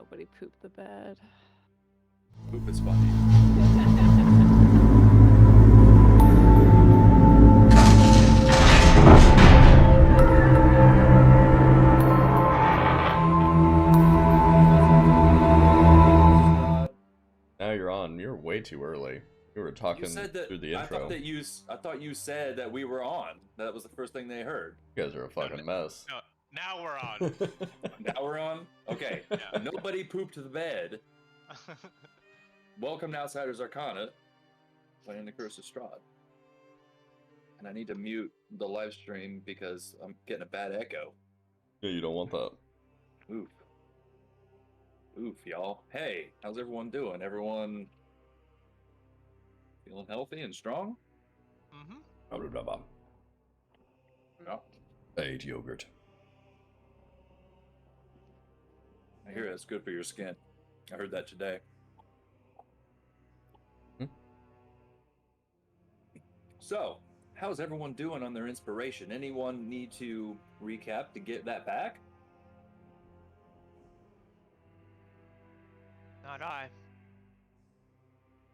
Nobody pooped the bed. Poop is funny. Now you're on. You're way too early. You were talking You said that. through the intro. I thought you said that we were on. That was the first thing they heard. You guys are a fucking mess. No, now we're on. Now we're on. Okay. Yeah. Nobody pooped the bed. Welcome to Outsiders Arcana, playing the Curse of Strahd. And I need to mute the live stream because I'm getting a bad echo. Yeah, you don't want that. Oof. Oof, y'all. Hey, how's everyone doing? Everyone feeling healthy and strong? Mm-hmm. Blah, blah, blah, blah. Yeah. I ate yogurt. I hear it's good for your skin. I heard that today. So, how's everyone doing on their inspiration? Anyone need to recap to get that back? Not I.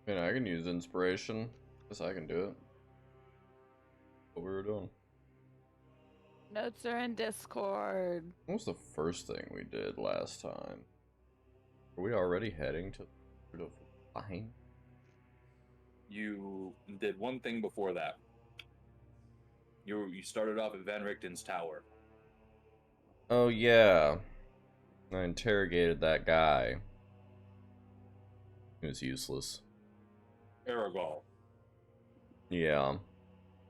I mean, I can use inspiration. Guess I can do it. What we were doing. Notes are in Discord. What was the first thing we did last time? Are we already heading to the fine? You did one thing before that. You started off at Van Richten's tower. Oh yeah. I interrogated that guy. He was useless. Aragol. Yeah.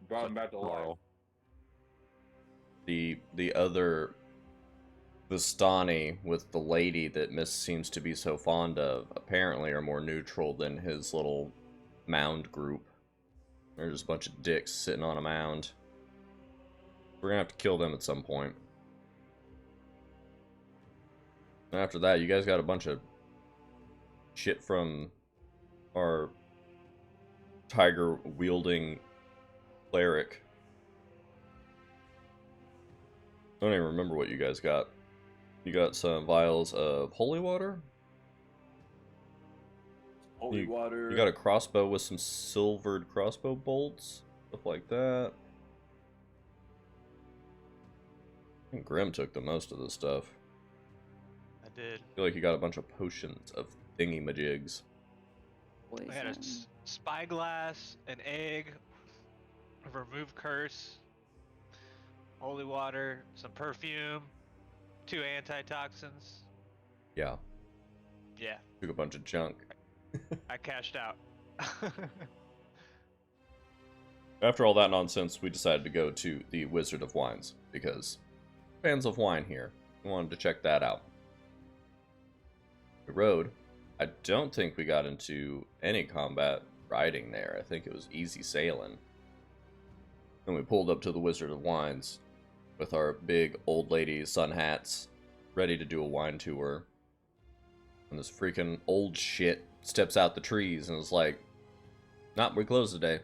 Brought him back to life. The other Vistani with the lady that Miss seems to be so fond of apparently are more neutral than his little mound group. They're just a bunch of dicks sitting on a mound. We're gonna have to kill them at some point. And after that, you guys got a bunch of shit from our tiger-wielding cleric. I don't even remember what you guys got. You got some vials of holy water? Holy water. You got a crossbow with some silvered crossbow bolts? Stuff like that. I think Grim took the most of the stuff. I did. I feel like you got a bunch of potions of thingy-majigs. I got a spyglass, an egg, a remove curse, holy water, some perfume, 2 antitoxins. Yeah, Yeah, took a bunch of junk. I cashed out. After all that nonsense, we decided to go to the Wizard of Wines, because fans of wine here. We wanted to check that out. The road, I don't think we got into any combat riding there. I think it was easy sailing. And we pulled up to the Wizard of Wines with our big old lady sun hats, ready to do a wine tour. And this freaking old shit steps out the trees and is like, "Nah, we closed today.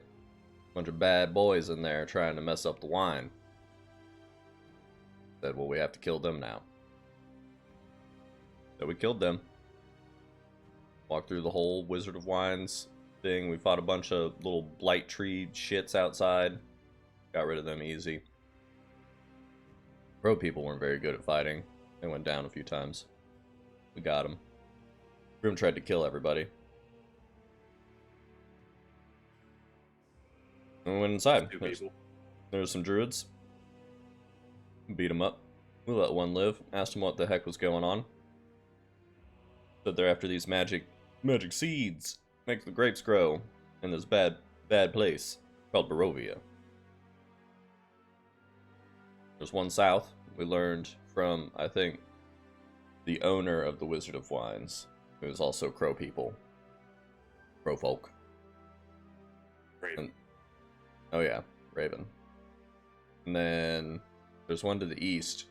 Bunch of bad boys in there trying to mess up the wine." Said, well, we have to kill them now. So we killed them. Walked through the whole Wizard of Wines thing. We fought a bunch of little blight tree shits outside. Got rid of them easy. Road people weren't very good at fighting. They went down a few times. We got them. Grim tried to kill everybody. And we went inside. There's some druids. Beat them up. We let one live. Asked him what the heck was going on. Said they're after these magic seeds. Make the grapes grow in this bad place called Barovia. There's one south. We learned from, I think, the owner of the Wizard of Wines, who is also crow people. Crow folk. Raven. Oh yeah, Raven. And then there's one to the east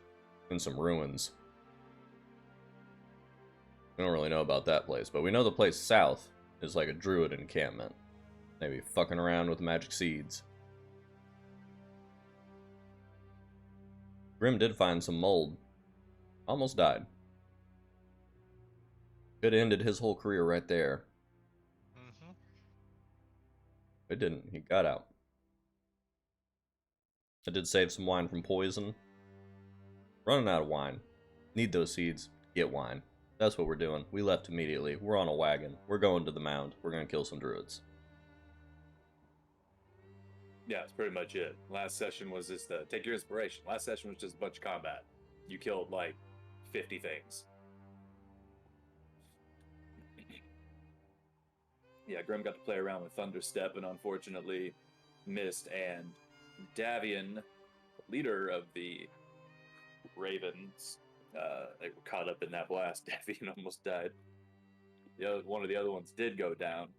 in some ruins. We don't really know about that place, but we know the place south is like a druid encampment. Maybe fucking around with magic seeds. Grim did find some mold. Almost died. Could have ended his whole career right there. Mm-hmm. It didn't. He got out. I did save some wine from poison. Running out of wine. Need those seeds. Get wine. That's what we're doing. We left immediately. We're on a wagon. We're going to the mound. We're going to kill some druids. Yeah, that's pretty much it. Last session was just take your inspiration. Last session was just a bunch of combat. You killed like 50 things. Yeah, Grim got to play around with Thunderstep and unfortunately missed. And Davian, leader of the Ravens, they were caught up in that blast. Davian almost died. One of the other ones did go down.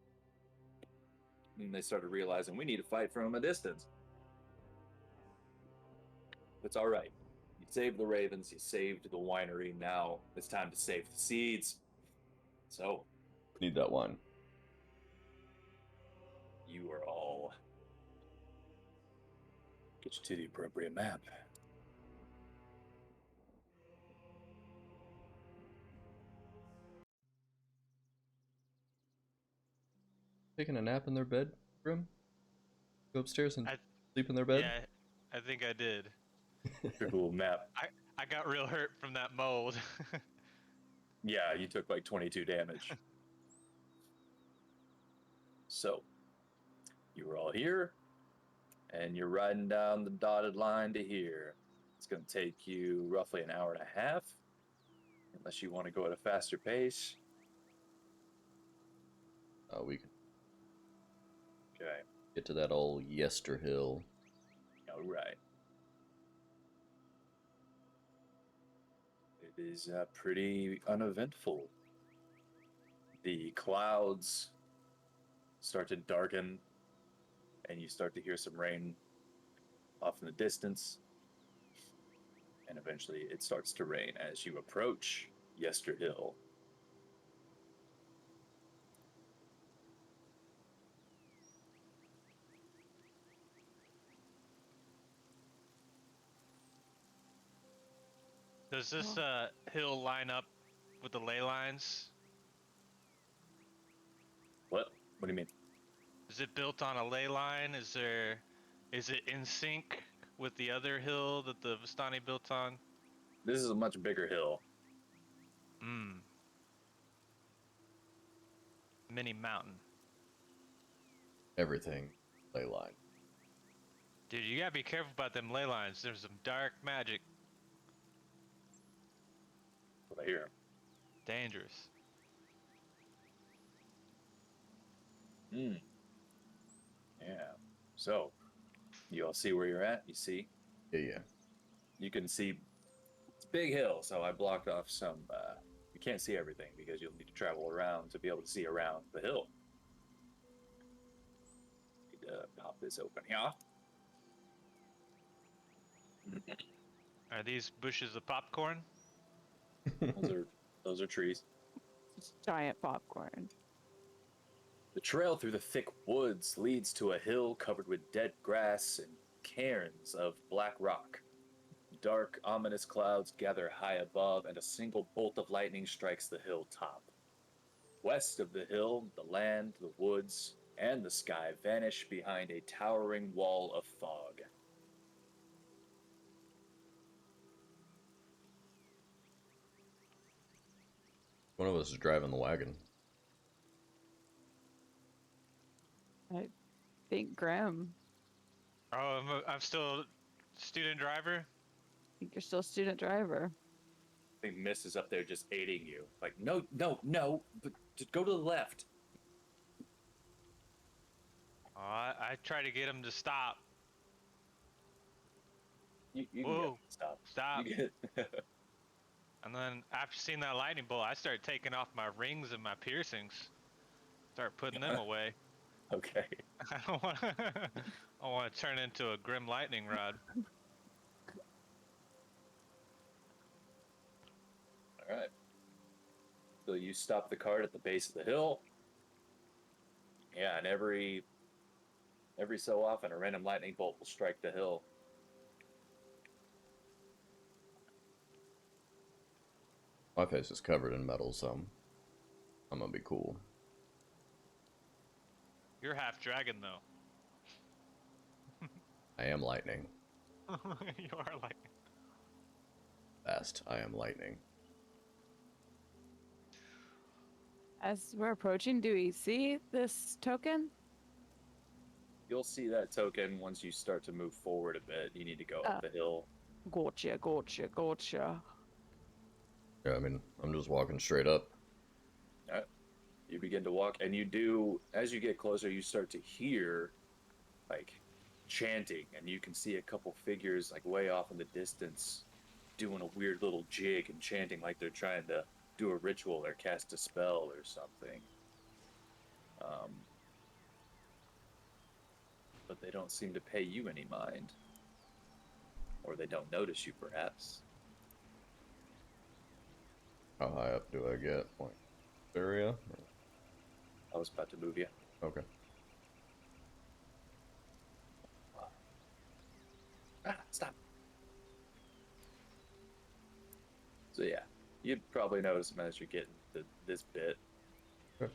And they started realizing we need to fight from a distance. It's all right. You saved the Ravens, you saved the winery. Now it's time to save the seeds. So, Need that wine. you are all. Get you to the appropriate map. Taking a nap in their bed, Grim? Go upstairs and I- sleep in their bed? Yeah, I think I did. Cool map. I got real hurt from that mold. Yeah, you took like 22 damage. So, you were all here, and you're riding down the dotted line to here. It's going to take you roughly an hour and a half, unless you want to go at a faster pace. We can Okay, get to that old Yester Hill. all right. It is pretty uneventful. The clouds start to darken, and you start to hear some rain off in the distance. And eventually it starts to rain as you approach Yester Hill. Does this hill line up with the ley lines? What? What do you mean? Is it built on a ley line? Is it in sync with the other hill that the Vistani built on? This is a much bigger hill. Mini mountain. Everything. Ley line. Dude, you gotta be careful about them ley lines. There's some dark magic. What I hear. Dangerous. Yeah. So, you all see where you're at? You see? Yeah. You can see it's a big hill, so I blocked off some. You can't see everything because you'll need to travel around to be able to see around the hill. Need to pop this open here. Are these bushes of popcorn? Those are trees. It's giant popcorn. The trail through the thick woods leads to a hill covered with dead grass and cairns of black rock. Dark, ominous clouds gather high above, and a single bolt of lightning strikes the hilltop. West of the hill, the land, the woods, and the sky vanish behind a towering wall of fog. One of us is driving the wagon. I think Grim. Oh, I'm still student driver? I think you're still student driver. I think Miss is up there just aiding you. Like, no, but just go to the left. Oh, I try to get him to stop. You can Whoa, get, stop. stop. You get, And then after seeing that lightning bolt, I started taking off my rings and my piercings. Start putting them away. okay. I don't want to turn into a grim lightning rod. All right. So you stop the cart at the base of the hill. Yeah, and every so often a random lightning bolt will strike the hill. My face is covered in metal, so I'm gonna be cool. You're half dragon though. I am lightning. You are like. Fast, I am lightning. As we're approaching, do we see this token? You'll see that token once you start to move forward a bit. You need to go up Oh. the hill. Gotcha, gotcha, gotcha. Yeah, I mean, I'm just walking straight up. You begin to walk, and you do, as you get closer, you start to hear, like, chanting, and you can see a couple figures, like, way off in the distance, doing a weird little jig and chanting like they're trying to do a ritual or cast a spell or something. But they don't seem to pay you any mind. Or they don't notice you, perhaps. How high up do I get? Like, area? I was about to move you. Okay. Stop. So yeah, you'd probably notice them as you're getting to this bit. Okay.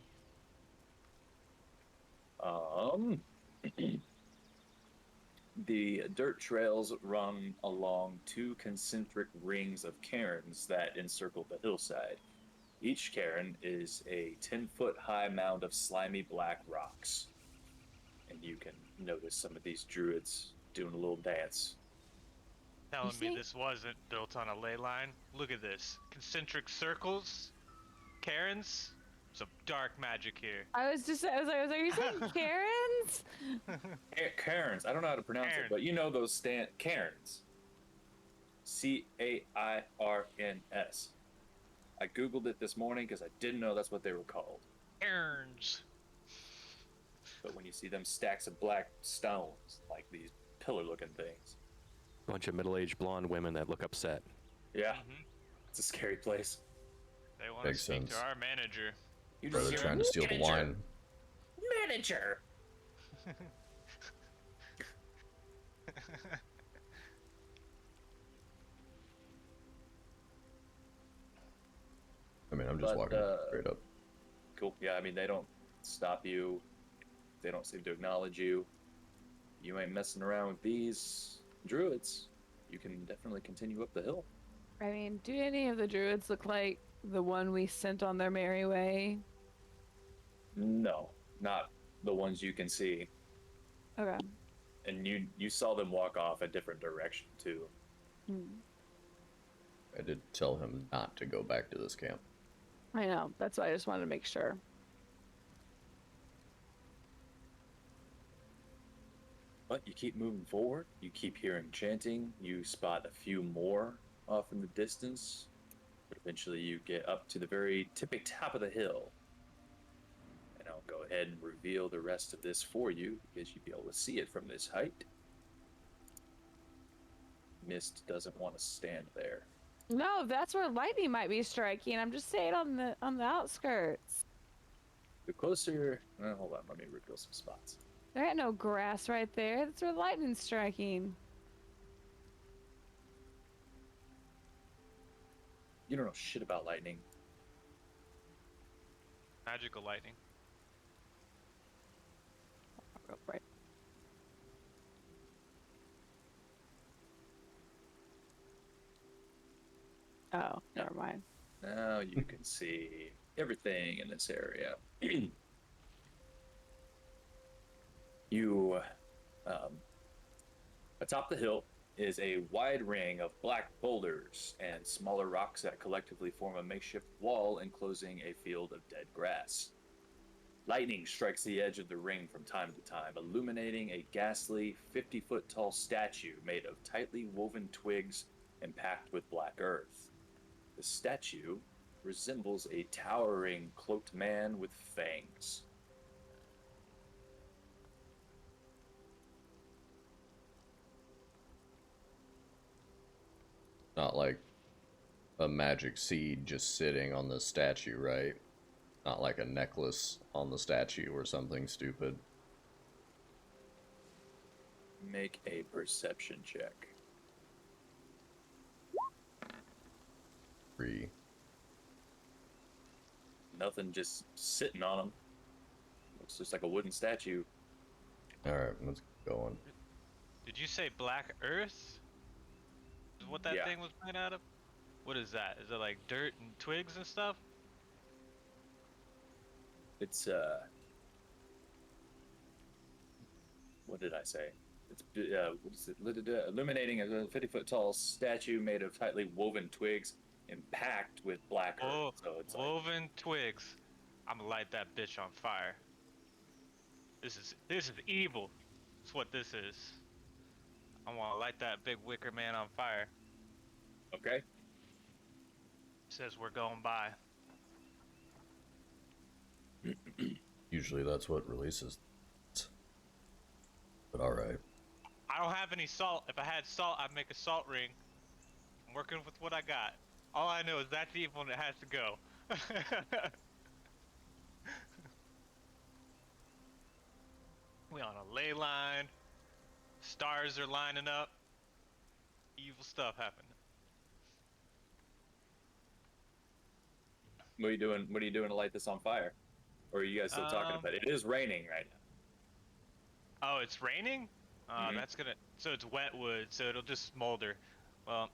The dirt trails run along two concentric rings of cairns that encircle the hillside. Each cairn is a 10-foot high mound of slimy black rocks. And you can notice some of these druids doing a little dance. Telling me see? this wasn't built on a ley line. Look at this. Concentric circles. Karens. Some dark magic here. I was like, are you saying Karens? Cairns, I don't know how to pronounce Cairn. it, but you know those cairns. Cairns. I googled it this morning because I didn't know that's what they were called. Karens. But when you see them stacks of black stones, like these pillar-looking things, Bunch of middle-aged blonde women that look upset. yeah, Mhm. it's a scary place. They want to Makes speak sense. to our manager. You Brother hear, trying to steal the "Manager, wine. Manager. I mean, I'm just But, walking straight up. Cool. Yeah, I mean, they don't stop you. They don't seem to acknowledge you. You ain't messing around with these druids. You can definitely continue up the hill. I mean, do any of the druids look like the one we sent on their merry way? No, not the ones you can see. Okay. And you saw them walk off a different direction too. Hmm. I did tell him not to go back to this camp. I know. That's why I just wanted to make sure. But you keep moving forward. You keep hearing chanting. You spot a few more off in the distance. But eventually you get up to the very tippy top of the hill. And I'll go ahead and reveal the rest of this for you because you'll be able to see it from this height. Mist doesn't want to stand there. No, that's where lightning might be striking. I'm just saying on the outskirts. The closer... hold on, let me reveal some spots. There ain't no grass right there. That's where lightning's striking. You don't know shit about lightning. Magical lightning. Right. Oh, never mind. Now you can see everything in this area. You, atop the hill is a wide ring of black boulders and smaller rocks that collectively form a makeshift wall enclosing a field of dead grass. Lightning strikes the edge of the ring from time to time, illuminating a ghastly 50-foot tall statue made of tightly woven twigs and packed with black earth. The statue resembles a towering cloaked man with fangs. Not like a magic seed just sitting on the statue, right? Not like a necklace on the statue or something stupid. Make a perception check. 3. Nothing just sitting on them. Looks just like a wooden statue. All right, let's keep going. Did you say black earth? Is what that Yeah. thing was made out of? What is that? Is it like dirt and twigs and stuff? It's what did I say? It's what is it? Illuminating a 50-foot tall statue made of tightly woven twigs and packed with black earth. Oh, So it's like, woven twigs. I'm gonna light that bitch on fire. This is evil. That's what this is. I want to light that big wicker man on fire. okay. Says we're going by. Usually that's what releases. But all right. I don't have any salt. If I had salt, I'd make a salt ring. I'm working with what I got. All I know is that's evil and it has to go. We on a ley line. Stars are lining up. Evil stuff happening. What are you doing? What are you doing to light this on fire? Or are you guys still talking about it? It is raining right now. Oh, it's raining? That's gonna... So it's wet wood, so it'll just smolder. Well,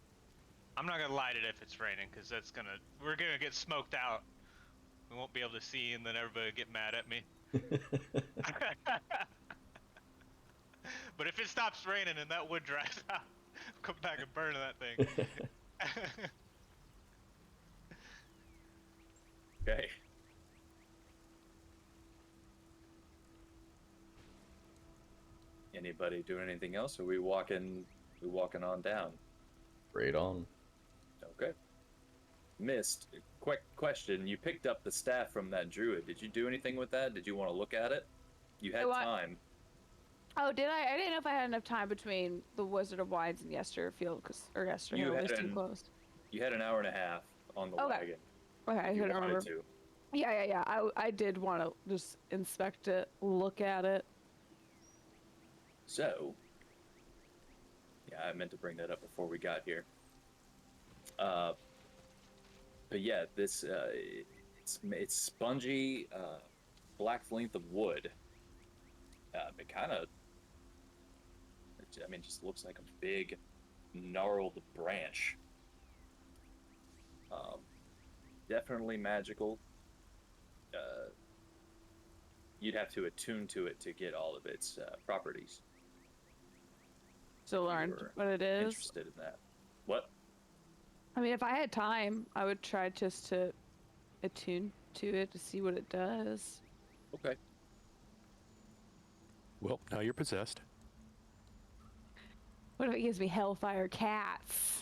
I'm not gonna light it if it's raining, because that's gonna... We're gonna get smoked out. We won't be able to see, and then everybody will get mad at me. But if it stops raining and that wood dries out, I'll come back and burn that thing. Okay. Anybody doing anything else? Or are we walking on down? Right on. Okay. Missed. Quick question. You picked up the staff from that druid. Did you do anything with that? Did you want to look at it? You had time. Oh, did I? I didn't know if I had enough time between the Wizard of Wines and Yesterfield, or Yesterhill. It was too closed. You had an hour and a half on the wagon. Okay, I couldn't remember. To. Yeah. I did want to just inspect it, look at it. So, yeah, I meant to bring that up before we got here. But yeah, this it's spongy, black length of wood. It kind of, I mean, just looks like a big, gnarled branch. Definitely magical. You'd have to attune to it to get all of its properties. So learn what it is. Interested in that? What? I mean, if I had time, I would try just to attune to it to see what it does. Okay. Well, now you're possessed. What if it gives me hellfire cats?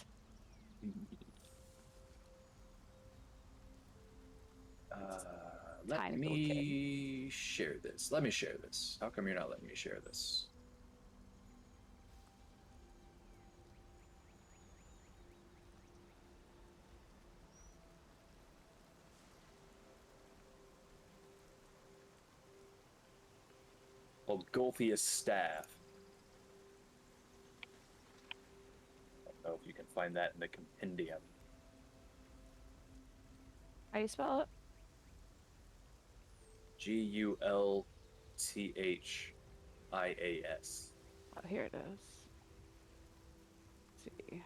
Let Tiny me share this. Let me share this. How come you're not letting me share this? Called Golthius Staff. I don't know if you can find that in the compendium. How do you spell it? Gulthias. Oh, here it is. Let's see.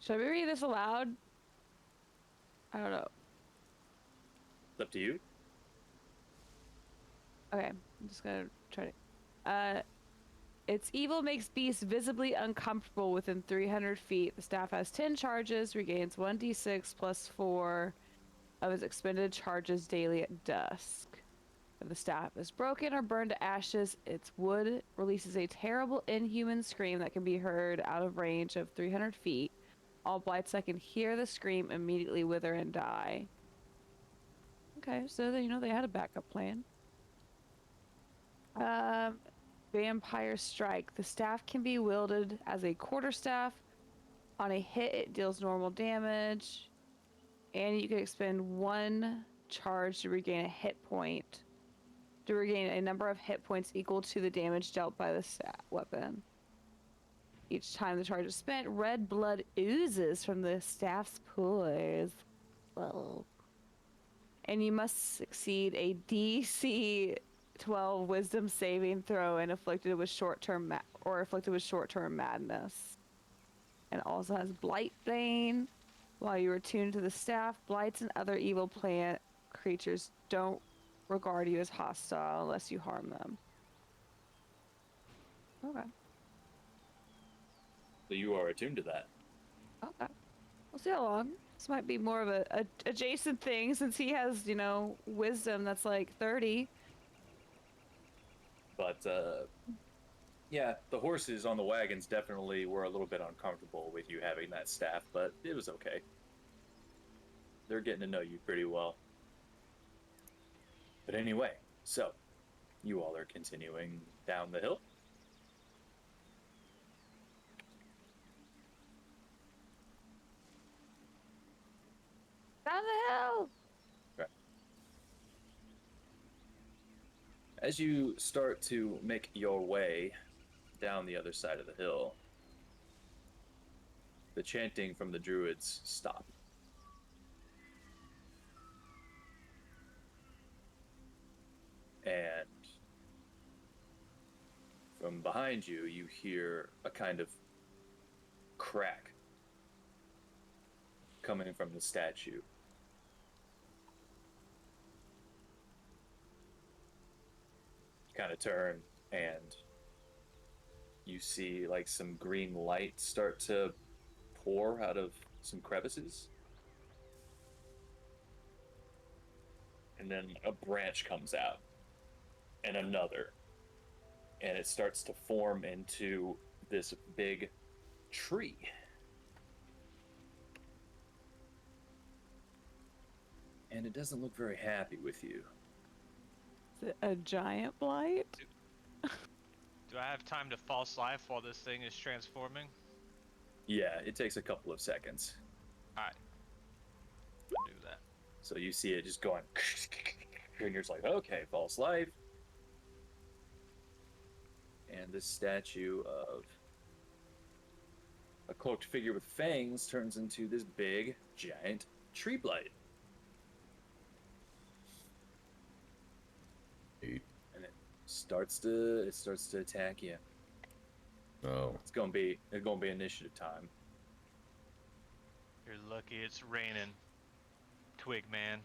Should we read this aloud? I don't know. It's up to you. Okay, I'm just gonna try to. Its evil makes beasts visibly uncomfortable within 300 feet. The staff has 10 charges, regains 1d6 plus 4 of its expended charges daily at dusk. If the staff is broken or burned to ashes, its wood releases a terrible, inhuman scream that can be heard out of range of 300 feet. All blights that can hear the scream immediately wither and die. Okay, so they, they had a backup plan. Vampire Strike. The staff can be wielded as a quarterstaff. On a hit, it deals normal damage, and you can expend 1 charge to regain a hit point. To regain a number of hit points equal to the damage dealt by the weapon. Each time the charge is spent, red blood oozes from the staff's pores. Well, and you must succeed a DC 12 Wisdom saving throw and afflicted with short-term madness. And also has Blight Bane. While you are attuned to the staff, blights and other evil plant creatures don't regard you as hostile unless you harm them. Okay. So you are attuned to that. Okay. We'll see how long. This might be more of a adjacent thing since he has, wisdom that's like 30. But yeah, the horses on the wagons definitely were a little bit uncomfortable with you having that staff, but it was okay. They're getting to know you pretty well. But anyway, so you all are continuing down the hill. Down the hill! Okay. As you start to make your way down the other side of the hill, the chanting from the druids stop. And from behind you, you hear a kind of crack coming from the statue. Kind of turn, and you see like some green light start to pour out of some crevices. And then a branch comes out, and another. And it starts to form into this big tree. And it doesn't look very happy with you. Is it a giant blight? Do I have time to false life while this thing is transforming? Yeah, it takes a couple of seconds. Alright. I'll do that. So you see it just going, and you're just like, okay, false life. And this statue of a cloaked figure with fangs turns into this big, giant tree blight. And it starts to attack you. Oh. It's gonna be initiative time. You're lucky it's raining, Twig Man.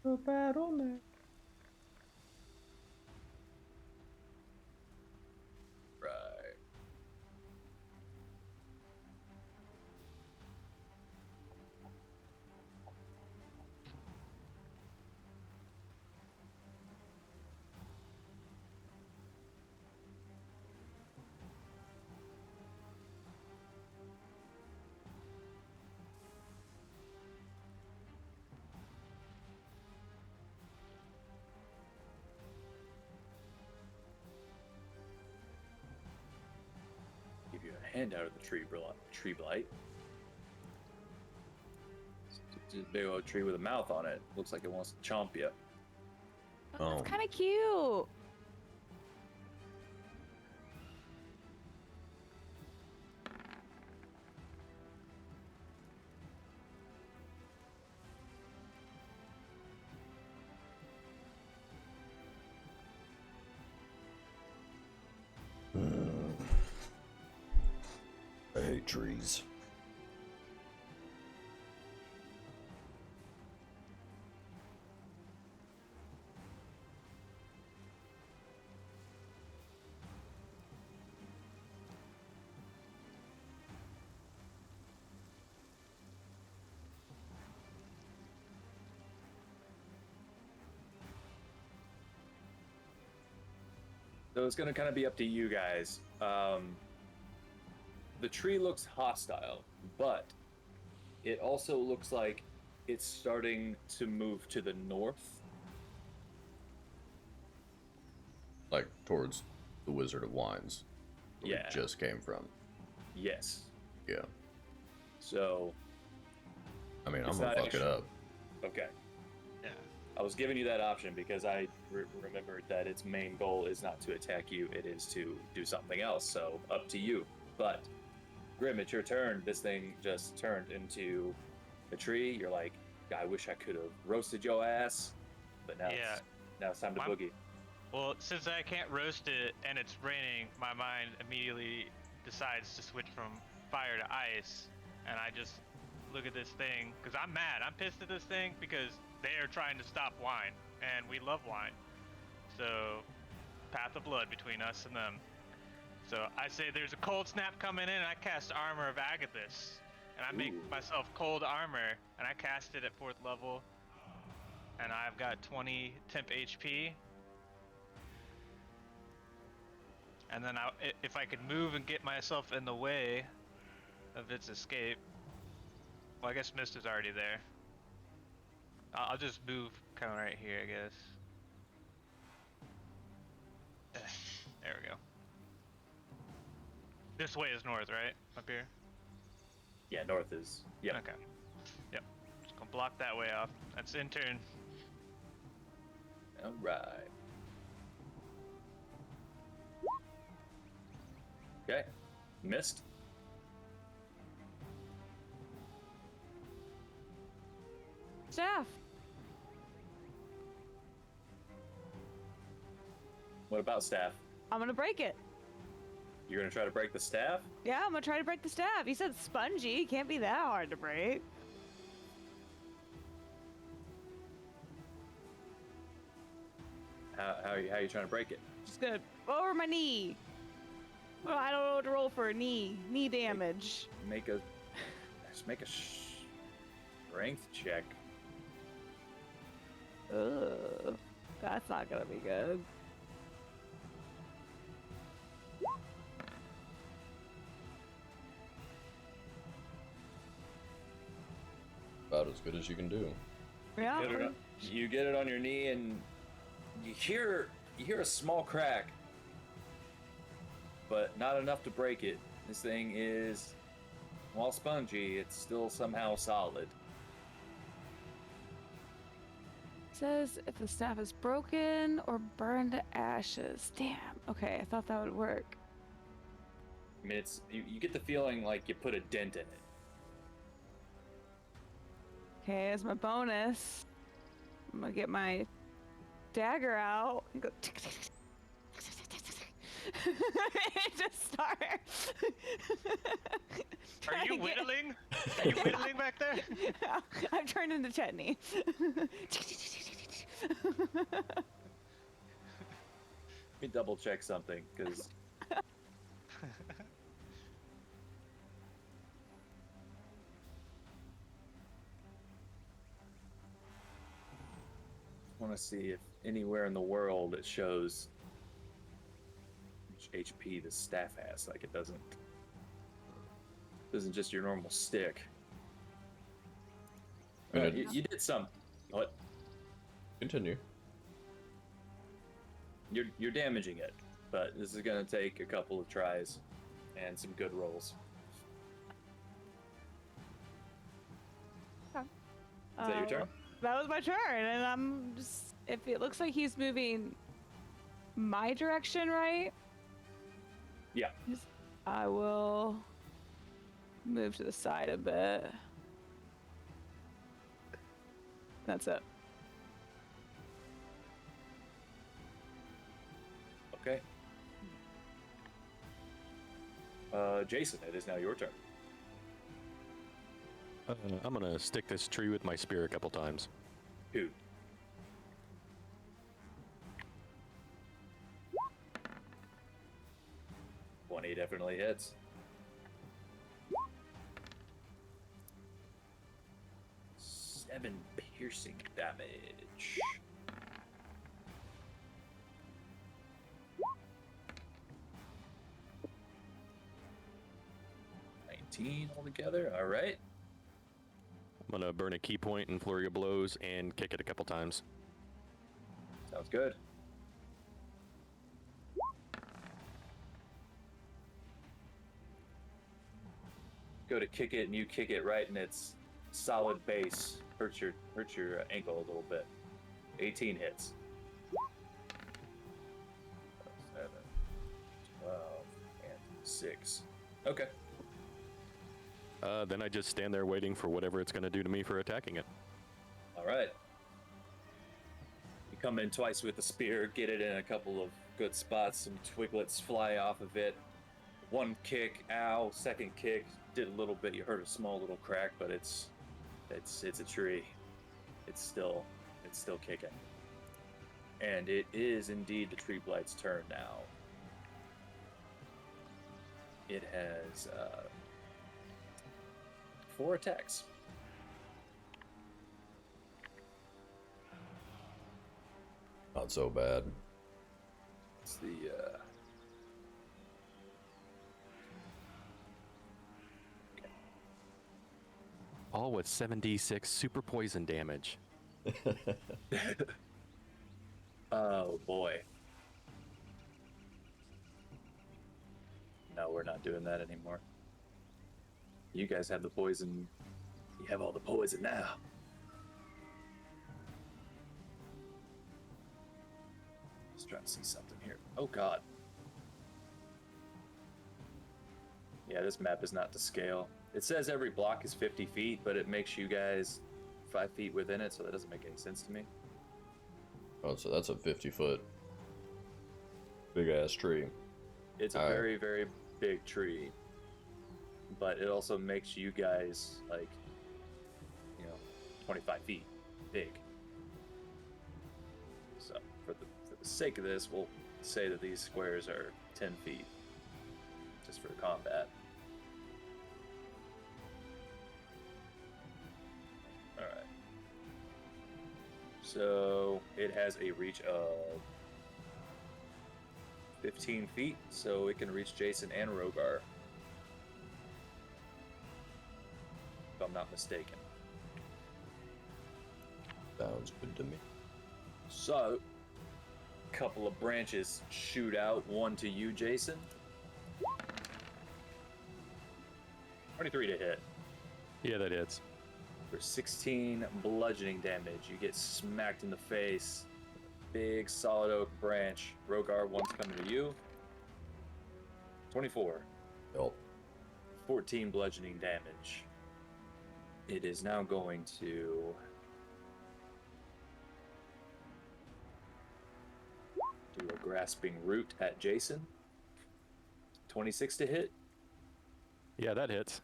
The battle next. Right. Give you a handout of the tree blight. It's a big old tree with a mouth on it. Looks like it wants to chomp you. Oh, Oh. that's kind of cute. I hate trees. So it's going to kind of be up to you guys. The tree looks hostile, but it also looks like it's starting to move to the north. Like towards the Wizard of Wines. Where Yeah. we just came from. Yes. Yeah. So, I mean, I'm It's gonna not fuck actually- it up. okay. Yeah. I was giving you that option because I remembered that its main goal is not to attack you, it is to do something else. So, up to you. But, Grim, it's your turn. This thing just turned into a tree. You're like, I wish I could have roasted your ass. But now, Yeah. now it's time to My- boogie. Well, since I can't roast it and it's raining, my mind immediately decides to switch from fire to ice, and I just look at this thing because I'm mad. I'm pissed at this thing because they are trying to stop wine, and we love wine. So, path of blood between us and them. So I say there's a cold snap coming in, and I cast Armor of Agathis, and I make Ooh. myself cold armor, and I cast it at 4th level, and I've got 20 temp HP. And then if I could move and get myself in the way of its escape. Well, I guess Mist is already there. I'll just move kind of right here, I guess. There we go. This way is north, right? Up here? Yeah, north is. Yep. Okay. Yep. Just gonna block that way off. That's in turn. All right. Okay. Missed. Staff. What about staff? I'm gonna break it. You're gonna try to break the staff? Yeah, I'm gonna try to break the staff. You said spongy. It can't be that hard to break. How are you trying to break it? Just gonna over my knee. Well, I don't know what to roll for a knee. Knee damage. Just make a strength check. Ugh. That's not gonna be good. About as good as you can do. Yeah. You get it on your knee, and you hear a small crack, but not enough to break it. This thing is, while spongy, it's still somehow solid. Says if the staff is broken or burned to ashes. Damn. Okay, I thought that would work. I mean, you get the feeling like you put a dent in it. Okay, as my bonus, I'm gonna get my dagger out and go. Just start. Are trying you to get- whittling? Are you whittling back there? I've turned into Chetney. Let me double check something, because I want to see if anywhere in the world it shows how much HP the staff has. Like, it isn't just your normal stick. I mean, You did some. What? Continue. You're damaging it, but this is gonna take a couple of tries and some good rolls. Is that your turn? That was my turn, and I'm just. If it looks like he's moving my direction, right? Yeah. I will move to the side a bit. That's it. Okay. Jason, it is now your turn. I'm gonna stick this tree with my spear a couple times. Who? He definitely hits. Seven piercing damage. 15 altogether. All right. I'm gonna burn a key point and flurry of blows and kick it a couple times. Sounds good. Go to kick it, and you kick it right in its solid base. Hurts your ankle a little bit. 18 hits. 7, 12, and 6. Okay. Then I just stand there waiting for whatever it's gonna do to me for attacking it. All right. You come in twice with the spear, get it in a couple of good spots. Some twiglets fly off of it. One kick, ow. Second kick, did a little bit. You heard a small little crack, but it's a tree. It's still kicking. And it is indeed the tree blight's turn now. It has 4 attacks. Not so bad. It's the All with 7d6 super poison damage. oh boy. No, we're not doing that anymore. You guys have the poison. You have all the poison now. Just trying to see something here. Oh god. Yeah, this map is not to scale. It says every block is 50 feet, but it makes you guys 5 feet within it, so that doesn't make any sense to me. Oh, so that's a 50-foot big ass tree. It's a very, very big tree, but it also makes you guys, like, 25 feet big. So, for the sake of this, we'll say that these squares are 10 feet, just for combat. Alright. So, it has a reach of 15 feet, so it can reach Jason and Rogar. If I'm not mistaken. Sounds good to me. So, a couple of branches shoot out, one to you, Jason. 23 to hit. Yeah, that hits. For 16 bludgeoning damage, you get smacked in the face. Big solid oak branch. Rogar, one's coming to you. 24. Help. 14 bludgeoning damage. It is now going to do a grasping root at Jason. 26 to hit. Yeah, that hits.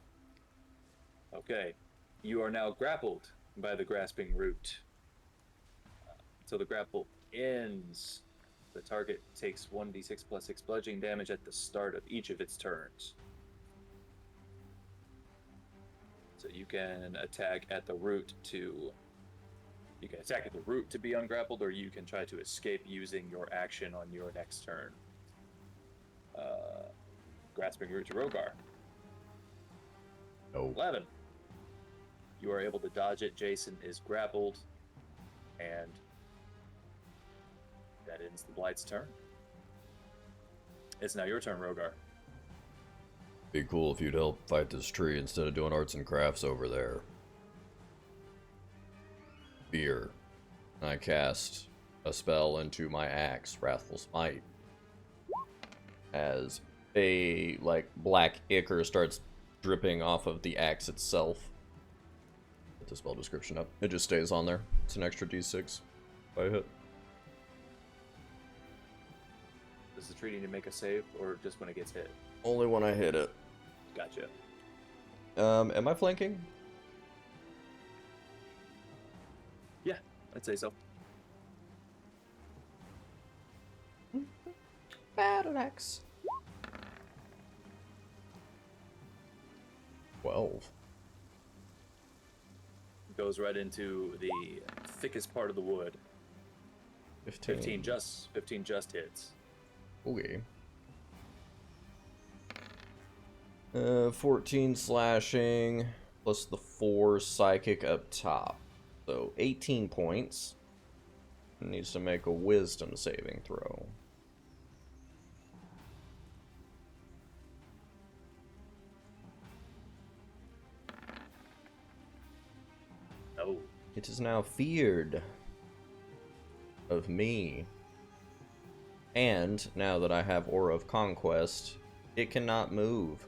Okay. You are now grappled by the grasping root. So the grapple ends. The target takes 1d6 plus 6 bludgeoning damage at the start of each of its turns. So you can attack at the root to... You can attack at the root to be ungrappled, or you can try to escape using your action on your next turn. Grasping root to Rogar. No. 11. You are able to dodge it. Jason is grappled, and that ends the Blight's turn. It's now your turn, Rogar. Be cool if you'd help fight this tree instead of doing arts and crafts over there. Fear. I cast a spell into my axe, Wrathful Smite. As a, black ichor starts dripping off of the axe itself. Put the spell description up. It just stays on there. It's an extra d6 by hit. Does the tree need to make a save, or just when it gets hit? Only when I hit it. Gotcha. Am I flanking? Yeah, I'd say so. Battle axe. 12. Goes right into the thickest part of the wood. 15 just hits. Okay. 14 slashing, plus the 4 psychic up top. So 18 points. Needs to make a wisdom saving throw. Oh, It is now feared of me. And now that I have Aura of Conquest, it cannot move.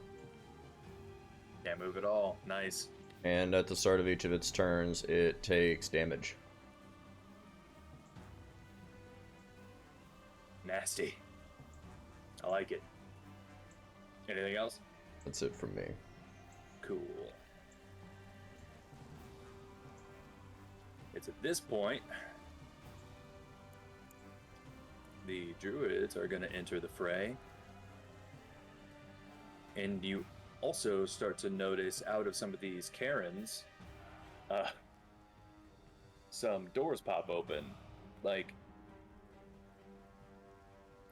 can't move at all. Nice. And at the start of each of its turns, it takes damage. Nasty. I like it. Anything else? That's it from me. Cool. It's at this point the druids are going to enter the fray. And you also start to notice out of some of these cairns, some doors pop open, like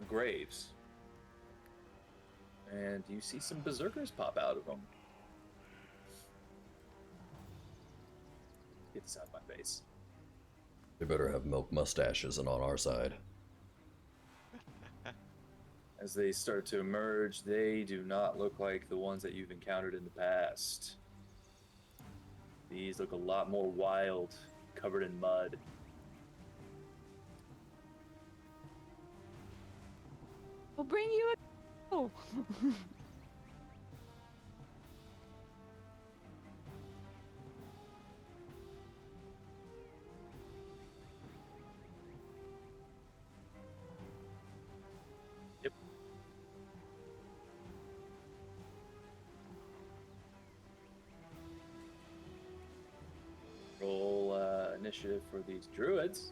graves. And you see some berserkers pop out of them. Get this out of my face. They better have milk mustaches and on our side. As they start to emerge, they do not look like the ones that you've encountered in the past. These look a lot more wild, covered in mud. We'll bring you a. Oh. Yep. Roll initiative for these druids.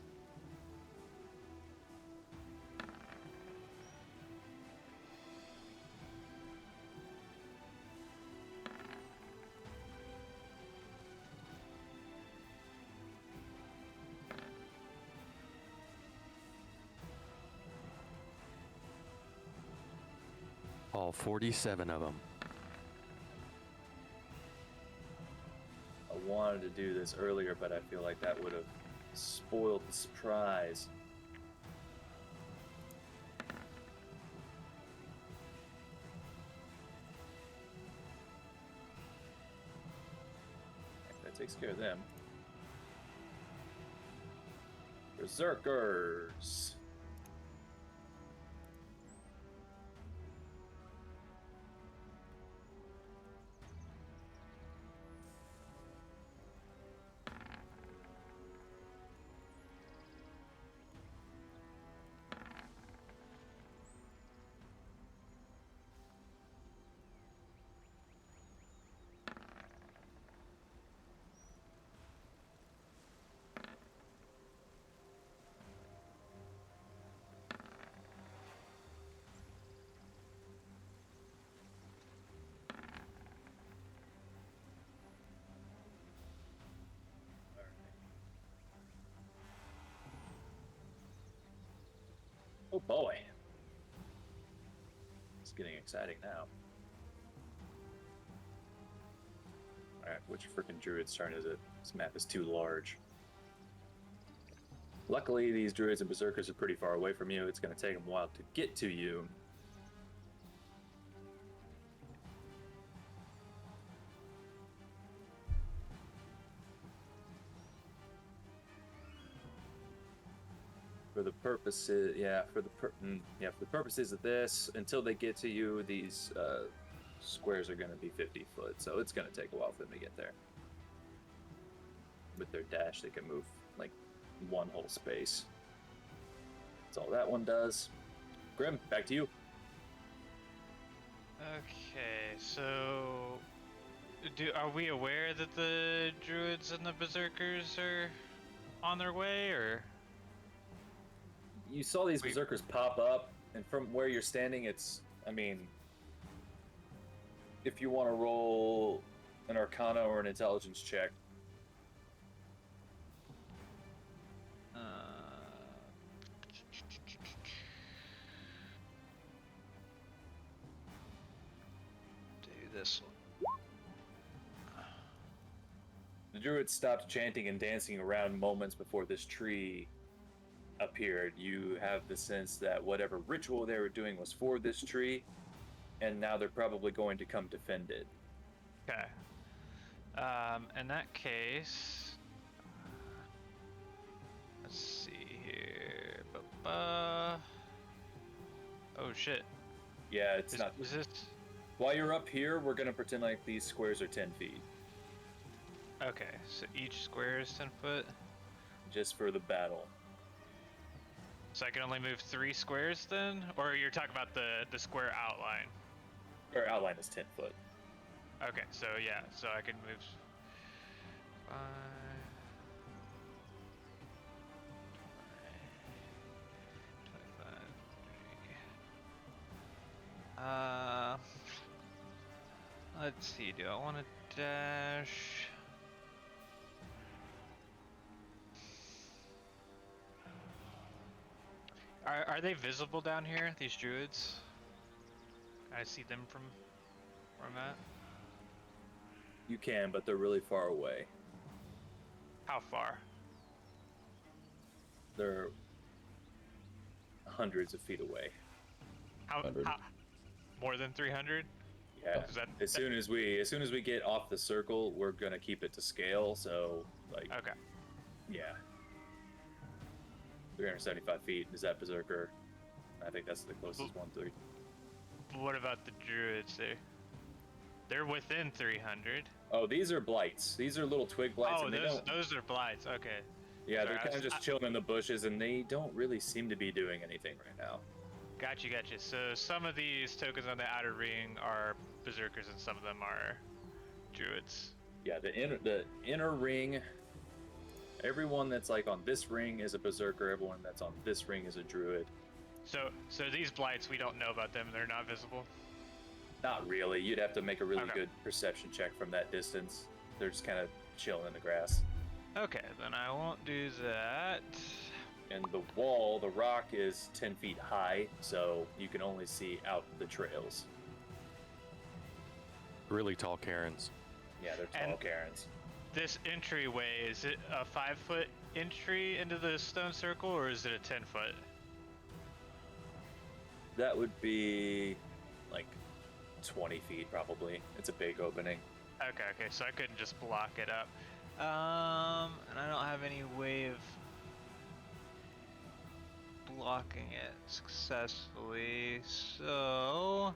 All 47 of them. I wanted to do this earlier, but I feel like that would have spoiled the surprise. That takes care of them. Berserkers. Oh boy. It's getting exciting now. Alright, which freaking druid's turn is it? This map is too large. Luckily, these druids and berserkers are pretty far away from you. It's going to take them a while to get to you. For the purposes, for the purposes of this, until they get to you, these squares are going to be 50 foot, so it's going to take a while for them to get there. With their dash, they can move like one whole space. That's all that one does. Grim, back to you. Okay, so are we aware that the druids and the berserkers are on their way, or? You saw these berserkers pop up, and from where you're standing, it's, I mean, if you want to roll an Arcana or an Intelligence check. Do this one. The druid stopped chanting and dancing around moments before this tree appeared. You have the sense that whatever ritual they were doing was for this tree, and now they're probably going to come defend it. Okay. In that case, let's see here. Oh shit. Yeah, it's not. Is this? While you're up here, we're gonna pretend like these squares are 10 feet, Okay, so each square is 10 foot. just for the battle. So I can only move 3 squares then? Or you're talking about the square outline? Or outline is 10 foot. Okay, so yeah, so I can move 5, 25, 30. Let's see, do I want to dash? Are they visible down here, these druids? I see them from where I'm at. You can, but they're really far away. How far? They're hundreds of feet away. How, 100. more than 300? Yeah. Is that- As soon as we get off the circle, we're gonna keep it to scale. So like, Okay. yeah, 375 feet is that berserker. I think that's the closest one. What about the druids? They're within 300. Oh, these are blights. These are little twig blights, Oh, and they those, don't. those are blights. Okay. Yeah, Sorry, they're I kind of was- just chilling in the bushes, and they don't really seem to be doing anything right now. Gotcha. So some of these tokens on the outer ring are berserkers, and some of them are druids. Yeah, the inner ring. Everyone that's like on this ring is a berserker. Everyone that's on this ring is a druid. So these blights, we don't know about them. They're not visible. Not really. You'd have to make a really Okay. good perception check from that distance. They're just kind of chilling in the grass. Okay, then I won't do that. And the wall, the rock, is 10 feet high, so you can only see out the trails. Really tall Karens. Yeah, they're tall And- Karens. This entryway, is it a 5-foot entry into the stone circle, or is it a 10-foot? That would be like 20 feet probably. It's a big opening. Okay, so I couldn't just block it up. And I don't have any way of blocking it successfully, so...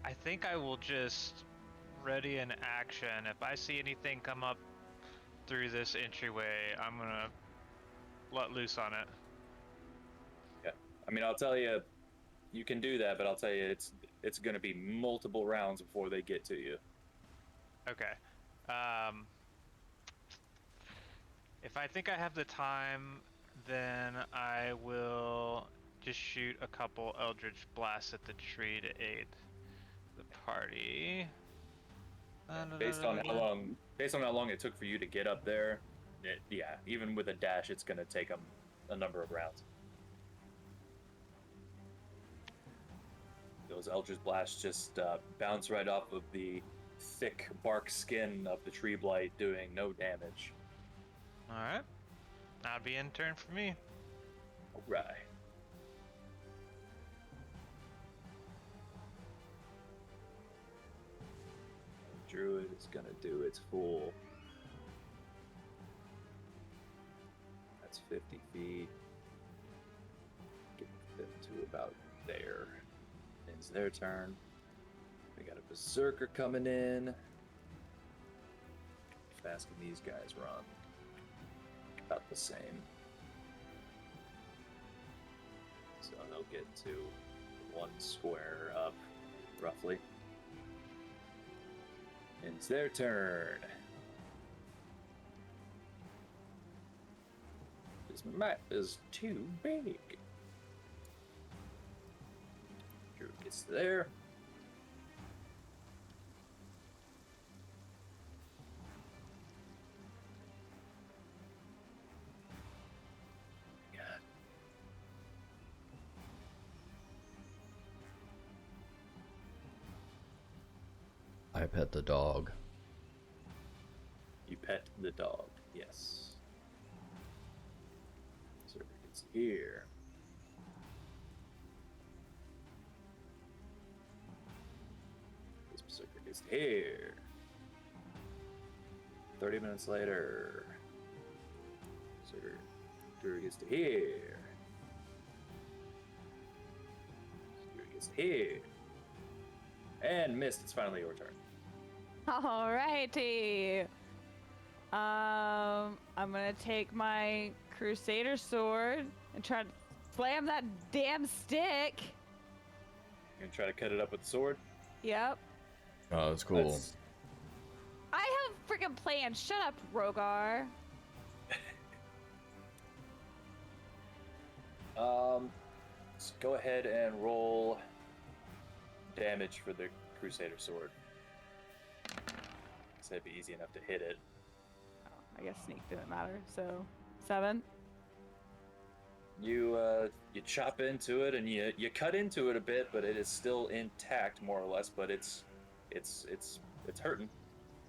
I think I will just ready an action. If I see anything come up through this entryway, I'm gonna let loose on it. Yeah. I mean, I'll tell you, you can do that, but I'll tell you, it's going to be multiple rounds before they get to you. Okay. If I think I have the time, then I will just shoot a couple Eldritch Blasts at the tree to aid the party. Based on how long it took for you to get up there, yeah, even with a dash, it's going to take them a number of rounds. Those Eldritch Blasts just bounce right off of the thick bark skin of the tree blight, doing no damage. Alright. That'll be in turn for me. Alright. Druid is gonna do its full. That's 50 feet. Get them to about there. Ends their turn. We got a berserker coming in. How fast can these guys run? About the same. So they'll get to 1 square up, roughly. It's their turn. This map is too big. Drew gets there. God. I pet the dog. You pet the dog, yes. Berserker gets here. This Berserker gets here. 30 minutes later. Berserker gets to here. Berserker gets here. And Mist, it's finally your turn. Alrighty. I'm gonna take my Crusader sword and try to slam that damn stick. You're gonna try to cut it up with the sword? Yep. Oh, that's cool. I have a freaking plan. Shut up, Rogar. So go ahead and roll damage for the Crusader sword. So it'd be easy enough to hit it. Oh, I guess sneak didn't matter. So 7. You chop into it and you cut into it a bit, but it is still intact more or less. But it's hurting.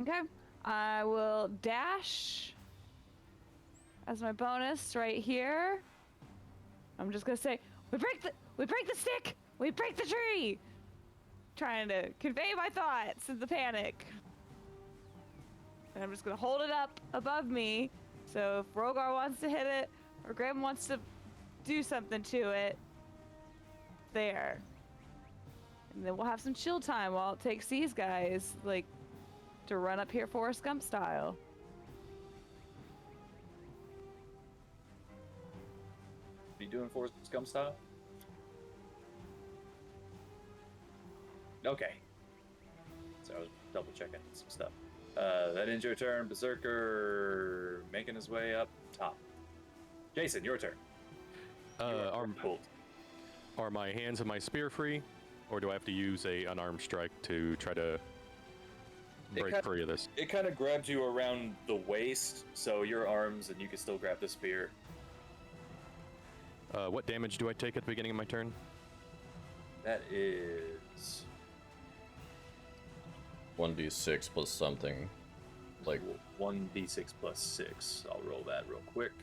Okay. I will dash as my bonus right here. I'm just gonna say, we break the stick, we break the tree. Trying to convey my thoughts in the panic. And I'm just gonna hold it up above me. So if Rogar wants to hit it, or Graham wants to do something to it, there. And then we'll have some chill time while it takes these guys, like, to run up here Forrest Gump style. What are you doing for Scum style? Okay. So I was double checking some stuff. That ends your turn. Berserker making his way up top. Jason, your turn. Are my hands and my spear free, or do I have to use a unarmed strike to try to break free of this? It kind of grabs you around the waist, so your arms, and you can still grab the spear. What damage do I take at the beginning of my turn? That is 1d6 plus something. Like 1d6 plus 6. I'll roll that real quick.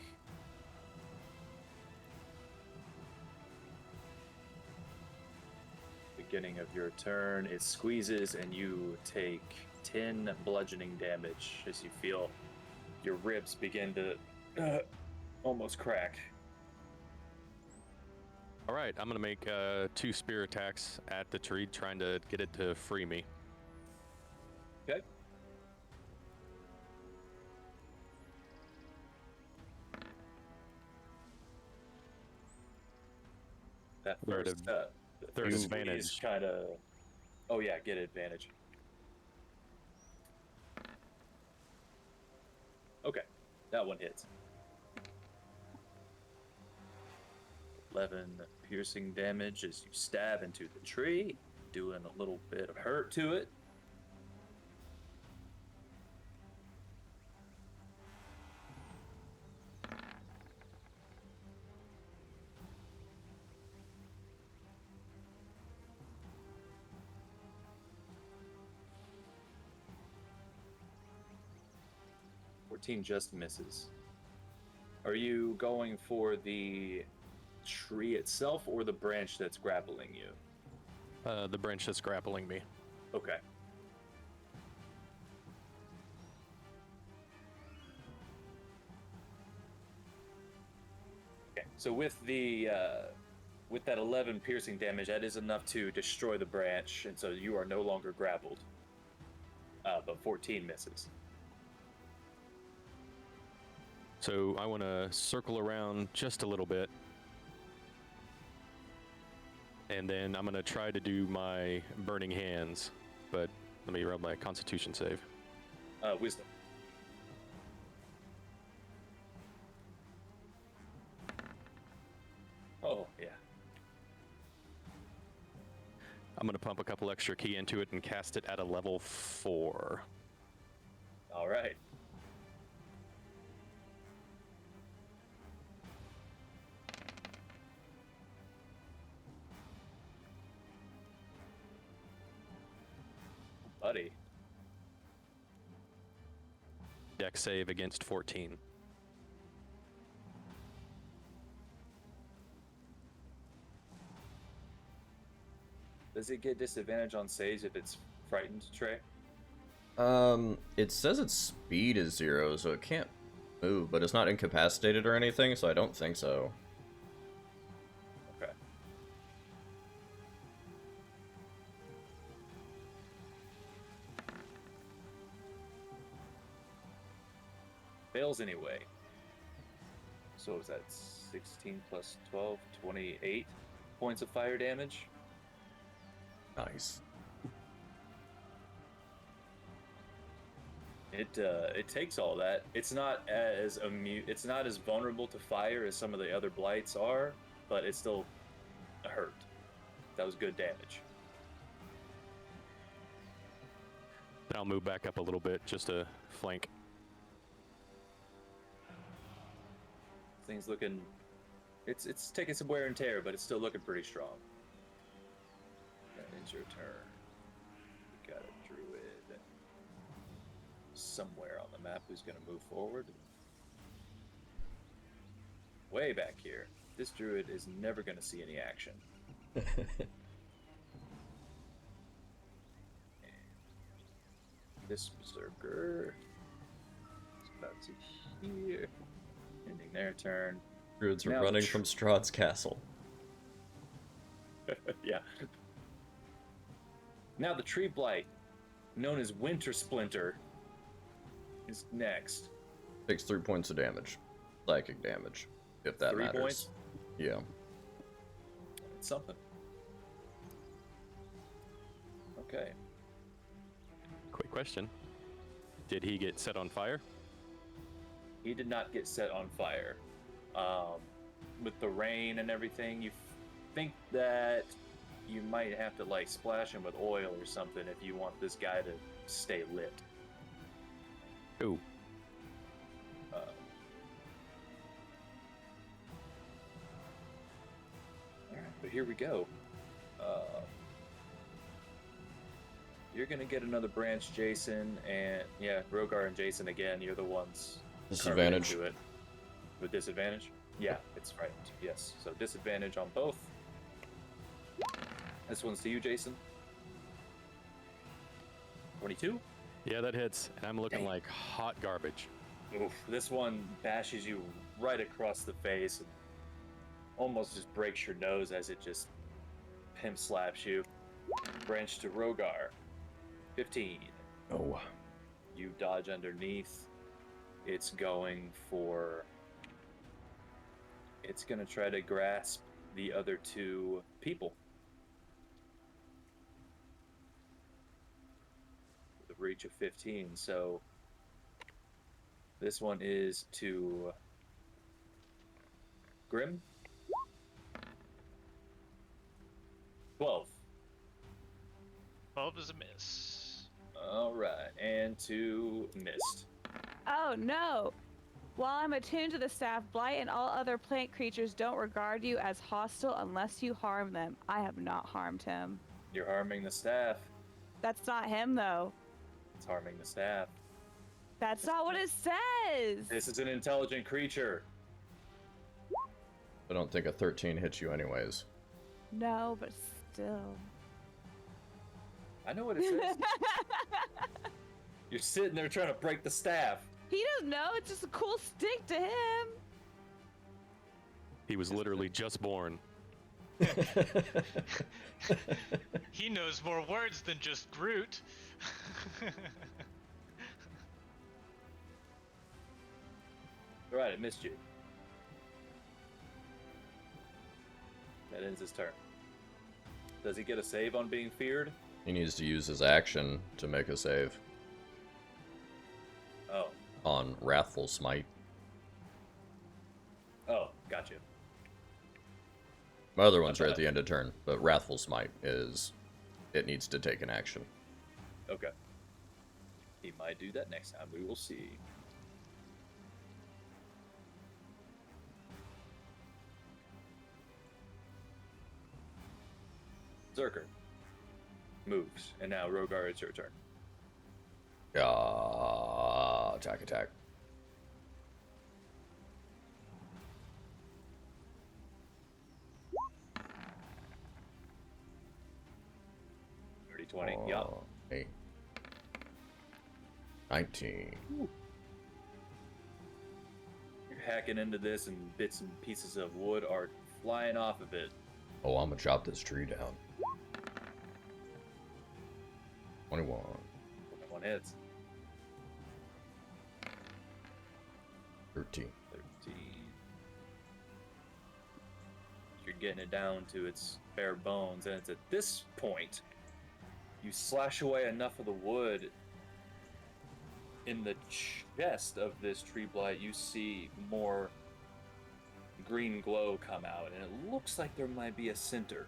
Beginning of your turn, it squeezes and you take 10 bludgeoning damage as you feel your ribs begin to almost crack. All right, I'm gonna make 2 spear attacks at the tree, trying to get it to free me. Okay. That There's first, there's first advantage. squeeze kind of. Oh yeah, get advantage. Okay, that one hits. 11 piercing damage as you stab into the tree, doing a little bit of hurt to it. Just misses. Are you going for the tree itself or the branch that's grappling you? The branch that's grappling me. Okay. Okay. So with the with that 11 piercing damage, that is enough to destroy the branch, and so you are no longer grappled. But 14 misses. So I want to circle around just a little bit. And then I'm going to try to do my burning hands. But let me roll my constitution save. Wisdom. Oh, yeah. I'm going to pump a couple extra key into it and cast it at a level 4. All right. Buddy. Dex save against 14. Does it get disadvantage on saves if it's frightened, Trey? It says its speed is 0, so it can't move, but it's not incapacitated or anything, so I don't think so. Okay. Fails anyway. So what was that 16 plus 12, 28 points of fire damage? Nice. It takes all that. It's not as it's not as vulnerable to fire as some of the other blights are, but it still hurt. That was good damage. Then I'll move back up a little bit just to flank. Things looking, it's taking some wear and tear, but it's still looking pretty strong. That ends your turn. We got a druid somewhere on the map who's going to move forward. Way back here. This druid is never going to see any action. This berserker is about to here. Ending their turn. Druids are Now running from Strahd's castle. Yeah. Now the tree blight, known as Winter Splinter, is next. Takes 3 points of damage. Psychic damage, if that 3 matters. points? Yeah. It's something. Okay. Quick question. Did he get set on fire? He did not get set on fire. With the rain and everything, you think that you might have to like splash him with oil or something if you want this guy to stay lit. Ooh. Alright, but here we go. You're gonna get another branch, Jason, and yeah, Rogar and Jason again. You're the ones Disadvantage. carving into it. With disadvantage? Yeah, it's right. Yes, so disadvantage on both. This one's to you, Jason. 22? Yeah, that hits. And I'm looking Dang. like hot garbage. Oof, this one bashes you right across the face and almost just breaks your nose as it just pimp slaps you. Branch to Rogar. 15. Oh. You dodge underneath. It's going for... It's going to try to grasp the other two people. With a reach of 15, so... This one is to... Grim? 12. 12 is a miss. Alright, and to Mist. Oh no! While I'm attuned to the staff, Blight and all other plant creatures don't regard you as hostile unless you harm them. I have not harmed him. You're harming the staff. That's not him though. It's harming the staff. That's not what it says! This is an intelligent creature. I don't think a 13 hits you anyways. No, but still. I know what it says. You're sitting there trying to break the staff. He doesn't know, it's just a cool stick to him. He was literally just born. He knows more words than just Groot. Alright, it missed you. That ends his turn. Does he get a save on being feared? He needs to use his action to make a save Oh. on Wrathful Smite. Oh, gotcha. My other ones are at the end of turn, but Wrathful Smite is... It needs to take an action. Okay. He might do that next time. We will see. Zerker moves, and now Rogar, it's your turn. Attack, attack. Dirty 20. Yup. Hey. 19. You're hacking into this, and bits and pieces of wood are flying off of it. Oh, I'm gonna chop this tree down. 21. One hits. 13. 13. You're getting it down to its bare bones, and it's at this point you slash away enough of the wood. In the chest of this tree blight, you see more green glow come out, and it looks like there might be a center.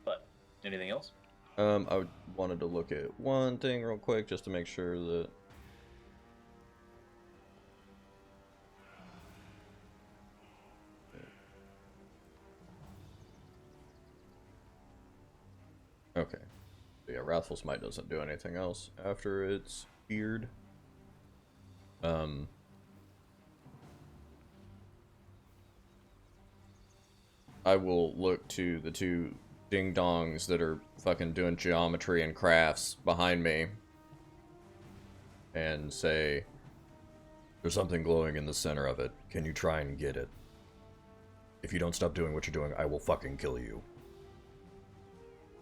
But anything else? I wanted to look at one thing real quick just to make sure that. Okay. So yeah, Wrathful Smite doesn't do anything else after it's feared. I will look to the two ding-dongs that are fucking doing geometry and crafts behind me and say, there's something glowing in the center of it. Can you try and get it? If you don't stop doing what you're doing, I will fucking kill you.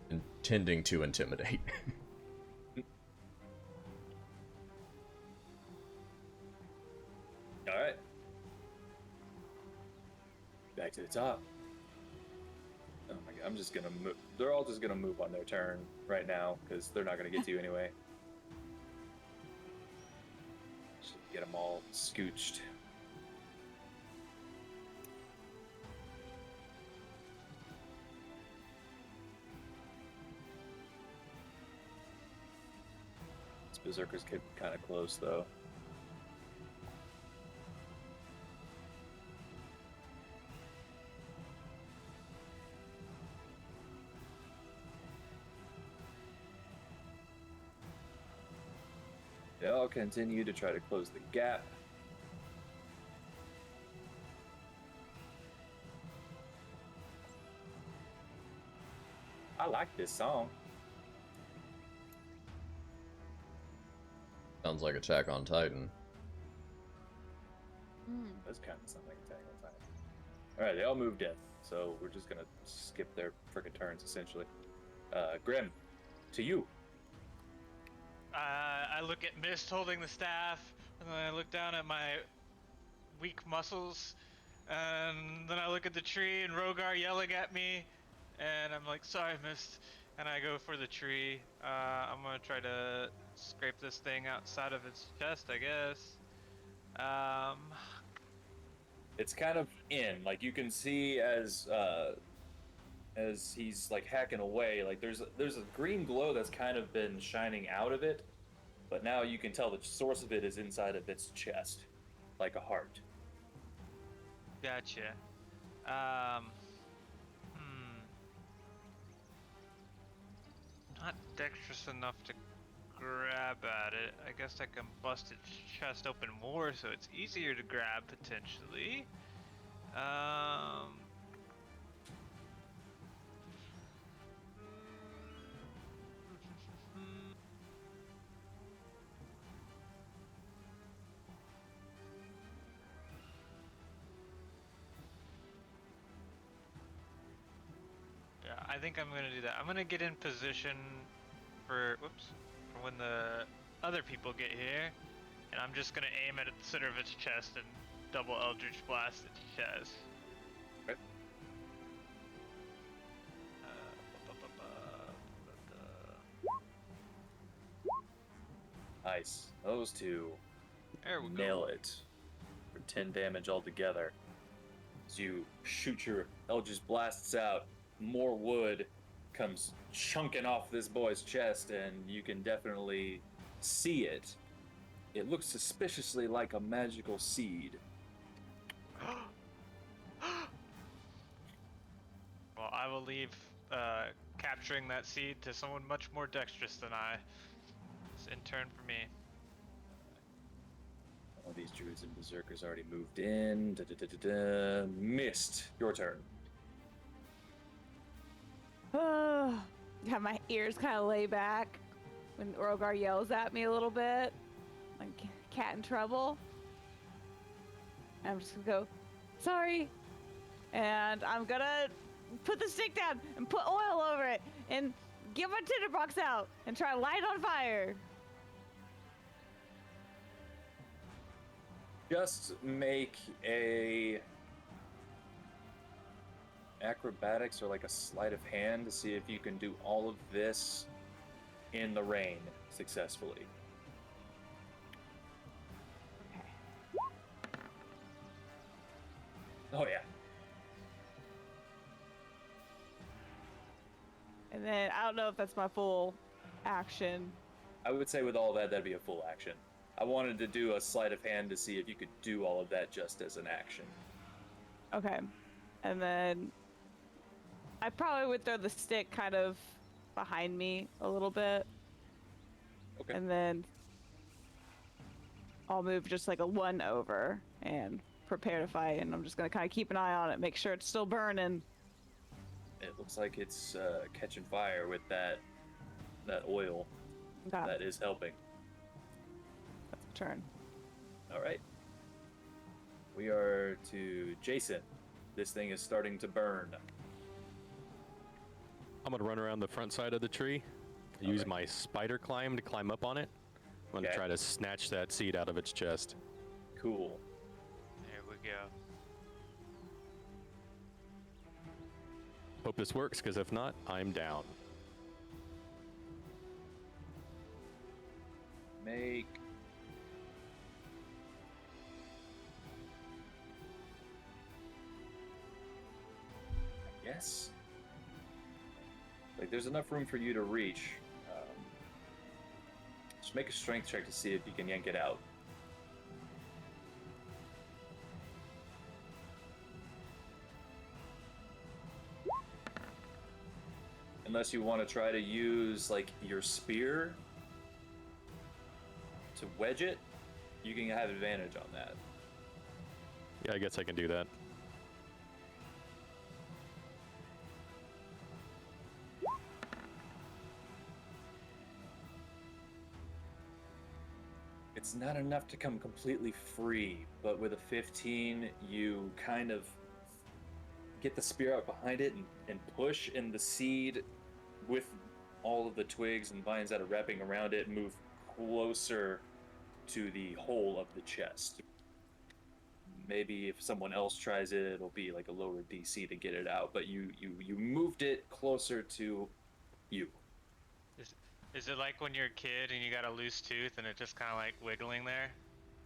Intending to intimidate. Alright. Back to the top. Oh my god, I'm just gonna move. They're all just gonna move on their turn right now, because they're not gonna get to you anyway. Should get them all scooched. This Berserker's getting kind of close, though. They all continue to try to close the gap. I like this song. Sounds like Attack on Titan. That's kind of something like Attack on Titan. Alright, they all moved in, so we're just gonna skip their frickin' turns, essentially. Grim, to you. I look at Mist holding the staff, and then I look down at my weak muscles, and then I look at the tree and Rogar yelling at me, and I'm like, sorry, Mist, and I go for the tree. I'm gonna try to scrape this thing outside of its chest, I guess. It's kind of in, like you can see as he's like hacking away, like there's a green glow that's kind of been shining out of it, but now you can tell the source of it is inside of its chest, like a heart. Gotcha. Not dexterous enough to grab at it. I guess I can bust its chest open more so it's easier to grab potentially. Yeah, I think I'm gonna do that. I'm gonna get in position for when the other people get here, and I'm just gonna aim at the center of its chest and double Eldritch Blast its chest. Okay. Nice. Those two There we nail go. it for 10 damage altogether. As you shoot your Eldritch Blasts out, more wood comes chunking off this boy's chest, and you can definitely see it. It looks suspiciously like a magical seed. Well, I will leave capturing that seed to someone much more dexterous than I. It's in turn for me. All these druids and berserkers already moved in. Mist, your turn. Have my ears kind of lay back when Rogar yells at me a little bit, like cat in trouble. And I'm just gonna go, sorry, and I'm gonna put the stick down and put oil over it and get my tinderbox out and try to light it on fire. Just make a acrobatics or like a sleight of hand to see if you can do all of this in the rain successfully. Oh yeah. And then I don't know if that's my full action. I would say with all that, that'd be a full action. I wanted to do a sleight of hand to see if you could do all of that just as an action. Okay. And then I probably would throw the stick kind of behind me a little bit. Okay. And then I'll move just like a 1 over and prepare to fight. And I'm just going to kind of keep an eye on it, make sure it's still burning. It looks like it's catching fire with that oil. Okay. That is helping. That's a turn. All right. We are to Jason. This thing is starting to burn. I'm gonna run around the front side of the tree, use right. my spider climb to climb up on it. I'm gonna Okay. try to snatch that seed out of its chest. Cool. There we go. Hope this works, because if not, I'm down. Make I guess like there's enough room for you to reach. Just make a strength check to see if you can yank it out. Unless you want to try to use like your spear to wedge it, you can have advantage on that. Yeah, I guess I can do that. It's not enough to come completely free, but with a 15, you kind of get the spear out behind it and push, and the seed with all of the twigs and vines that are wrapping around it move closer to the hole of the chest. Maybe if someone else tries it, it'll be like a lower DC to get it out, but you moved it closer to you. Is it like when you're a kid and you got a loose tooth and it's just kind of like wiggling there,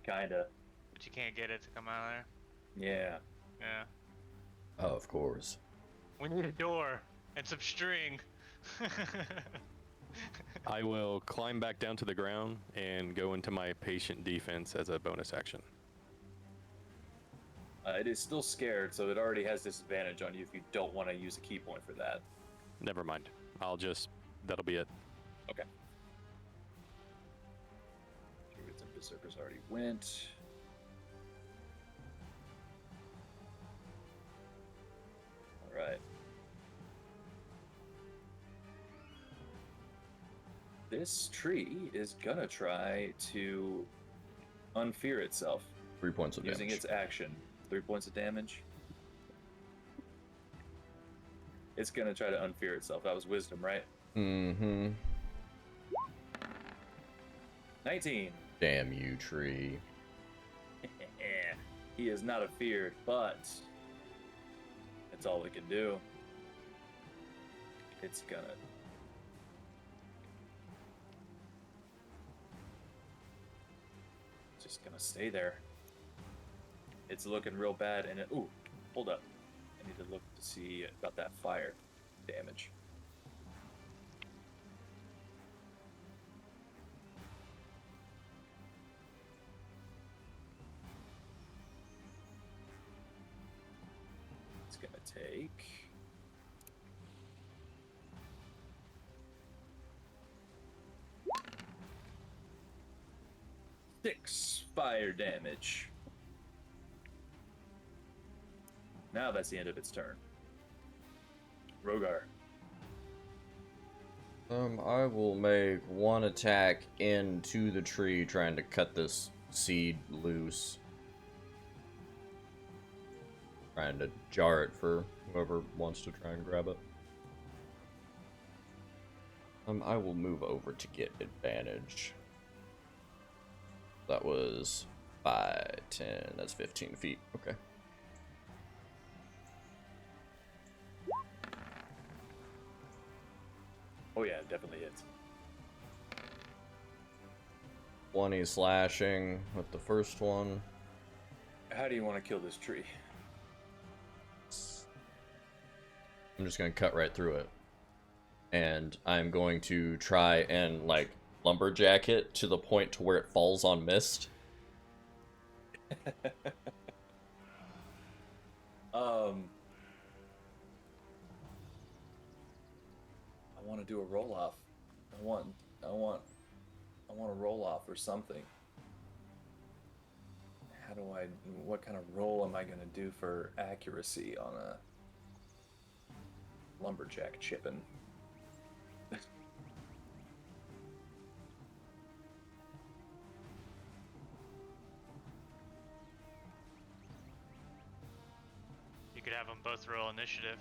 Kinda. but you can't get it to come out of there? Yeah. Yeah. Oh, of course. We need a door and some string. I will climb back down to the ground and go into my patient defense as a bonus action. It is still scared, so it already has disadvantage on you if you don't want to use a key point for that. Never mind. That'll be it. Okay. Druids and Berserkers already went. Alright. This tree is gonna try to unfear itself 3 points of using damage. its action. 3 points of damage. It's gonna try to unfear itself. That was wisdom, right? Mm-hmm. 19. Damn you, tree. He is not afeared, but that's all it can do. It's gonna just gonna stay there. It's looking real bad, and ooh, hold up. I need to look to see about that fire damage. It's gonna take 6 fire damage. Now that's the end of its turn. Rogar. I will make one attack into the tree, trying to cut this seed loose. Trying to jar it for whoever wants to try and grab it. I will move over to get advantage. That was 5, 10, that's 15 feet. Okay. Oh yeah, definitely hits. 20 slashing with the first one. How do you want to kill this tree? I'm just gonna cut right through it. And I'm going to try and, like, lumberjack it to the point to where it falls on mist. I want to do a roll off. I want a roll off or something. What kind of roll am I gonna do for accuracy on a lumberjack chipping? You could have them both roll initiative.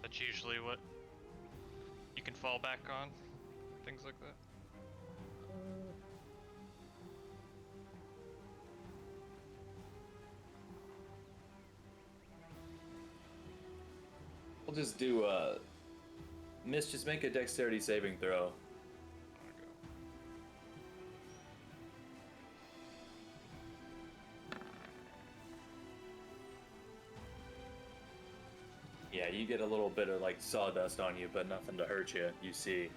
That's usually what you can fall back on. Things like that. We'll just do Miss, just make a dexterity saving throw. Yeah, you get a little bit of like sawdust on you, but nothing to hurt you. You see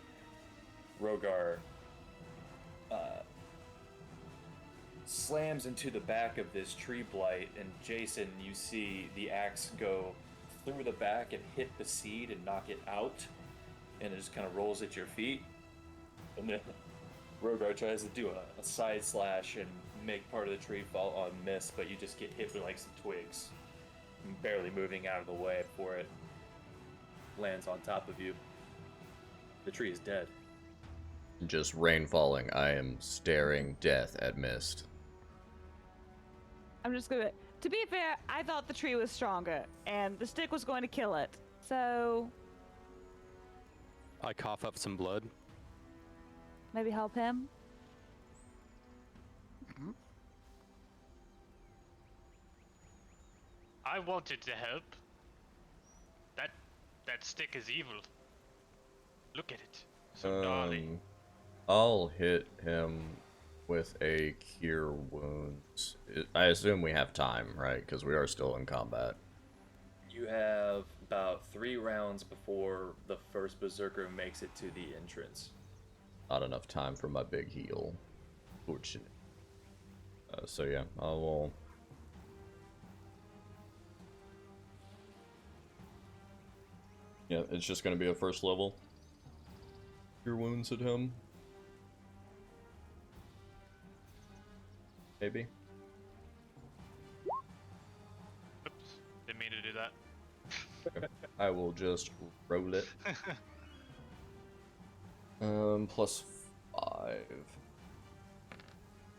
Rogar slams into the back of this tree blight, and Jason, you see the axe go through the back and hit the seed and knock it out, and it just kind of rolls at your feet. And then Rogar tries to do a side slash and make part of the tree fall on miss, but you just get hit with like some twigs, barely moving out of the way before it lands on top of you. The tree is dead. Just rain falling. I am staring death at mist. I'm just gonna. To be fair, I thought the tree was stronger, and the stick was going to kill it. So I cough up some blood. maybe help him. I wanted to help. That stick is evil. Look at it. So gnarly. I'll hit him with a cure wounds. I assume we have time, right? Because we are still in combat. You have about 3 rounds before the first berserker makes it to the entrance. Not enough time for my big heal. Fortunate. So yeah, I will. Yeah, it's just gonna be a first level. Cure wounds at him. Maybe. Oops. Didn't mean to do that. I will just roll it. Plus 5.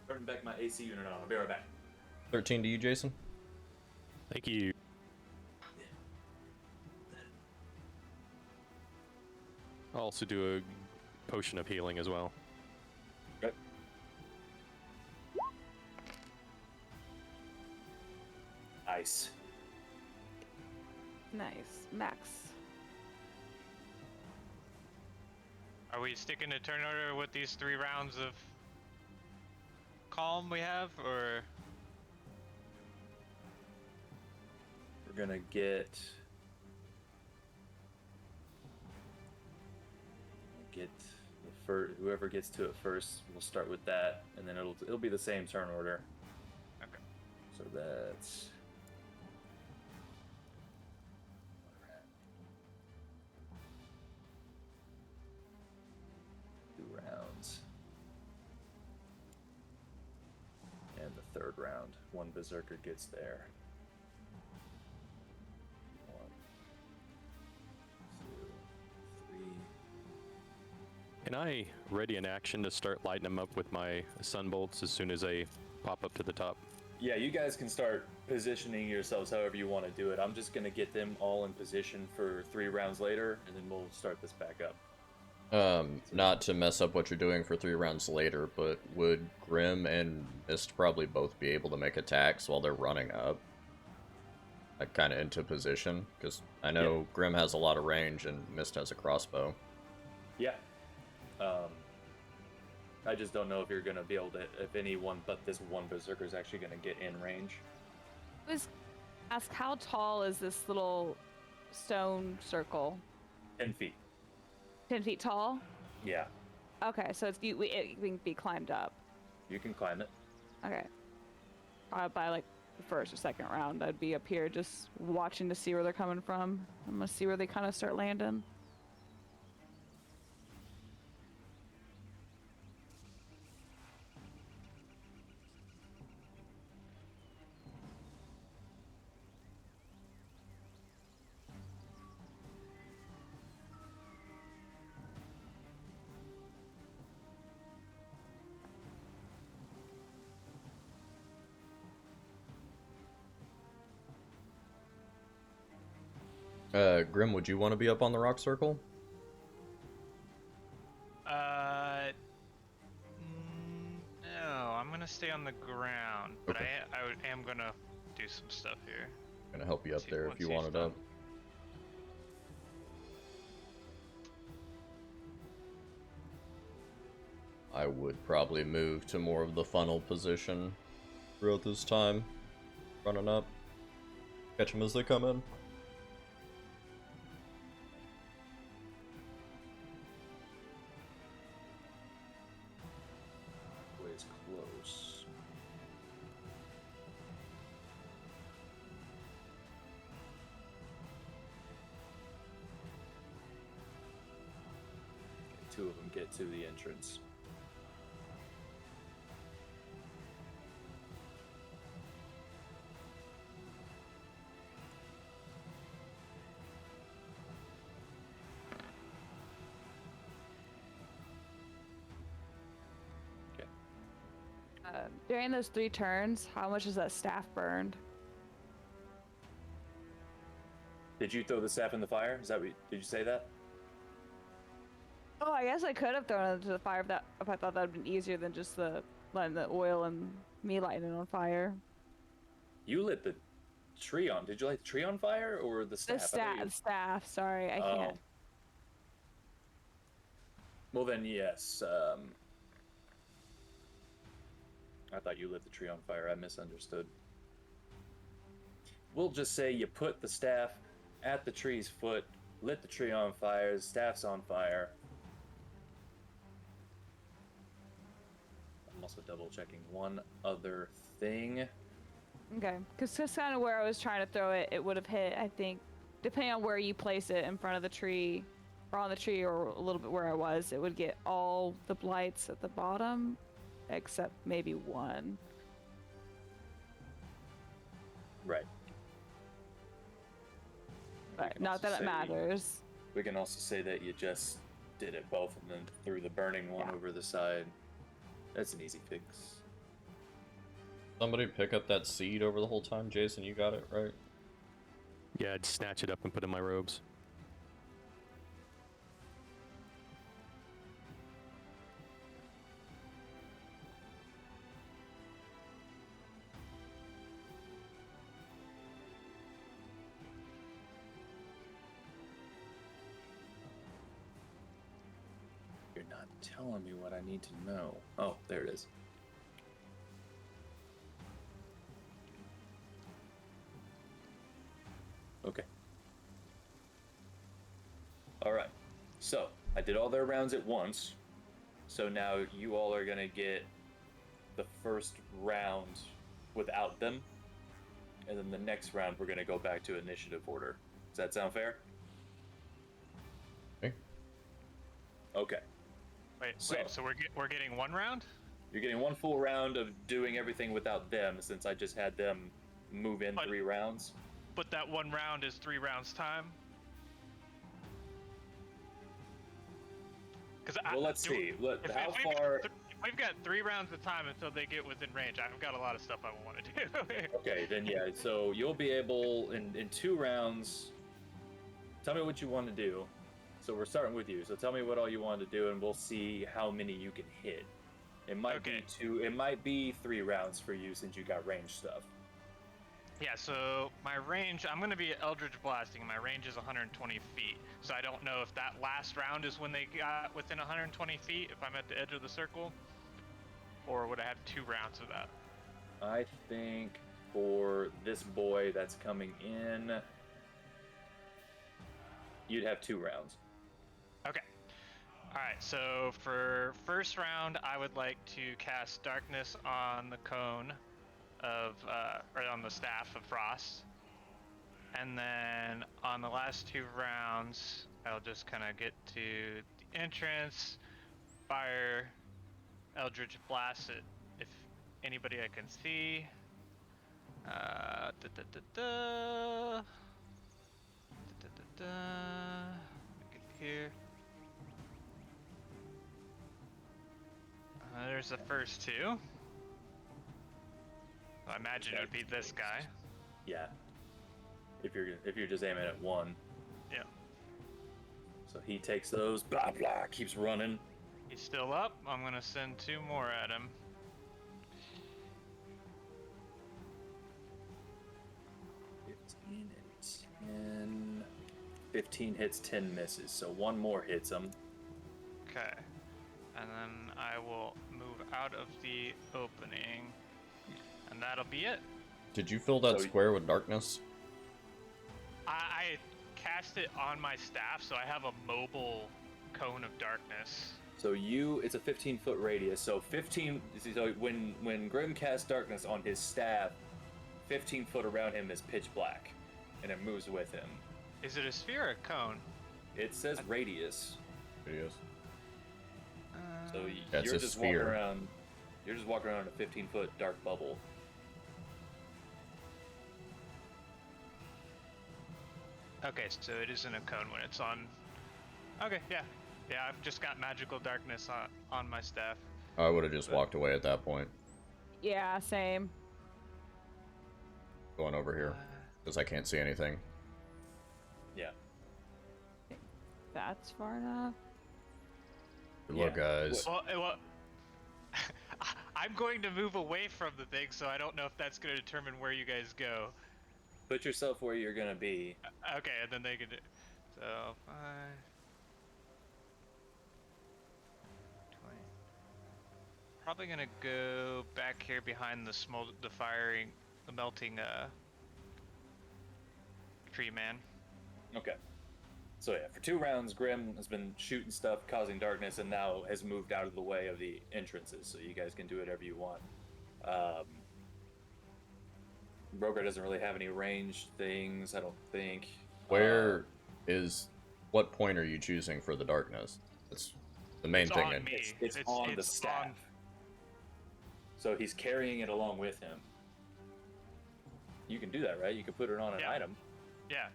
Turning back my AC unit on. I'll be right back. 13 to you, Jason. Thank you. I'll also do a potion of healing as well. Okay. Nice. Nice, Max. Are we sticking to turn order with these 3 rounds of calm we have, or? We're gonna get the first. Whoever gets to it first, we'll start with that, and then it'll be the same turn order. Okay. So that's 2 rounds. third round. One berserker gets there. 1, 2, 3. Can I ready an action to start lighting them up with my sunbolts as soon as they pop up to the top? Yeah, you guys can start positioning yourselves however you want to do it. I'm just going to get them all in position for 3 rounds later, and then we'll start this back up. Not to mess up what you're doing for 3 rounds later, but would Grim and Mist probably both be able to make attacks while they're running up? Like, kind of into position? Because I know Grim has a lot of range and Mist has a crossbow. Yeah. I just don't know if you're going to be able to, if anyone but this one berserker is actually going to get in range. I was ask how tall is this little stone circle? 10 feet. 10 feet tall? Yeah. Okay, so it can be climbed up. You can climb it. Okay. By like the first or second round, I'd be up here just watching to see where they're coming from. I'm gonna see where they kind of start landing. Grim, would you want to be up on the rock circle? No, I'm gonna stay on the ground, but Okay. I am gonna do some stuff here. Gonna help you up there if Once you he's want it done. up. I would probably move to more of the funnel position throughout this time. Running up. Catch them as they come in. Always close. Okay, 2 of them get to the entrance. During those 3 turns, how much is that staff burned? Did you throw the staff in the fire? Is that what did you say that? Oh, I guess I could have thrown it into the fire if I thought that would have been easier than just letting the oil and me lighting it on fire. You lit the tree on. Did you light the tree on fire or the staff? The I thought you- staff. Sorry, I Oh. can't. Well then, yes. I thought you lit the tree on fire. I misunderstood. We'll just say you put the staff at the tree's foot, lit the tree on fire, the staff's on fire. I'm also double checking one other thing. Okay, because that's kind of where I was trying to throw it. It would have hit, I think, depending on where you place it in front of the tree, or on the tree, or a little bit where I was, it would get all the blights at the bottom, except maybe one. Right. But can not also that it say- matters. We can also say that you just did it both and then threw the burning one Yeah. over the side. That's an easy fix. Somebody pick up that seed over the whole time. Jason, you got it, right? Yeah, I'd snatch it up and put it in my robes. You're not telling me what I need to know. Oh, there it is. Okay. Alright. So, I did all their rounds at once. So now you all are going to get the first round without them. And then the next round, we're going to go back to initiative order. Does that sound fair? Okay. Okay. Wait, So- so we're getting 1 round? You're getting 1 full round of doing everything without them, since I just had them move in But- 3 rounds. But that 1 round is 3 rounds time. Well, let's see. How far? If we've got 3 rounds of time until they get within range, I've got a lot of stuff I want to do. Okay, then yeah. So you'll be able in 2 rounds. Tell me what you want to do. So we're starting with you. So tell me what all you want to do, and we'll see how many you can hit. It might Okay. be 2. It might be 3 rounds for you since you got range stuff. Yeah, so my range, I'm going to be Eldritch Blasting. My range is 120 feet. So I don't know if that last round is when they got within 120 feet, if I'm at the edge of the circle, or would I have 2 rounds of that? I think for this boy that's coming in, you'd have 2 rounds. Okay. Alright, so for first round, I would like to cast Darkness on the cone of, or on the Staff of Frost. And then on the last 2 rounds, I'll just kind of get to the entrance, fire, Eldritch Blast it if anybody I can see. Get here. There's the first 2. I imagine it would be this guy. Yeah. If you're just aiming at 1. Yeah. So he takes those. Blah blah. Keeps running. He's still up. I'm gonna send 2 more at him. And 10. 15 hits, 10 misses. So 1 more hits him. Okay. And then I will move out of the opening. And that'll be it. Did you fill that So- square with darkness? I cast it on my staff, so I have a mobile cone of darkness. So it's a 15-foot radius. So 15. So when Grim casts darkness on his staff, 15 foot around him is pitch black, and it moves with him. Is it a sphere or a cone? It says radius. It is. So That's you're a just sphere. walking around. You're just walking around in a 15-foot dark bubble. Okay, so it isn't a cone when it's on. Okay, yeah. Yeah, I've just got magical darkness on my staff. I would have just walked away at that point, Yeah, same. going over here, because I can't see anything. Yeah. That's far enough. Good luck, Yeah. guys. Well, I'm going to move away from the thing, so I don't know if that's going to determine where you guys go. Put yourself where you're gonna be. Okay, and then they can do. So, 5, 20. Probably gonna go back here behind the melting tree man. Okay. So yeah, for 2 rounds, Grim has been shooting stuff, causing darkness, and now has moved out of the way of the entrances, so you guys can do whatever you want. Broker doesn't really have any ranged things, I don't think. Where is? What point are you choosing for the darkness? That's the main It's thing. on and- me. It's on the it's staff. So he's carrying it along with him. You can do that, right? You can put it on an Yeah. item. Yeah.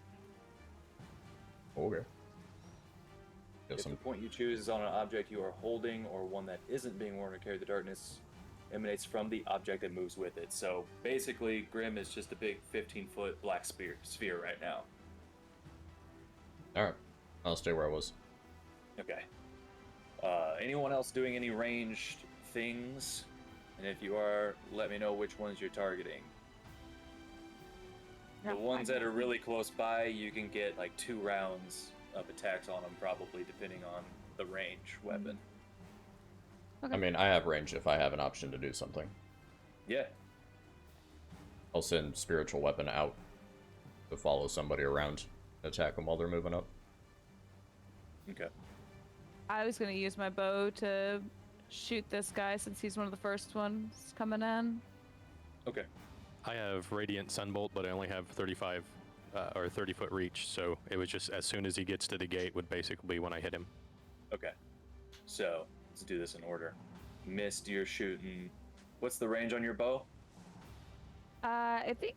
Okay. If Guess the I'm- point you choose is on an object you are holding or one that isn't being worn to carry the darkness, emanates from the object that moves with it. So basically, Grim is just a big 15-foot black sphere right now. All right, I'll stay where I was. Okay. Anyone else doing any ranged things? And if you are, let me know which ones you're targeting. The ones that are really close by, you can get like 2 rounds of attacks on them, probably, depending on the range weapon. Okay. I mean, I have range if I have an option to do something. Yeah. I'll send spiritual weapon out to follow somebody around, attack them while they're moving up. Okay. I was gonna use my bow to shoot this guy since he's one of the first ones coming in. Okay. I have Radiant Sunbolt, but I only have 35 or 30-foot reach, so it was just as soon as he gets to the gate would basically be when I hit him. Okay. So let's do this in order. Mist, you're shooting. What's the range on your bow? I think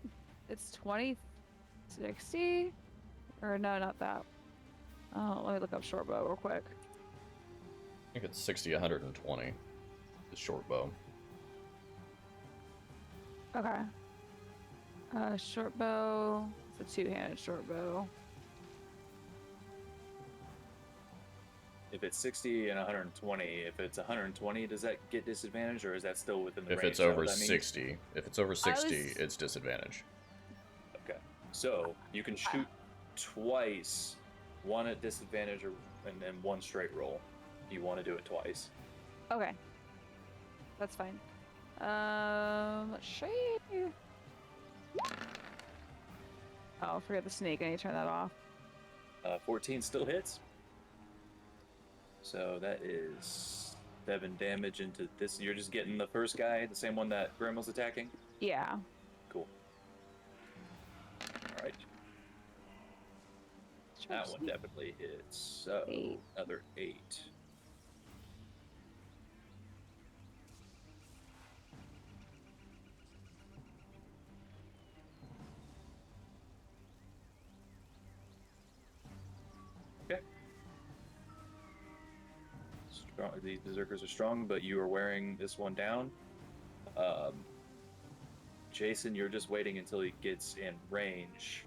it's 2060, or no, not that. Oh, let me look up short bow real quick. I think it's 60, 120. The short bow. Okay. Short bow. It's a two-handed short bow. If it's 60 and 120, if it's 120, does that get disadvantage, or is that still within the If range? it's over that means? 60, if it's over 60, was- it's disadvantage. Okay. So you can shoot twice, one at disadvantage, and then one straight roll. You want to do it twice. Okay. That's fine. Let's see. Oh, forget the snake. I need to turn that off. 14 still hits. So that is 7 damage into this. You're just getting the first guy, the same one that Grim was attacking? Yeah. Cool. Alright. That one definitely hits. So, 8. another 8. Okay. Strong, these berserkers are strong, but you are wearing this one down. Jason, you're just waiting until he gets in range,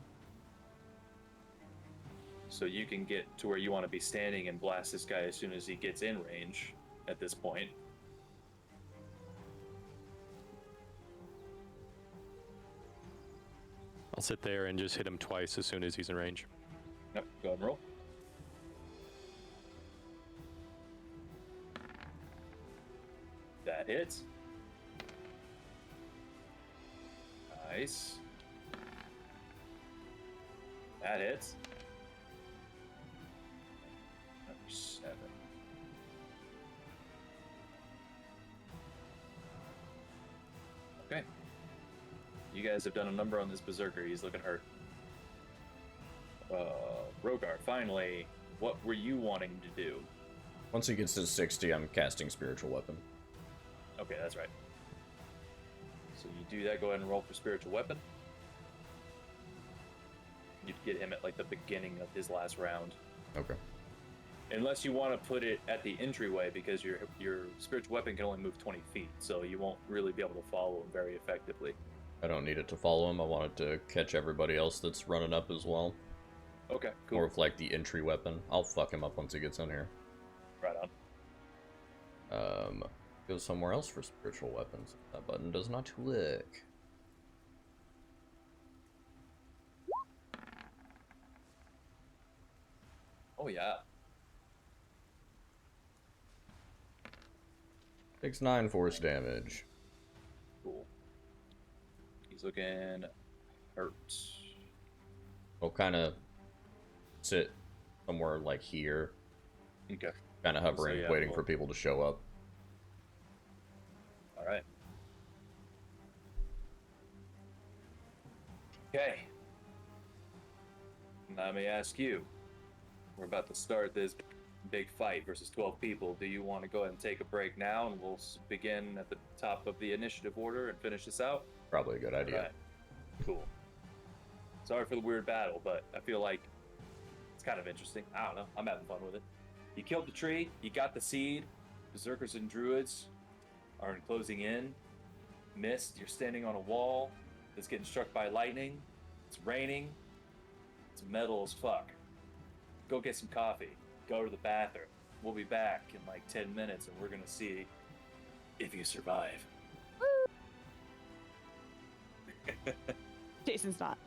so you can get to where you want to be standing and blast this guy as soon as he gets in range at this point. I'll sit there and just hit him twice as soon as he's in range. Yep, go ahead and roll. That hits. Nice. That hits. Number 7. Okay. You guys have done a number on this berserker. He's looking hurt. Rogar, finally, what were you wanting to do? Once he gets to 60, I'm casting Spiritual Weapon. Okay, that's right. So you do that, go ahead and roll for spiritual weapon. You'd get him at like the beginning of his last round. Okay. Unless you want to put it at the entryway, because your spiritual weapon can only move 20 feet, so you won't really be able to follow him very effectively. I don't need it to follow him. I want it to catch everybody else that's running up as well. Okay, cool. More of like the entry weapon. I'll fuck him up once he gets in here. Right on. Go somewhere else for spiritual weapons. That button does not work. Oh yeah. Takes 9 force damage. Cool. He's looking hurt. I'll kind of sit somewhere like here. Okay. Kind of hovering, So, yeah, waiting well- for people to show up. All right. Okay. Let me ask you. We're about to start this big fight versus 12 people. Do you want to go ahead and take a break now, and we'll begin at the top of the initiative order and finish this out? Probably a good idea. All right. Cool. Sorry for the weird battle, but I feel like it's kind of interesting. I don't know. I'm having fun with it. You killed the tree. You got the seed. Berserkers and druids are closing in. Mist, you're standing on a wall that's getting struck by lightning. It's raining. It's metal as fuck. Go get some coffee. Go to the bathroom. We'll be back in like 10 minutes, and we're gonna see if you survive. Jason's not.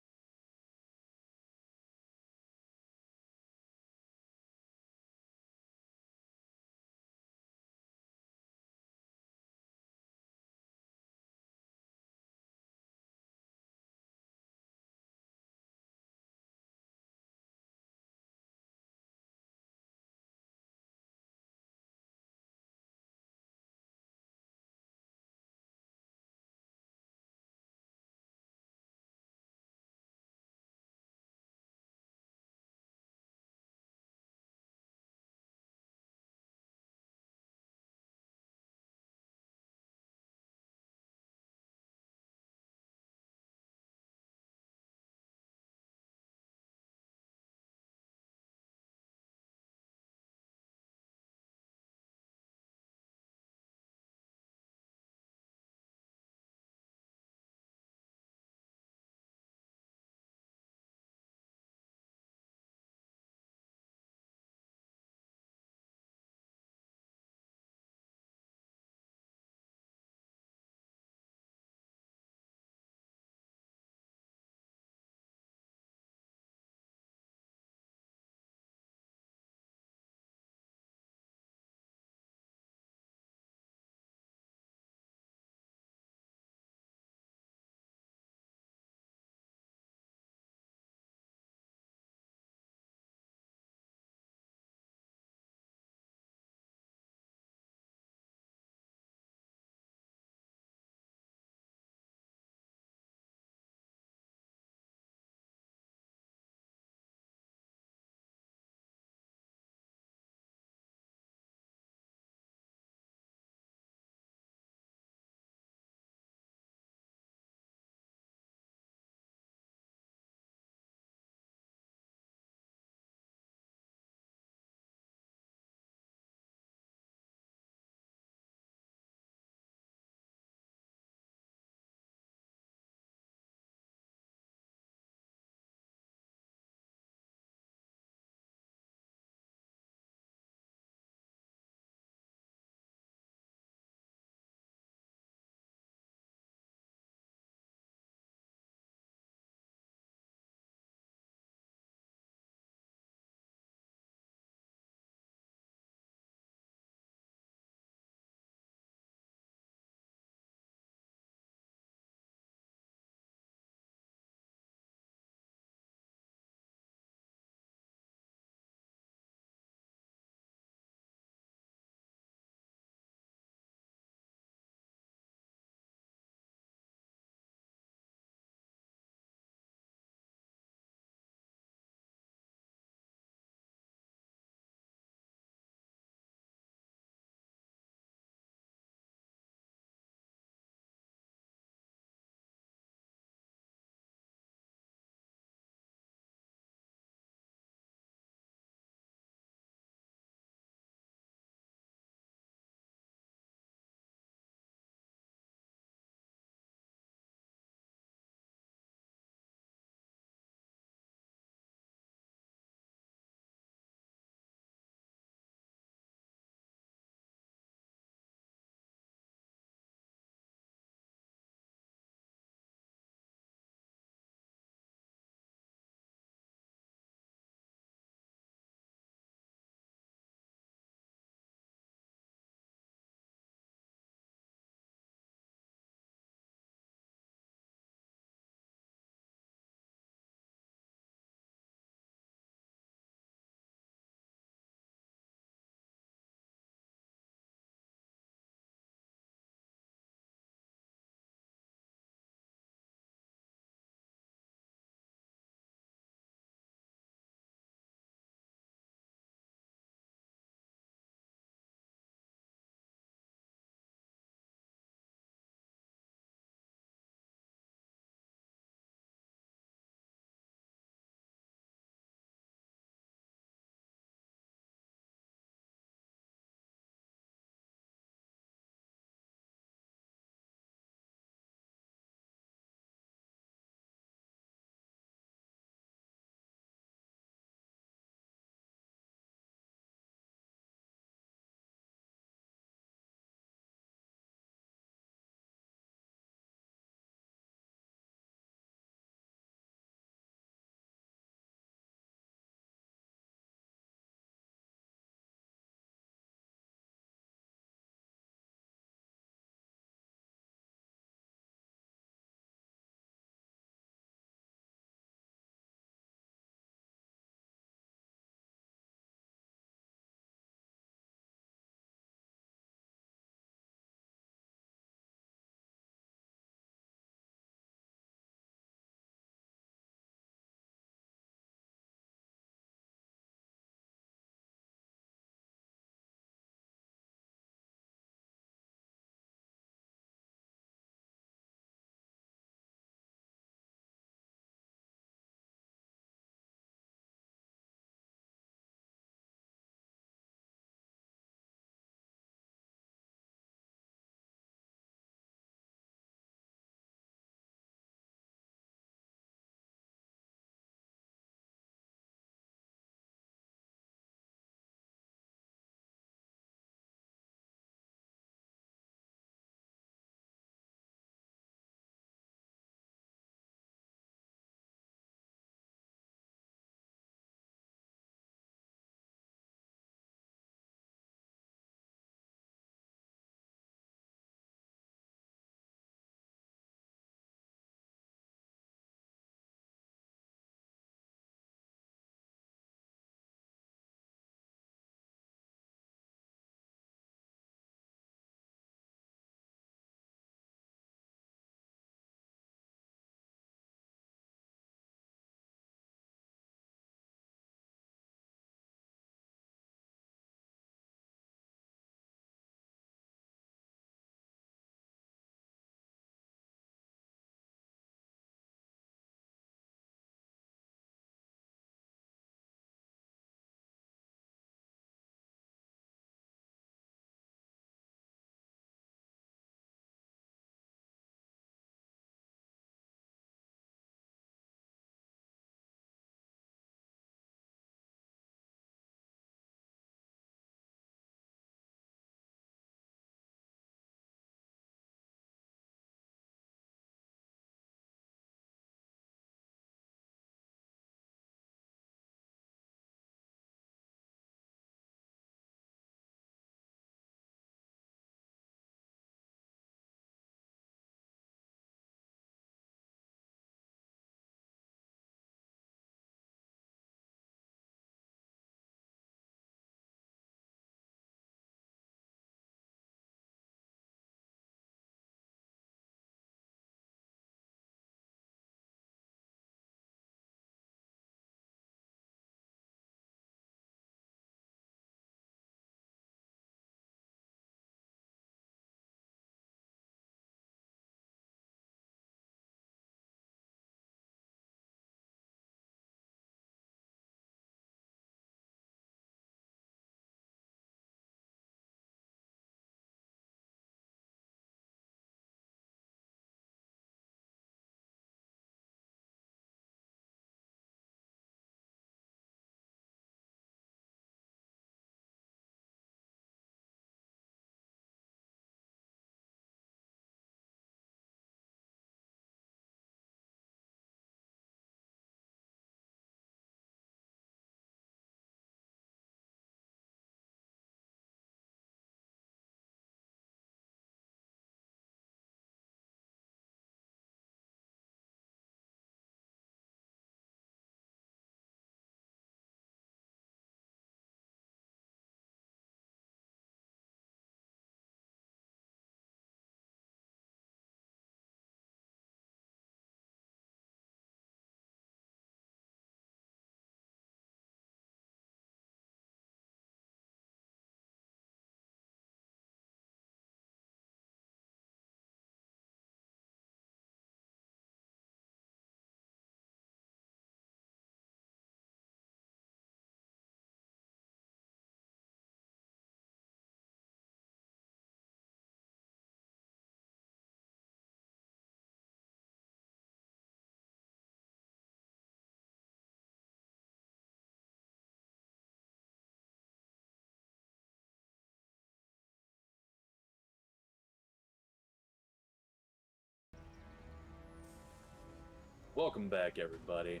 Welcome back, everybody.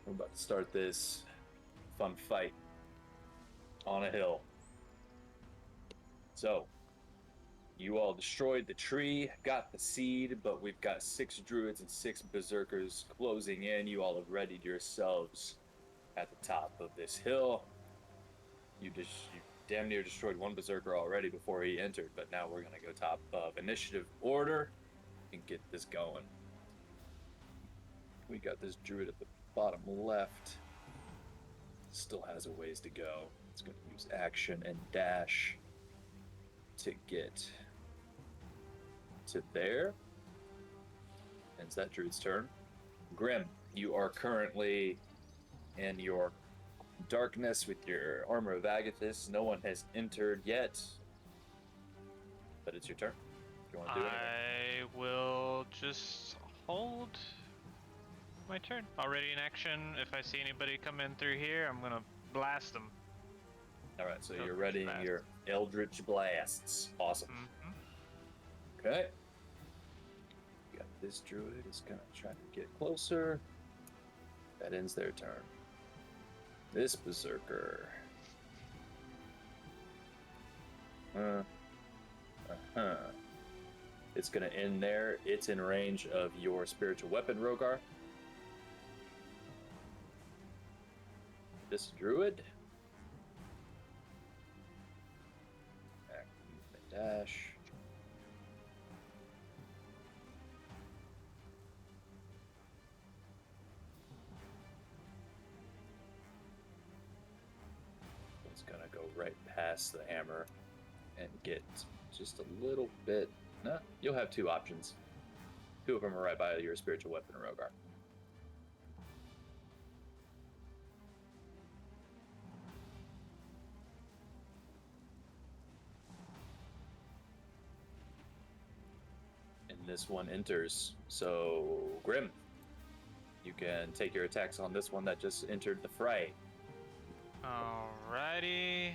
We're about to start this fun fight on a hill. So, you all destroyed the tree, got the seed, but we've got 6 druids and 6 berserkers closing in. You all have readied yourselves at the top of this hill. You damn near destroyed 1 berserker already before he entered, but now we're going to go top of initiative order and get this going. We got this druid at the bottom left. Still has a ways to go. It's going to use action and dash to get to there. And it's that druid's turn. Grim, you are currently in your darkness with your armor of Agathis. No one has entered yet, but it's your turn. If you want to do anything. I will just hold my turn. Already in action. If I see anybody come in through here, I'm gonna blast them. All right, so you're Eldritch readying Blast. your Eldritch Blasts. Awesome. Mm-hmm. Okay. Got this druid is gonna try to get closer. That ends their turn. This berserker. It's gonna end there. It's in range of your spiritual weapon, Rogar. This druid. Back, movement, dash. It's gonna go right past the hammer and get just a little bit. No, you'll have 2 options. 2 of them are right by your spiritual weapon, Rogar. And this one enters. So, Grim, you can take your attacks on this one that just entered the fray. Alrighty.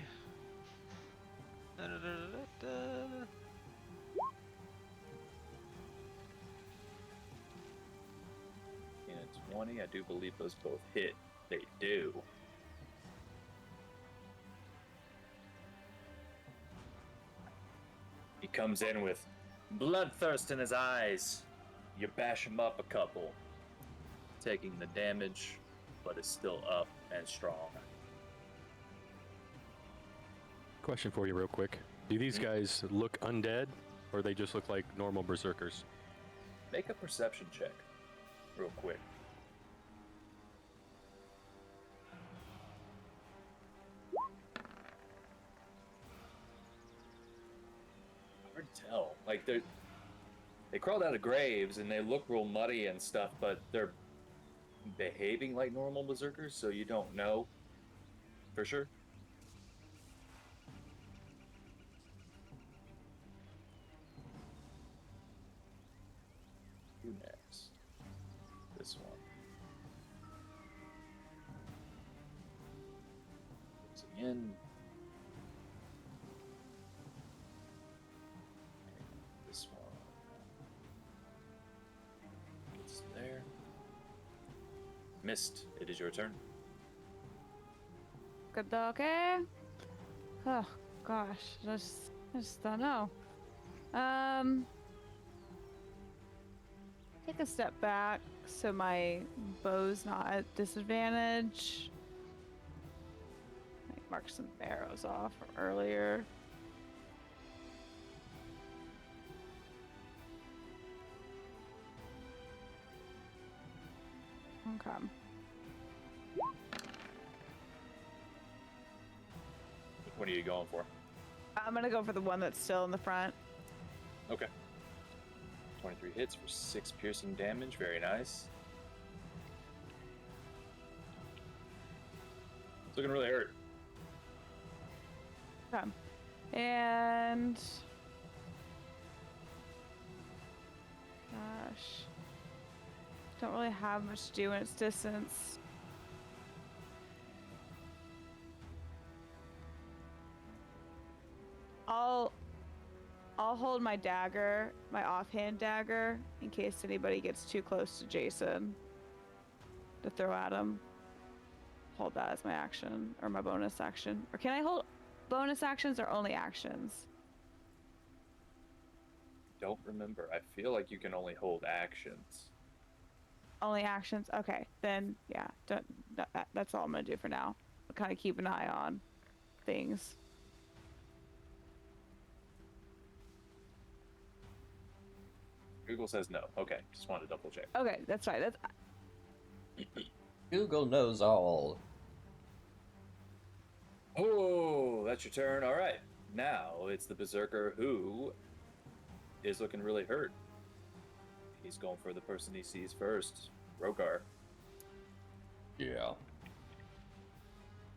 Da-da-da-da-da. And a 20, I do believe those both hit. They do. He comes in with bloodthirst in his eyes. You bash him up a couple, taking the damage, but is still up and strong. Question for you, real quick. Do these guys look undead, or they just look like normal berserkers? Make a perception check, real quick. Hard to tell. Like they crawled out of graves and they look real muddy and stuff, but they're behaving like normal berserkers, so you don't know for sure. Who next? This one. Goes again. This one. Gets there. Missed. It is your turn. Good okay? Oh gosh, I just don't know. Take a step back so my bow's not at disadvantage. Like mark some arrows off from earlier. Okay. What are you going for? I'm gonna go for the one that's still in the front. Okay. 23 hits for 6 piercing damage. Very nice. It's looking really hurt. Okay. And gosh. Don't really have much to do in its distance. I'll hold my dagger, my offhand dagger, in case anybody gets too close to Jason to throw at him. Hold that as my action, or my bonus action. Or can I hold bonus actions or only actions? Don't remember. I feel like you can only hold actions. Only actions? Okay, then yeah, that's all I'm gonna do for now. I'll kind of keep an eye on things. Google says no. Okay, just wanted to double check. Okay, that's fine. That's Google knows all. Oh, that's your turn. All right. Now it's the Berserker who is looking really hurt. He's going for the person he sees first, Rogar. Yeah.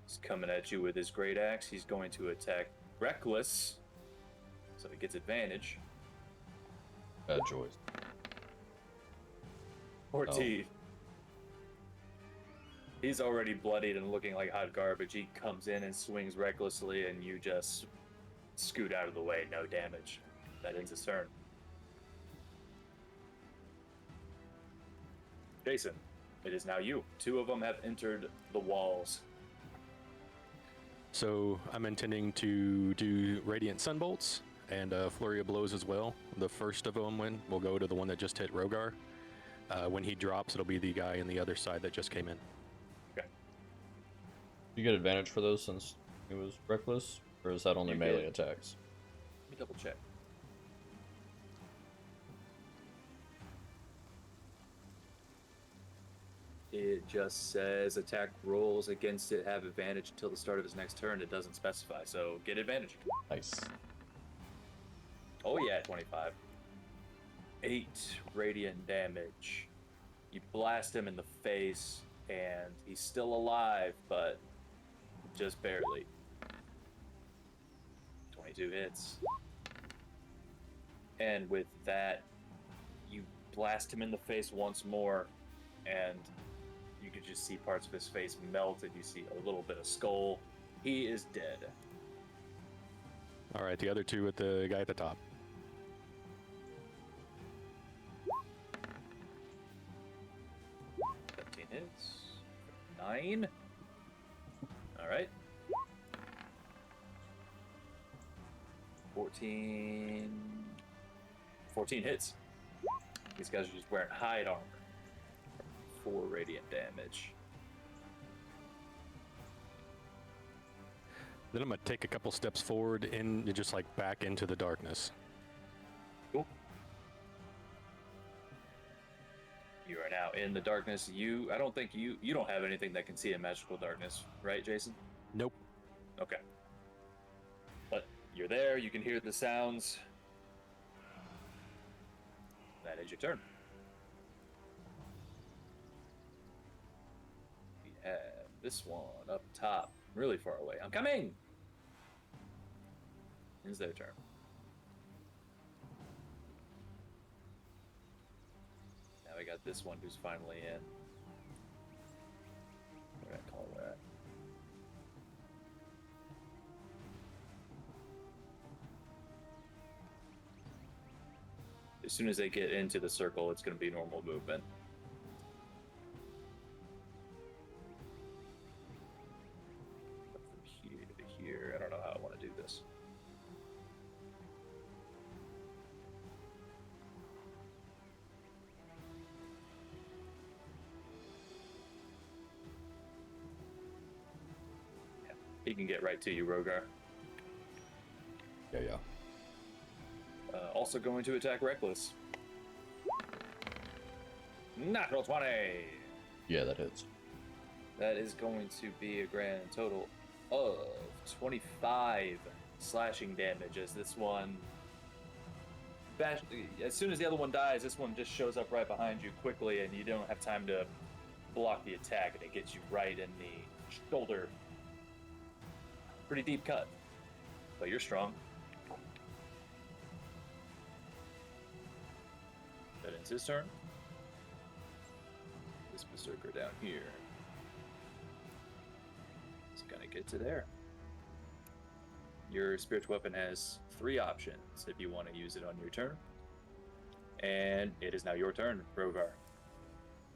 He's coming at you with his great axe. He's going to attack Reckless, so he gets advantage. Bad choice. 14. He's already bloodied and looking like hot garbage. He comes in and swings recklessly, and you just scoot out of the way. No damage. That ends his turn. Jason, it is now you. Two of them have entered the walls. So I'm intending to do Radiant Sunbolts and Flurry of Blows as well. The first of them will go to the one that just hit Rogar. When he drops, it'll be the guy on the other side that just came in. Okay. You get advantage for those since it was reckless, or is that only You melee get- attacks? Let me double check. It just says attack rolls against it have advantage until the start of his next turn. It doesn't specify, so get advantage. Nice. Oh yeah, 25. 8 radiant damage. You blast him in the face, and he's still alive, but just barely. 22 hits. And with that, you blast him in the face once more, and you could just see parts of his face melt, and you see a little bit of skull. He is dead. All right, the other two with the guy at the top. Hits. 9. All right. 14 hits. These guys are just wearing hide armor. 4 radiant damage. Then I'm gonna take a couple steps forward and just like back into the darkness. Cool. You are now in the darkness. I don't think you don't have anything that can see in magical darkness, right, Jason? Nope. Okay. But you're there, you can hear the sounds. That is your turn. We have this one up top, really far away. I'm coming! It's their turn. Now we got this one who's finally in. What do I call that? As soon as they get into the circle, it's going to be normal movement. From here to here, I don't know how I want to do this. Yeah, he can get right to you, Rogar. Yeah. Also going to attack Reckless. Natural 20! Yeah, that hits. That is going to be a grand total of 25 slashing damage as this one... As soon as the other one dies, this one just shows up right behind you quickly, and you don't have time to block the attack, and it gets you right in the shoulder. Pretty deep cut, but you're strong. That ends his turn. This Berserker down here is gonna get to there. Your spiritual weapon has 3 options if you want to use it on your turn. And it is now your turn, Rogar.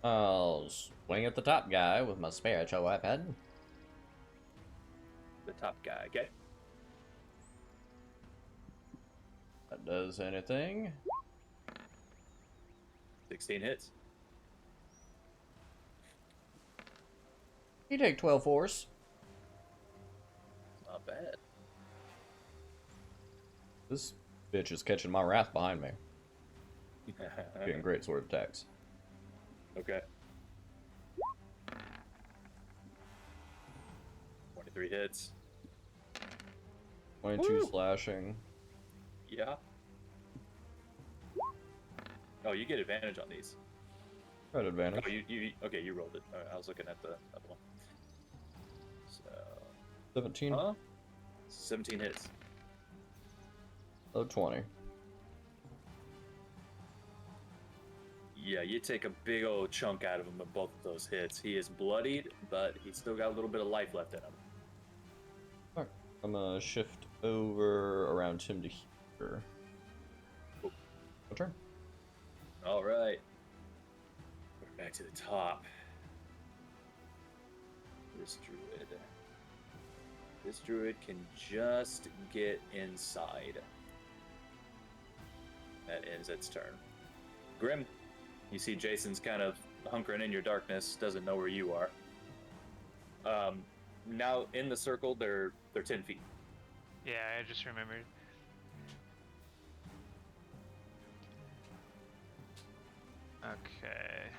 I'll swing at the top guy with my spiritual weapon. The top guy, okay? That does anything. 16 hits. You take 12 force. Not bad. This bitch is catching my wrath behind me. Getting great sword attacks. Okay. 23 hits. 22 Woo! slashing. Yeah. Oh, you get advantage on these. Got advantage. Oh, okay, you rolled it. All right, I was looking at the other one. So, 17. huh? 17 hits. Oh, 20. Yeah, you take a big old chunk out of him with both of those hits. He is bloodied, but he's still got a little bit of life left in him. Alright, I'm gonna shift over around him to here. Cool. My turn. All right. We're back to the top. This druid. This druid can just get inside. That ends its turn. Grim, you see Jason's kind of hunkering in your darkness, doesn't know where you are. Now in the circle, they're 10 feet. Yeah, I just remembered. Okay.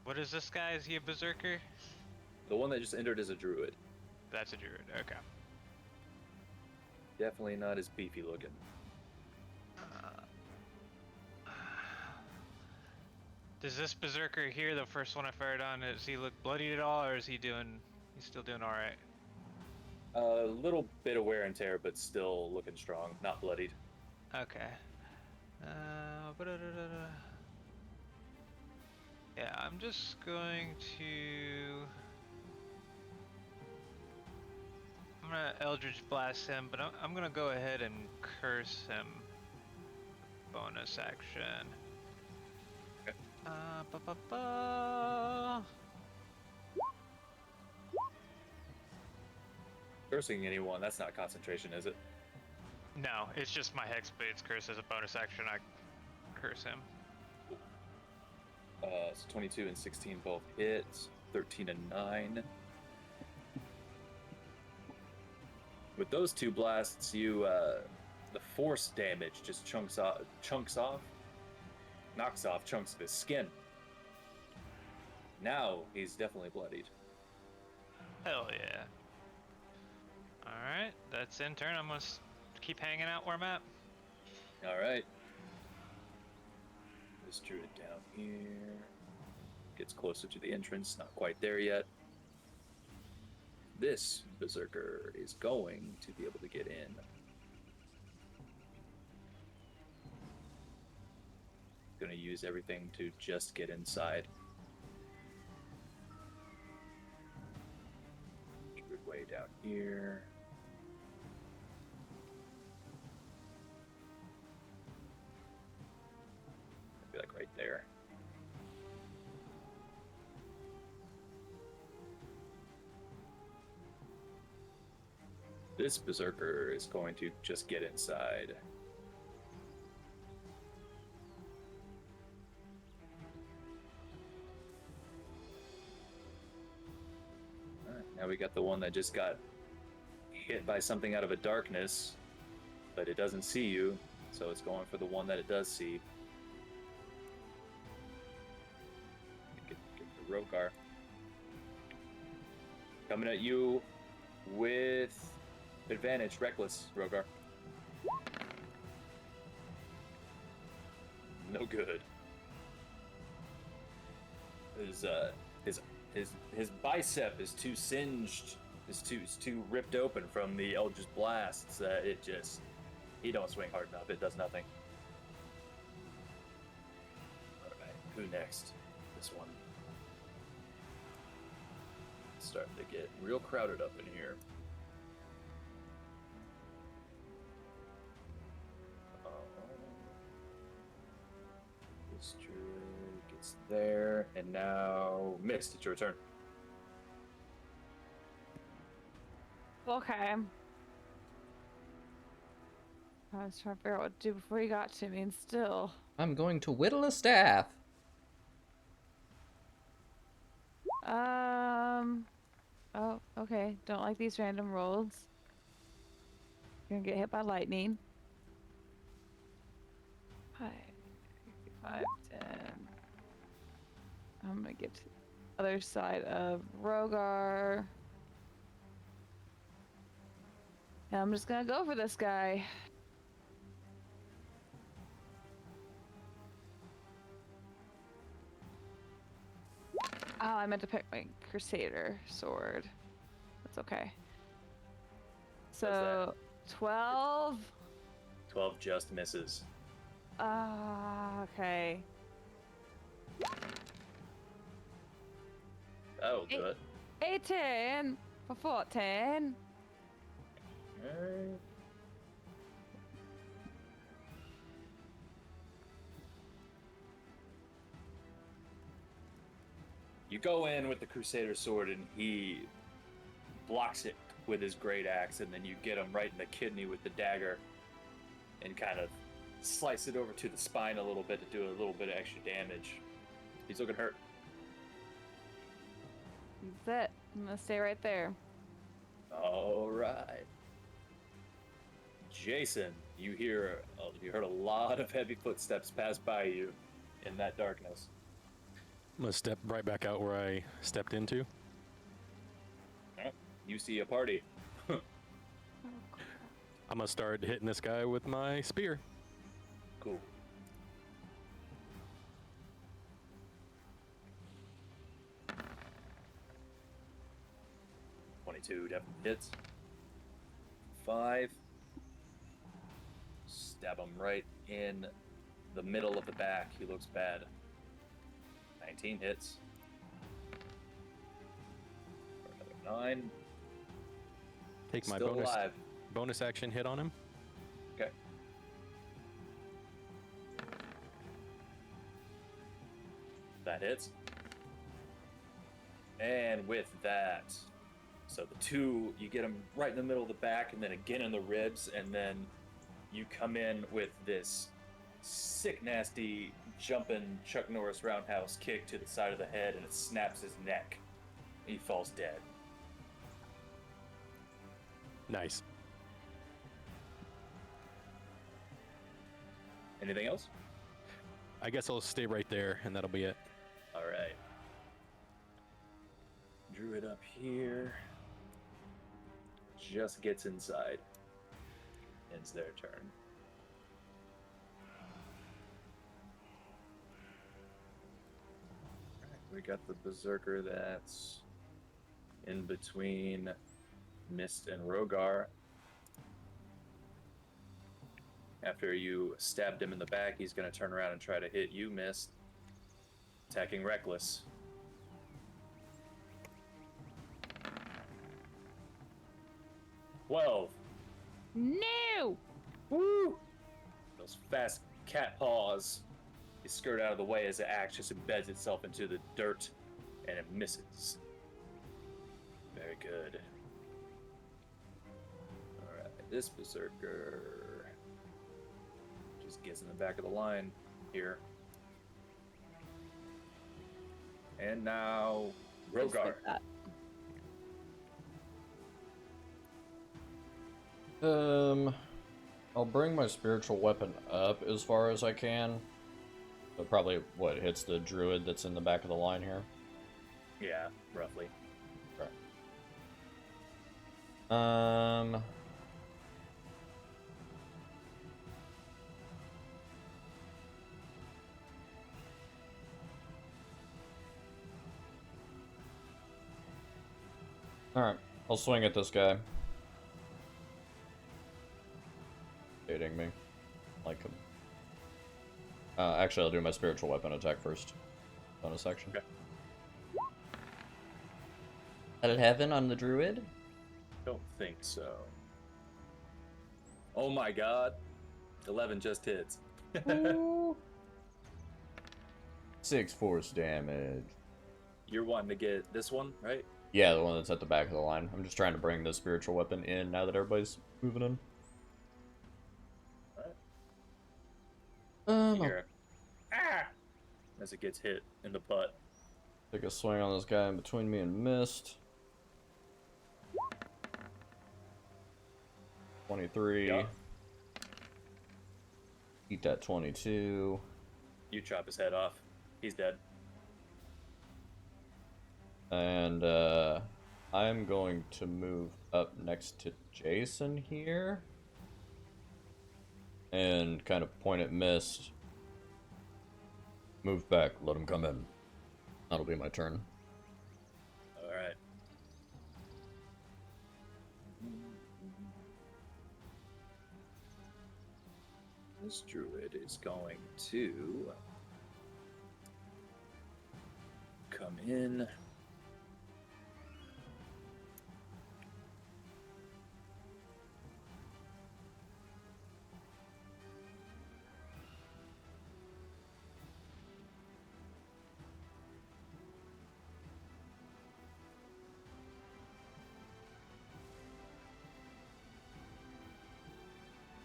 What is this guy? Is he a berserker? The one that just entered is a druid. That's a druid. Okay. Definitely not as beefy looking. Does this berserker here, the first one I fired on, does he look bloodied at all, or is he still doing all right? A little bit of wear and tear, but still looking strong, not bloodied. Okay. Yeah, I'm just going to. I'm gonna Eldritch Blast him, but I'm gonna go ahead and curse him. Bonus action. Okay. Cursing anyone, that's not concentration, is it? No, it's just my Hexblade's curse as a bonus action. I curse him. So 22 and 16 both hit. 13 and 9. With those 2 blasts, you the force damage just knocks off chunks of his skin. Now he's definitely bloodied. Hell yeah. Alright, that's in turn. I'm gonna keep hanging out where I'm at. All right. This druid down here gets closer to the entrance. Not quite there yet. This berserker is going to be able to get in. Going to use everything to just get inside. Druid way down here. Be like right there. This berserker is going to just get inside. Alright, now we got the one that just got hit by something out of a darkness, but it doesn't see you, so it's going for the one that it does see. Get the Rogar. Coming at you with advantage, reckless, Rogar. No good. His bicep is too singed, is too ripped open from the Eldritch blasts. He don't swing hard enough. It does nothing. All right, who next? This one. It's starting to get real crowded up in here. And now, Mist, it's your turn. Okay. I was trying to figure out what to do before you got to me, and still. I'm going to whittle a staff. Oh, okay. Don't like these random rolls. You're gonna get hit by lightning. 5, 5, 10. I'm gonna get to the other side of Rogar. And I'm just gonna go for this guy. Oh, I meant to pick my Crusader sword. That's okay. So, 12. 12 just misses. Okay. That'll do it. 18 for 14. Alright. You go in with the Crusader sword and he blocks it with his great axe, and then you get him right in the kidney with the dagger and kind of slice it over to the spine a little bit to do a little bit of extra damage. He's looking hurt. That's it. I'm gonna stay right there. Alright. Jason, you heard a lot of heavy footsteps pass by you in that darkness. I'm gonna step right back out where I stepped into. You see a party. I'm gonna start hitting this guy with my spear. Cool. Two definitely hits. 5. Stab him right in the middle of the back. He looks bad. 19 hits. For another 9. Take my Still alive. bonus action hit on him. Okay. That hits. And with that, so the 2, you get him right in the middle of the back and then again in the ribs, and then you come in with this sick, nasty, jumping Chuck Norris roundhouse kick to the side of the head, and it snaps his neck. He falls dead. Nice. Anything else? I guess I'll stay right there, and that'll be it. All right. Druid up here. Just gets inside. Ends their turn. Alright, we got the Berserker that's in between Mist and Rogar. After you stabbed him in the back, he's going to turn around and try to hit you, Mist. Attacking Reckless. Well, No! woo! Those fast cat paws. You skirt out of the way as the axe just embeds itself into the dirt, and it misses. Very good. Alright, this Berserker just gets in the back of the line here. And now, Just Rogar. like that. I'll bring my spiritual weapon up as far as I can. So probably, what, hits the druid that's in the back of the line here? Yeah, roughly. Okay. Alright, I'll swing at this guy. Hitting me. Like him. Actually, I'll do my spiritual weapon attack first. Bonus action. Okay. 11 on the druid. Don't think so. Oh my god. 11 just hits. Ooh. 6 force damage. You're wanting to get this one, right? Yeah, the one that's at the back of the line. I'm just trying to bring the spiritual weapon in now that everybody's moving in. You I'll hear as it gets hit in the butt. take a swing on this guy in between me and Mist. 23. Yup. Eat that 22. You chop his head off. He's dead. And I'm going to move up next to Jason here. And kind of point at Mist. Move back, let him come in. That'll be my turn. Alright. This druid is going to come in.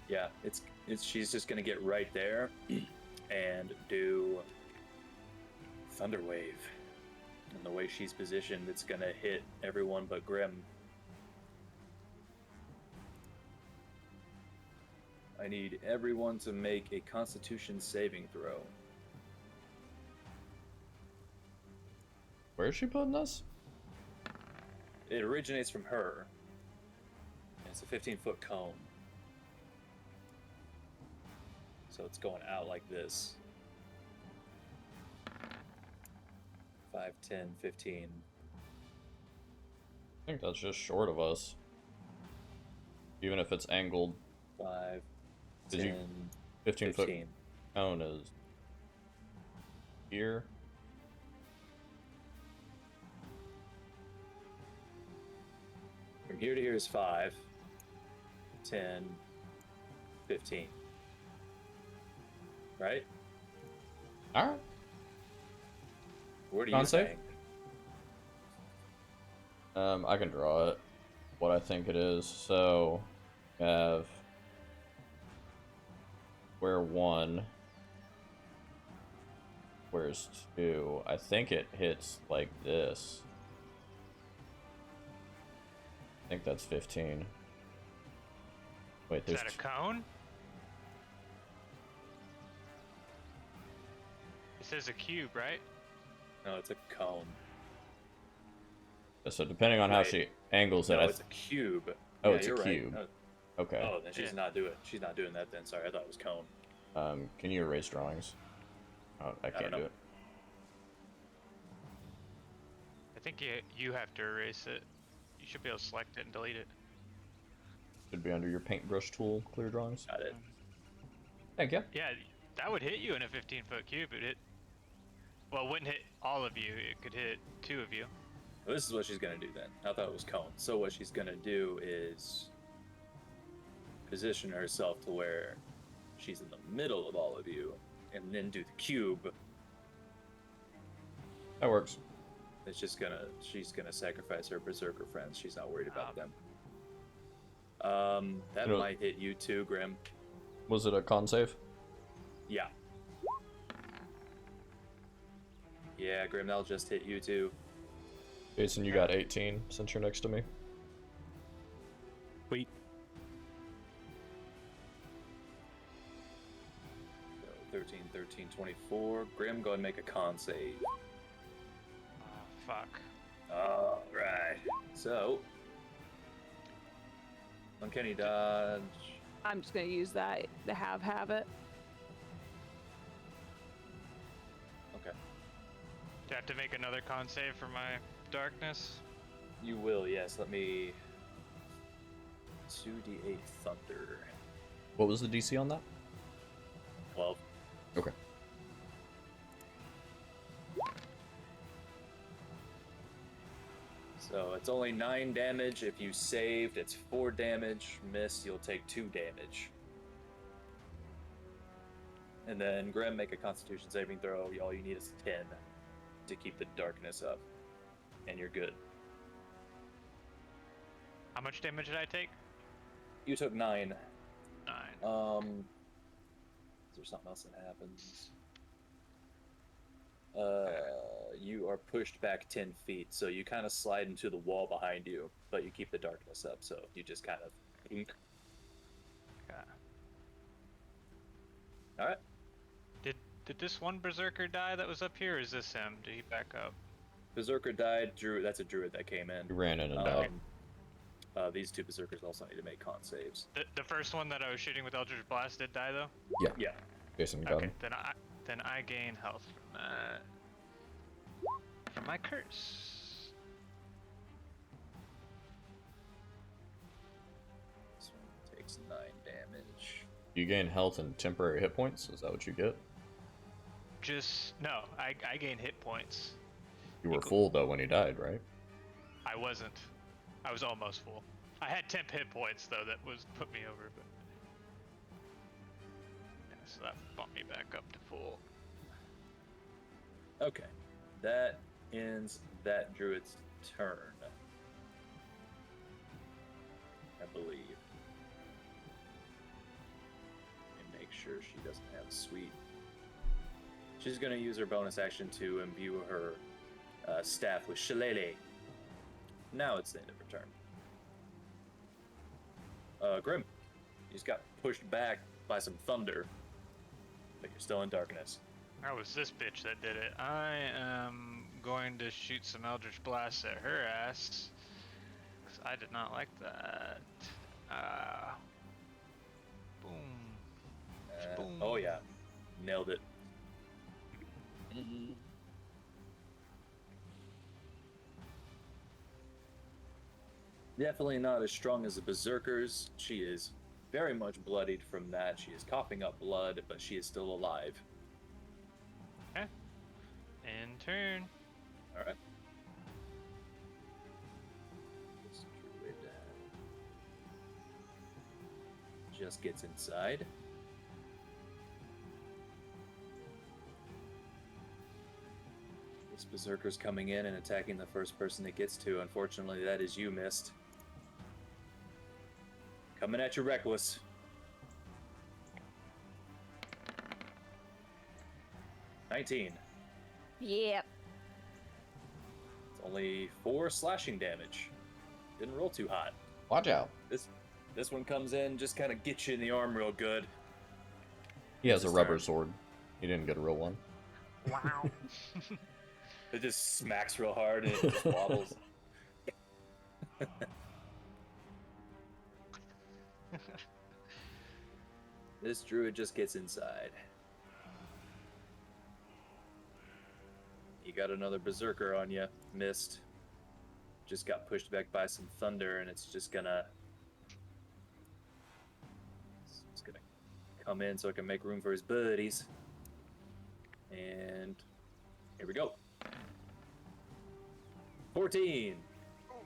Yeah, it's she's just gonna get right there and do Thunder Wave. And the way she's positioned, it's gonna hit everyone but Grim. I need everyone to make a Constitution saving throw. Where is she putting this? It originates from her. It's a 15-foot cone. So it's going out like this. 5, 10, 15. I think that's just short of us. Even if it's angled. 5, Did 10, you 15 foot 15. cone is here. From here to here is 5, 10, 15. Right? Alright. What are Con you save? saying? I can draw it. What I think it is. So we have square 1. Squares 2. I think it hits like this. I think that's 15. Wait, Is there's that a cone? It says a cube, right? No, it's a cone. so depending on how Right. she angles it, No, I it's a cube. Oh, Yeah, it's a you're right. cube. No. okay. Oh, then she's not doing. She's not doing that. Then sorry, I thought it was cone. Can you erase drawings? Oh, I can't don't do know. it. I think you have to erase it. You should be able to select it and delete it. Should be under your paintbrush tool, clear drawings. Got it. Thank you. Yeah, that would hit you in a 15-foot cube. It hit. Well, it wouldn't hit all of you. It could hit 2 of you. Well, this is what she's gonna do then. I thought it was cone. So what she's gonna do is position herself to where she's in the middle of all of you, and then do the cube. That works. It's just she's gonna sacrifice her berserker friends. She's not worried about them. That You know- might hit you too, Grim. Was it a con save? Yeah. Yeah, Grim, that'll just hit you too. Jason, you got 18 since you're next to me. Wait. So 13, 13, 24. Grim, go ahead and make a con save. Fuck. Alright. So, uncanny dodge. I'm just gonna use that to have it. Okay. Do I have to make another con save for my darkness? You will, yes. Let me. 2d8 thunder. What was the DC on that? 12. Okay. So it's only 9 damage. If you saved, it's 4 damage. Miss, you'll take 2 damage. And then Grim, make a Constitution saving throw. All you need is 10 to keep the darkness up, and you're good. How much damage did I take? You took 9. 9. Is there something else that happens? You are pushed back 10 feet, so you kind of slide into the wall behind you, but you keep the darkness up, so you just kind of. Okay. All right. Did this one berserker die that was up here, or is this him? Did he back up? Berserker died. That's a druid that came in. He ran in and died. These 2 berserkers also need to make con saves. The first one that I was shooting with Eldritch Blast did die though. Yeah. Jason, you got Okay, him. then I gain health from that. From my curse. This one takes 9 damage. You gain health and temporary hit points. Is that what you get? No, I gain hit points. You were full though when he died, right? I wasn't. I was almost full. I had temp hit points though that was put me over, but yeah, so that bumped me back up to full. Okay. That ends that druid's turn. I believe. And make sure she doesn't have sweet. She's going to use her bonus action to imbue her staff with shillelagh. Now it's the end of her turn. Grim, you just got pushed back by some thunder, but you're still in darkness. That was this bitch that did it. I am going to shoot some Eldritch Blasts at her ass. 'Cause I did not like that. Boom. Boom. Oh yeah, nailed it. Definitely not as strong as the berserkers. She is very much bloodied from that. She is coughing up blood, but she is still alive. Okay. In turn. All right. This druid just gets inside. This berserker's coming in and attacking the first person it gets to. Unfortunately, that is you, Mist. Coming at you reckless. $19. Yep. It's only 4 slashing damage. Didn't roll too hot. Watch out. This one comes in, just kind of gets you in the arm real good. He has a His rubber turn. sword. He didn't get a real one. Wow. It just smacks real hard and it just wobbles. This druid just gets inside. You got another berserker on you, Mist. Just got pushed back by some thunder, and it's gonna come in so it can make room for his buddies. And here we go. 14.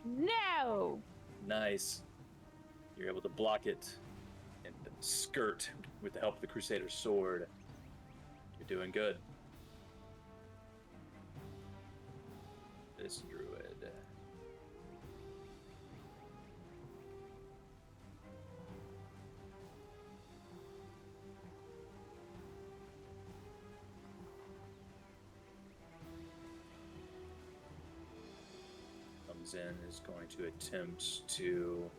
No! Nice. You're able to block it and skirt with the help of the Crusader's sword. You're doing good. This druid. Comes in, is going to attempt to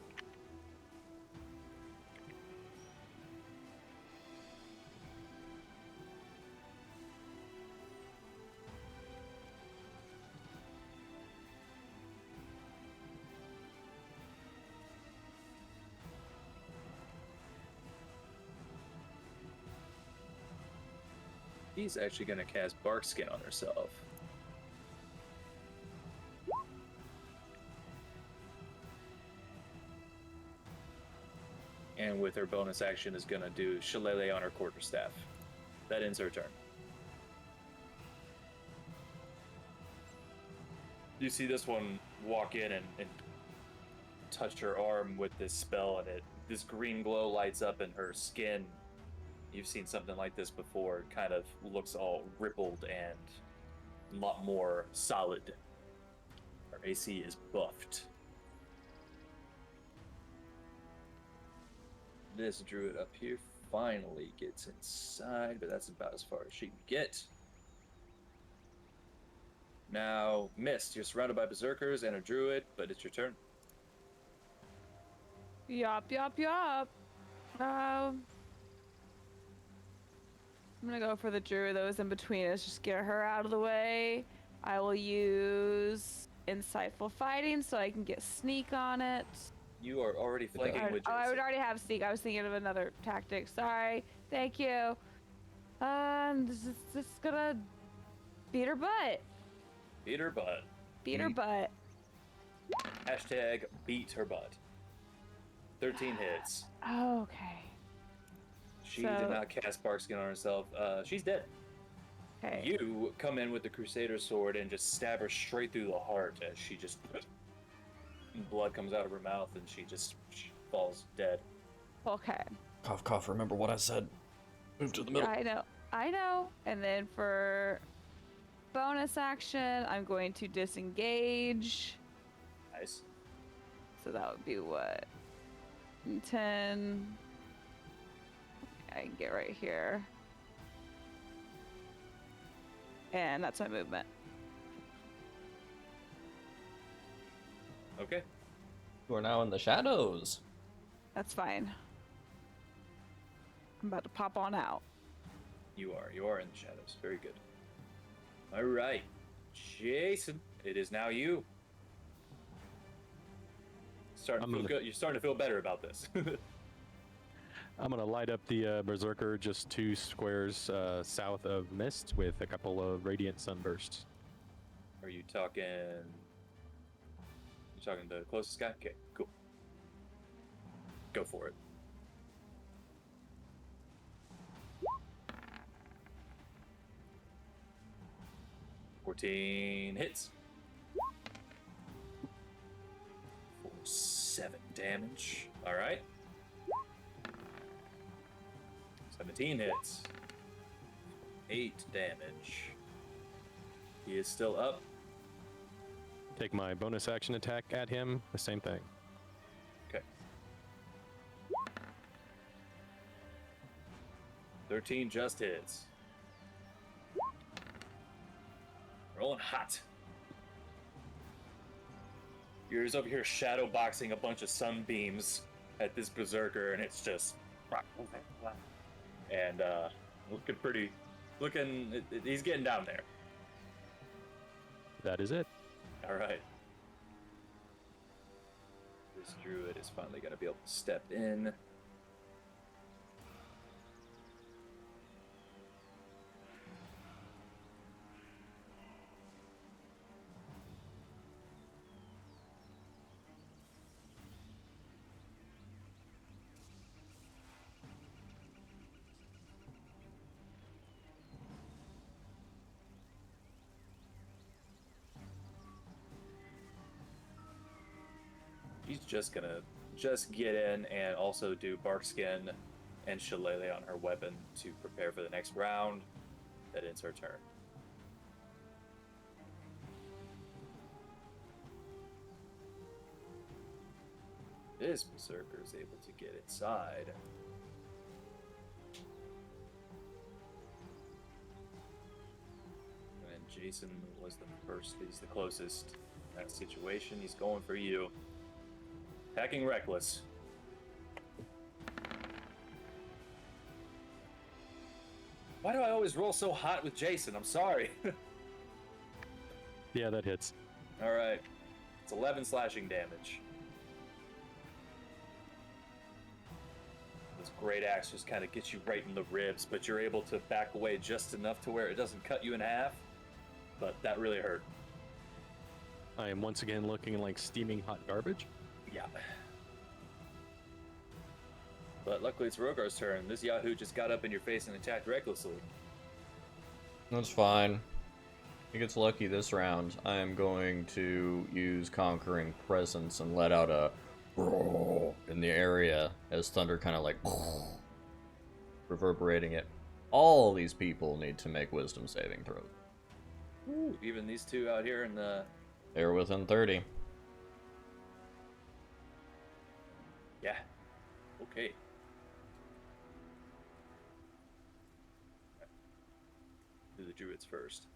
He's actually going to cast Bark Skin on herself. And with her bonus action is going to do Shillelagh on her quarterstaff. That ends her turn. You see this one walk in and touch her arm with this spell, and this green glow lights up, and her skin You've seen something like this before. It kind of looks all rippled and a lot more solid. Our AC is buffed. This druid up here finally gets inside, but that's about as far as she can get. Now, Mist, you're surrounded by berserkers and a druid, but it's your turn. Yup. I'm gonna go for the druid that was in between us. Just get her out of the way. I will use insightful fighting so I can get sneak on it. You are already flanking with Jason. I would already have sneak. I was thinking of another tactic. Sorry. Thank you. Just gonna beat her butt. Beat her butt. Beat her butt. Hashtag beat her butt. 13 hits. Oh, okay. She did not cast Barkskin on herself. She's dead. Okay. You come in with the Crusader sword and just stab her straight through the heart as she just... blood comes out of her mouth and she falls dead. Okay. Cough, cough. Remember what I said. Move to the middle. I know. And then for bonus action, I'm going to disengage. Nice. So that would be what? 10. I can get right here. And that's my movement. Okay. You are now in the shadows. That's fine. I'm about to pop on out. You are in the shadows. Very good. All right. Jason, it is now you. Starting to feel good. You're starting to feel better about this. I'm going to light up the Berserker just 2 squares south of Mist with a couple of Radiant Sunbursts. Are you talking... You're talking the closest guy? Okay, cool. Go for it. $14 hits. For 7 damage. All right. 17 hits. 8 damage. He is still up. Take my bonus action attack at him, the same thing. Okay. 13 just hits. Rolling hot. You're just over here shadow boxing a bunch of sunbeams at this berserker, and it's just... And, looking pretty... He's getting down there. That is it. Alright. This druid is finally going to be able to step in. He's just gonna get in and also do Barkskin and Shillelagh on her weapon to prepare for the next round. That ends her turn. This berserker is able to get inside. And Jason was the first, he's the closest in that situation. He's going for you. Attacking reckless. Why do I always roll so hot with Jason? I'm sorry. Yeah, that hits. Alright. It's 11 slashing damage. This great axe just kind of gets you right in the ribs, but you're able to back away just enough to where it doesn't cut you in half. But that really hurt. I am once again looking like steaming hot garbage. Yeah. But luckily it's Rogar's turn. This Yahoo just got up in your face and attacked recklessly. That's fine. He gets lucky this round. I am going to use Conquering Presence and let out a in the area as thunder kind of like reverberating it. All these people need to make wisdom saving throws. Ooh, even these two out here in the... They're within 30. Yeah. Okay. Do the druids first.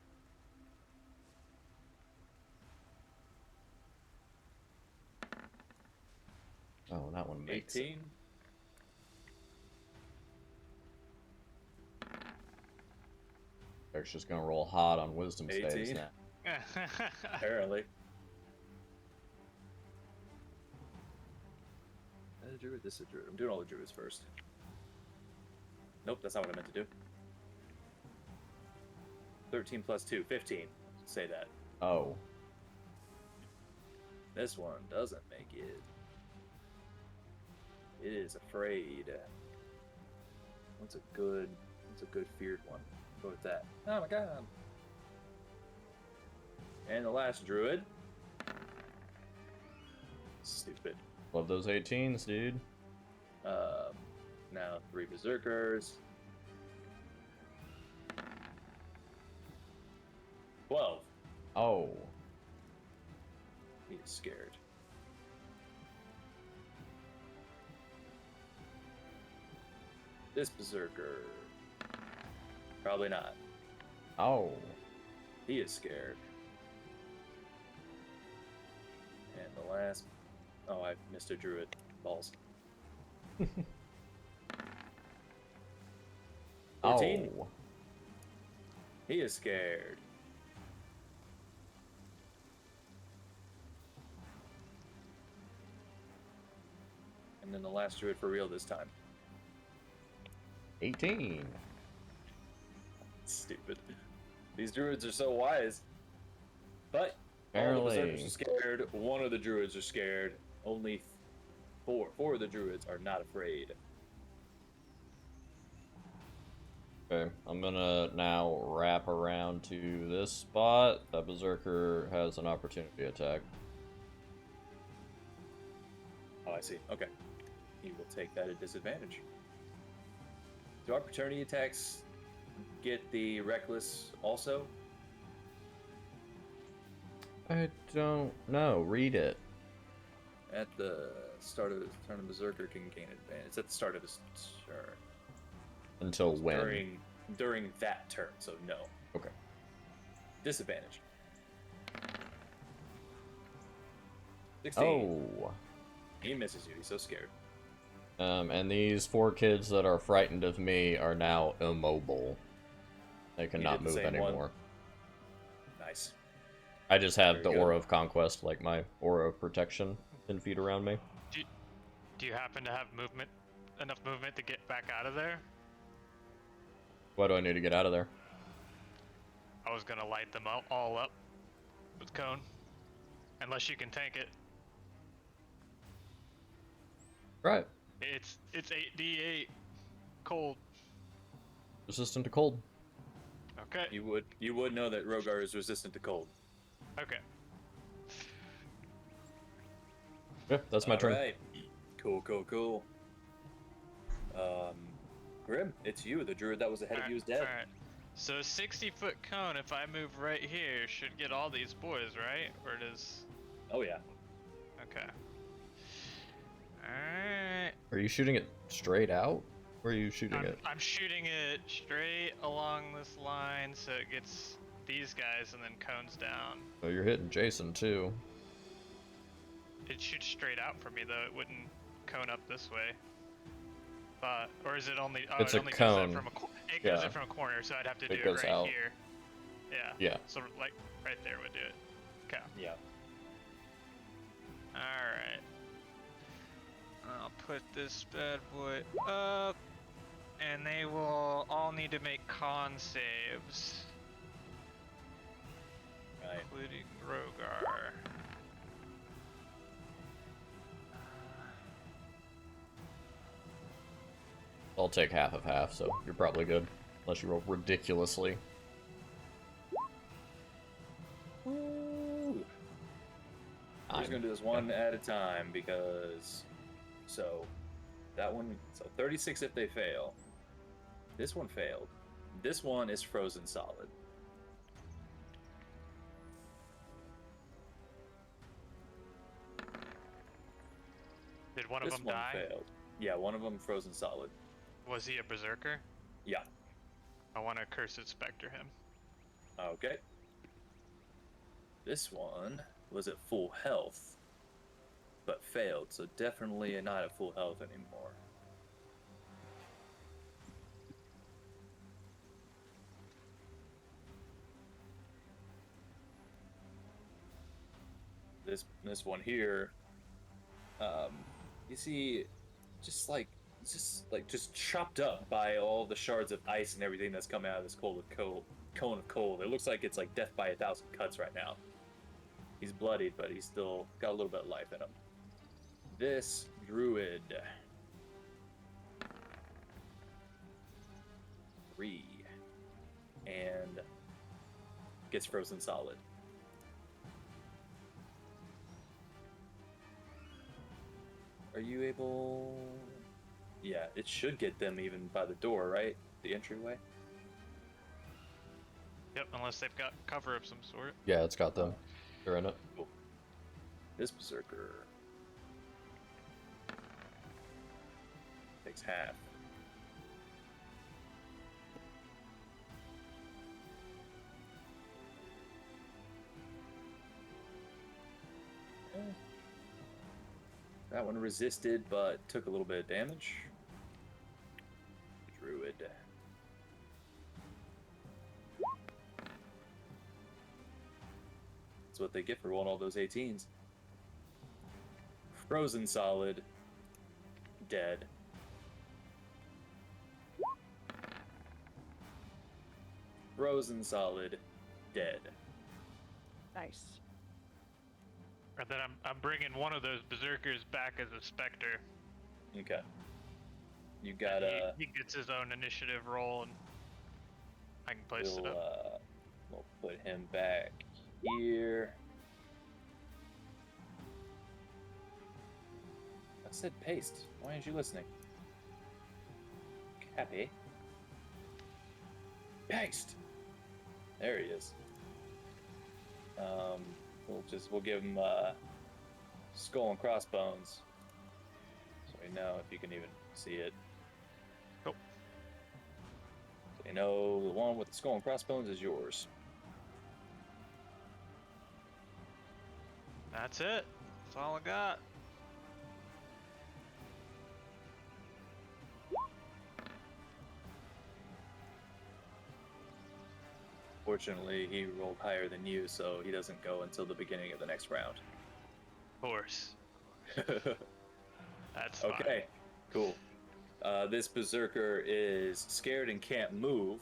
Oh, that one makes it. 18. They're just gonna roll hot on wisdom saves 18. now. Apparently. That a druid, this is a druid. I'm doing all the druids first. Nope, that's not what I meant to do. 13 plus 2, 15. Say that. Oh. This one doesn't make it. It is afraid. What's a good feared one? Go with that. Oh my god. And the last druid. Stupid. Love those 18s, dude. Now 3 berserkers. 12. Oh. He is scared. This berserker. Probably not. Oh. He is scared. And the last... Oh, I missed a druid. Balls. 14. Oh. He is scared. And then the last druid for real this time. 18. Stupid. These druids are so wise. But all the Apparently. berserkers are scared. One of the druids are scared. Only four of the druids are not afraid. Okay, I'm gonna now wrap around to this spot. That berserker has an opportunity attack. Oh, I see. Okay. He will take that at disadvantage. Do opportunity attacks get the reckless also? I don't know. Read it. At the start of his turn, the berserker can gain advantage. It's at the start of his turn. Until when? During that turn, so no. Okay. Disadvantage. 16. Oh. He misses you. He's so scared. And these 4 kids that are frightened of me are now immobile. They cannot did the move same one. anymore. Nice. I just have Very the good. aura of conquest, like my aura of protection, 10 feet around me. Do you happen to have enough movement to get back out of there? Why do I need to get out of there? I was gonna light them all up with cone, unless you can tank it. Right. It's 8d8 cold. Resistant to cold. Okay. You would know that Rogar is resistant to cold. Okay. Yeah, that's my turn. Alright. Cool. Grim, it's you. The druid that was ahead of you is dead. Alright. So 60-foot cone, if I move right here, should get all these boys, right? Or does... Oh yeah. Okay. Alright. Are you shooting it straight out? Or are you shooting it? I'm shooting it straight along this line so it gets these guys and then cones down. Oh, you're hitting Jason too. It shoots straight out for me though, it wouldn't cone up this way. But, or is it only, oh, It's it a only cone. goes that from it goes Yeah. it from a corner, so I'd have to do It it goes right out. here. Yeah. Yeah. So like right there would do it. Okay. Yeah. Alright. I'll put this bad boy up. And they will all need to make con saves. Right. Including Rogar. I'll take half of half, so you're probably good. Unless you roll ridiculously. Ooh. We're just gonna do this one at a time because... So, that one... So 36 if they fail. This one failed. This one is frozen solid. Did one of This them one die? failed. Yeah, one of them frozen solid. Was he a berserker? Yeah. I want to curse specter him. Okay. This one was at full health, but failed, so definitely not at full health anymore. This one here, you see, just chopped up by all the shards of ice and everything that's coming out of this cone of cold. It looks like it's like death by 1,000 cuts right now. He's bloodied, but he's still got a little bit of life in him. This druid. 3. And gets frozen solid. Are you able... Yeah, it should get them even by the door, right? The entryway? Yep, unless they've got cover of some sort. Yeah, it's got them. They're in it. Cool. This berserker takes half. That one resisted, but took a little bit of damage. Druid. That's what they get for rolling all those 18s. Frozen solid. Dead. Frozen solid. Dead. Nice. And then I'm bringing one of those berserkers back as a specter. Okay. You got He gets his own initiative roll, and I can place it up. We'll put him back here. I said paste. Why aren't you listening? Cappy. Paste. There he is. We'll give him skull and crossbones, so we know if you can even see it. Cool. So you know the one with the skull and crossbones is yours. That's it. That's all I got. Fortunately, he rolled higher than you, so he doesn't go until the beginning of the next round. Of course. That's fine. Okay, cool. This berserker is scared and can't move,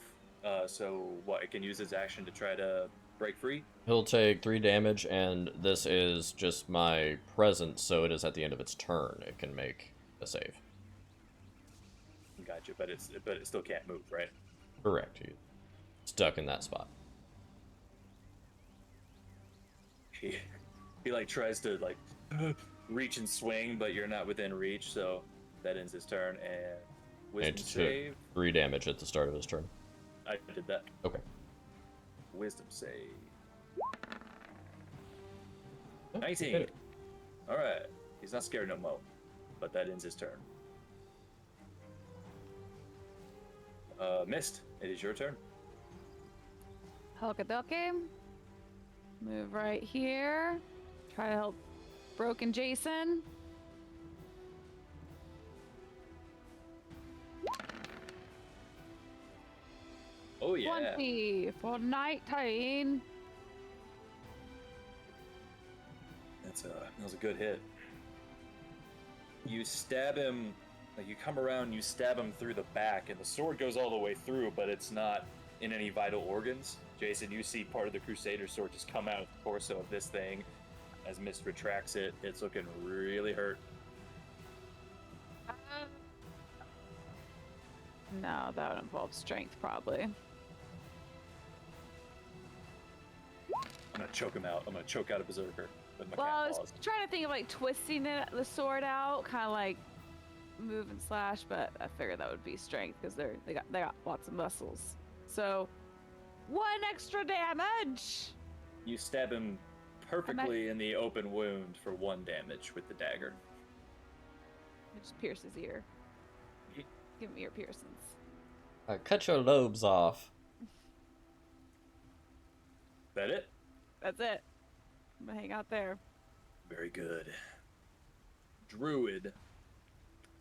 so what, it can use its action to try to break free? He'll take 3 damage, and this is just my presence, so it is at the end of its turn. It can make a save. Gotcha, but it still can't move, right? Correct. He's stuck in that spot. He like tries to like reach and swing, but you're not within reach, so that ends his turn. And wisdom It save. took 3 damage at the start of his turn. I did that. Okay. Wisdom save. Oh, 19. hit it. All right. He's not scared no more, but that ends his turn. Mist, it is your turn. Okie Move right here. Try to help Broken Jason. Oh yeah. 20 for 19. That was a good hit. You stab him, like you come around, you stab him through the back, and the sword goes all the way through, but it's not in any vital organs. Jason, you see part of the Crusader sword just come out of the torso of this thing. As Mist retracts it, it's looking really hurt. No, that would involve strength probably. I'm gonna choke him out. I'm gonna choke out a berserker with my Well, I cat was claws. trying to think of like twisting the sword out, kind of like move and slash, but I figured that would be strength because they got lots of muscles. So 1 extra damage. You stab him perfectly in the open wound for 1 damage with the dagger. It just pierce his ear. Give him ear piercings. Cut your lobes off. That it? That's it. I'm gonna hang out there. Very good. Druid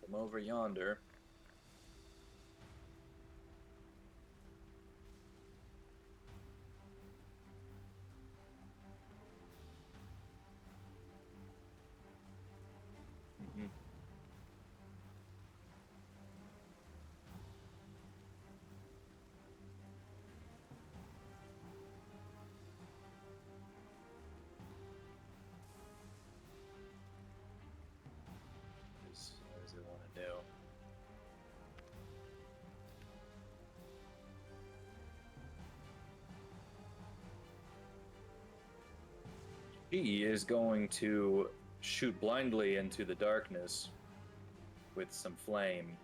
from over yonder. Mhm. What does it want to do? He is going to shoot blindly into the darkness with some flame.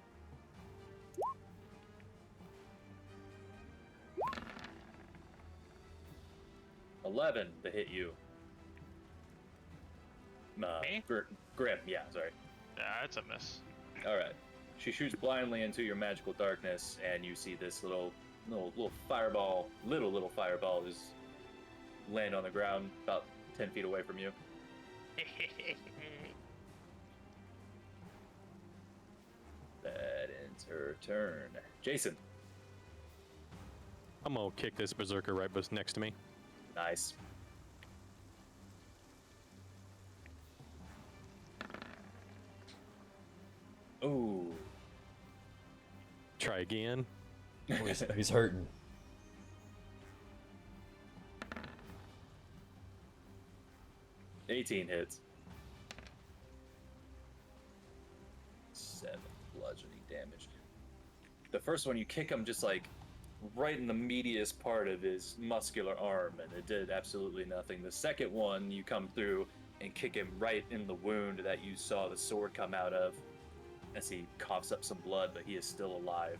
$11 to hit you. Me? Grim, yeah, sorry. Yeah, that's a miss. Alright. She shoots blindly into your magical darkness, and you see this little fireball, little fireball just land on the ground about 10 feet away from you. That ends her turn. Jason. I'm gonna kick this berserker right next to me. Nice. Ooh. Try again. Oh, he's hurting. $18 hits. 7 bludgeoning damage. The first one, you kick him just like right in the meatiest part of his muscular arm, and it did absolutely nothing. The second one, you come through and kick him right in the wound that you saw the sword come out of, as he coughs up some blood, but he is still alive.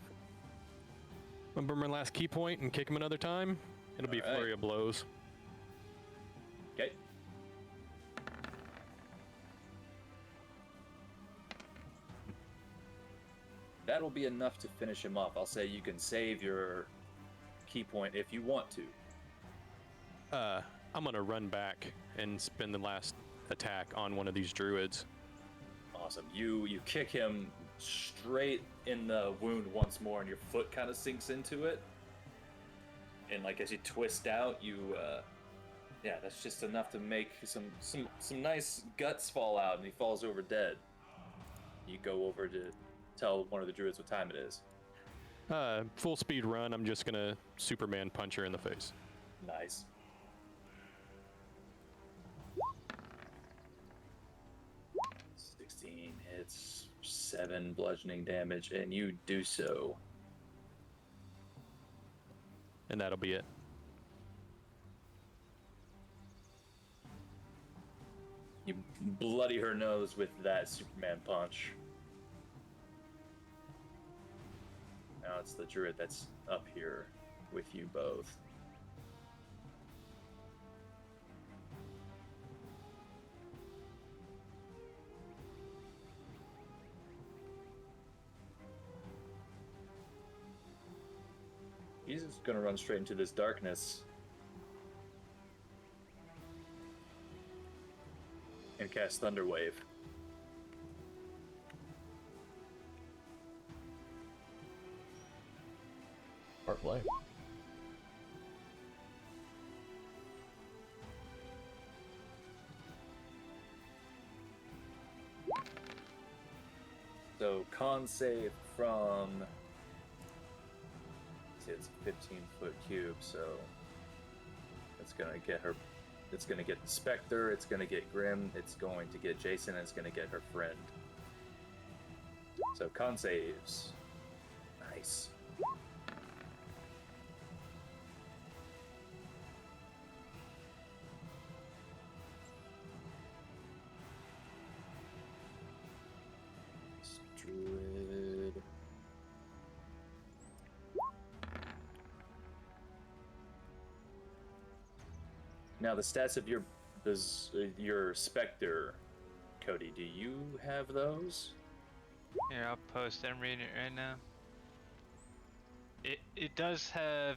Remember my last key point and kick him another time? It'll be All right. flurry of blows. Okay. That'll be enough to finish him off. I'll say you can save your key point if you want to. I'm gonna run back and spend the last attack on one of these druids. Awesome. You kick him straight in the wound once more, and your foot kind of sinks into it. And like as you twist out, yeah, that's just enough to make some nice guts fall out, and he falls over dead. You go over to tell one of the druids what time it is. Full speed run. I'm just gonna Superman punch her in the face. Nice. Hits, 7 bludgeoning damage, and you do so. And that'll be it. You bloody her nose with that Superman punch. Now it's the druid that's up here with you both. He's just gonna run straight into this darkness and cast Thunder Wave. Part play. So con save from, it's a 15-foot cube, so it's gonna get her. It's gonna get the Spectre. It's gonna get Grim. It's going to get Jason. And it's gonna get her friend. So con saves. Nice. Druid Now the stats of your specter, Cody. Do you have those? Here, I'll post. I'm reading it right now. It does have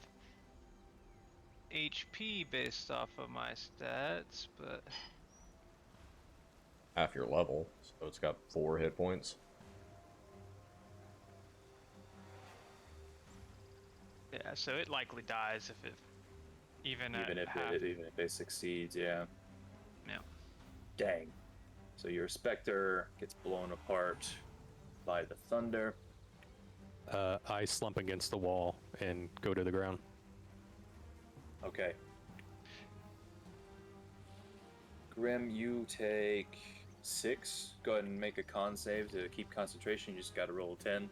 HP based off of my stats, but Half your level, so it's got 4 hit points. yeah, so it likely dies if it even Even at if half. it succeeds, yeah. Yeah. Dang. So your specter gets blown apart by the thunder. I slump against the wall and go to the ground. Okay. Grim, you take 6. Go ahead and make a con save to keep concentration. You just got to roll a 10.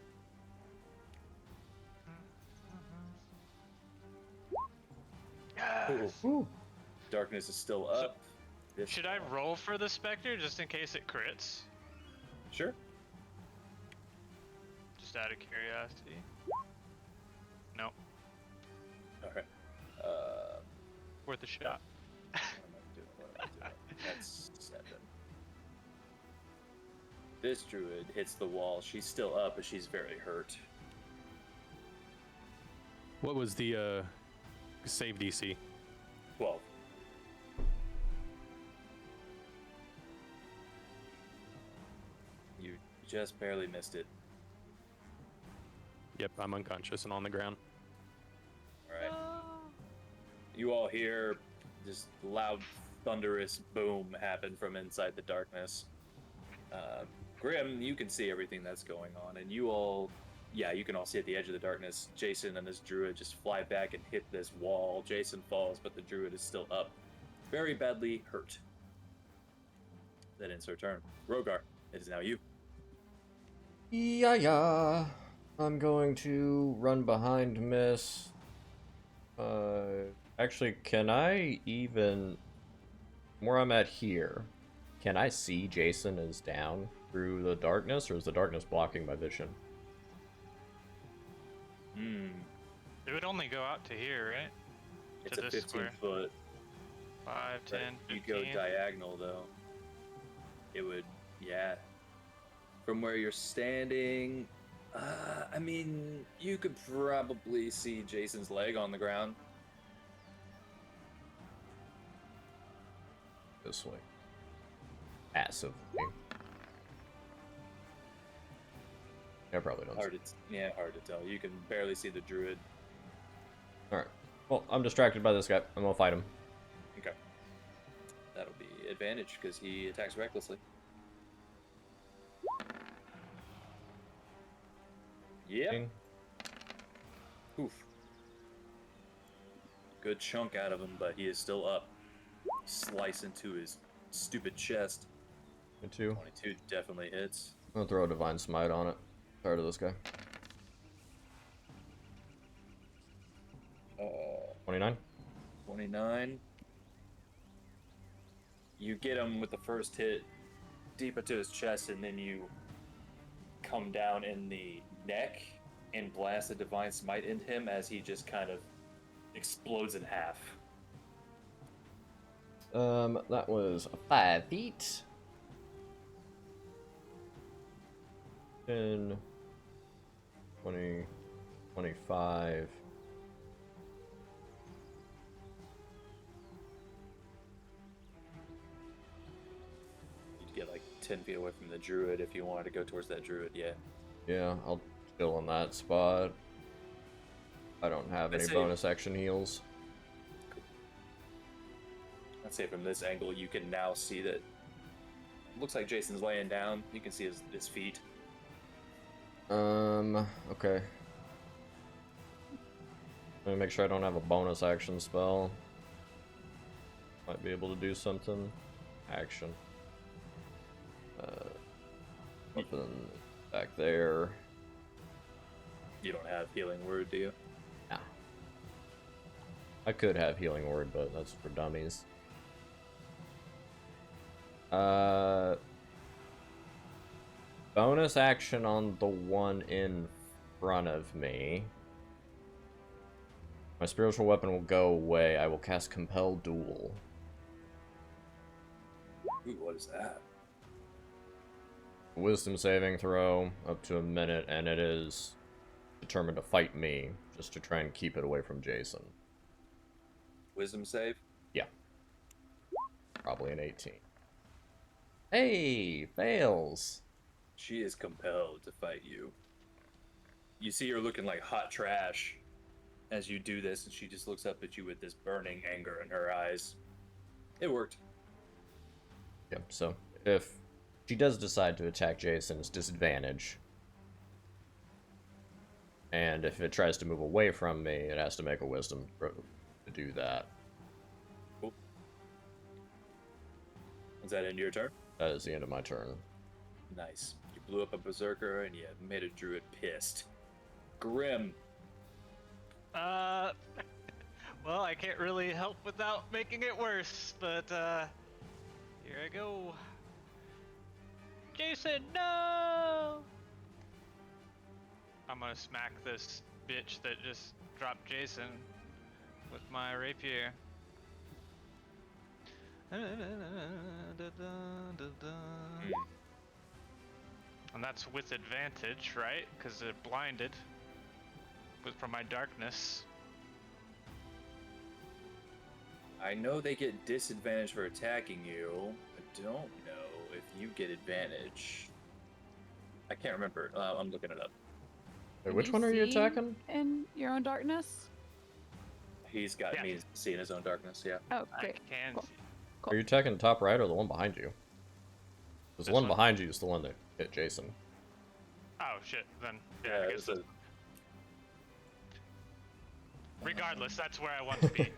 Yes. Ooh. Darkness is still up. Should I roll for the specter just in case it crits? Sure. Just out of curiosity. Nope. All right. Worth a shot. What am I doing? That's 7. This druid hits the wall. She's still up, but she's very hurt. What was the save DC? 12. You just barely missed it. Yep, I'm unconscious and on the ground. All right. You all hear this loud, thunderous boom happen from inside the darkness. Grim, you can see everything that's going on, and you all, yeah, you can all see at the edge of the darkness, Jason and this druid just fly back and hit this wall. Jason falls, but the druid is still up, very badly hurt. That ends her turn. Rogar, it is now you. Yeah. I'm going to run behind Miss. Actually, can I even... Where I'm at here, can I see Jason is down through the darkness, or is the darkness blocking my vision? It would only go out to here, right? It's To a this 15 square. foot. 5, 10, 15. You go diagonal, though. It would, yeah. From where you're standing, I mean, you could probably see Jason's leg on the ground. This way. Passively. I probably don't. Hard to tell. You can barely see the druid. Alright. Well, I'm distracted by this guy. I'm gonna fight him. Okay. That'll be advantage because he attacks recklessly. Yep. Ding. Oof. Good chunk out of him, but he is still up. Slice into his stupid chest. Me too. 22 definitely hits. I'm gonna throw a Divine Smite on it. Tired of this guy. 29. 29. You get him with the first hit deep into his chest, and then you come down in the neck and blast a Divine Smite into him as he just kind of explodes in half. That was 5 feet. 10, 20, 25. You'd get like 10 feet away from the druid if you wanted to go towards that druid, yeah. Yeah, I'll chill in that spot. I don't have any Let's say- bonus action heals. I'd say from this angle you can now see that it looks like Jason's laying down. You can see his feet. Okay. Let me make sure I don't have a bonus action spell. Might be able to do something. Action. Nothing back there. You don't have healing word, do you? Nah. I could have healing word, but that's for dummies. Bonus action on the one in front of me. My spiritual weapon will go away. I will cast Compel Duel. Ooh, what is that? Wisdom saving throw up to a minute, and it is determined to fight me, just to try and keep it away from Jason. Wisdom save? Yeah. Probably an 18. Hey, fails. She is compelled to fight you. You see her looking like hot trash as you do this, and she just looks up at you with this burning anger in her eyes. It worked. Yeah, so if she does decide to attack Jason, it's disadvantage. And if it tries to move away from me, it has to make a wisdom throw to do that. Cool. Is that end of your turn? That is the end of my turn. Nice. You blew up a berserker and you made a druid pissed. Grim. Well, I can't really help without making it worse, but here I go. Jason, no! I'm gonna smack this bitch that just dropped Jason with my rapier. And that's with advantage, right? Because they're blinded from my darkness. I know they get disadvantage for attacking you. I don't know if you get advantage. I can't remember. I'm looking it up. Wait, Can which one are you see attacking? In your own darkness? He's got Yeah. me seeing his own darkness, yeah. Oh, I great. can Cool. see. Are you attacking top right or the one behind you? Because the This one one? behind you is the one that hit Jason. Oh shit, then. Yeah, I it's guess a, regardless, that's where I want to be.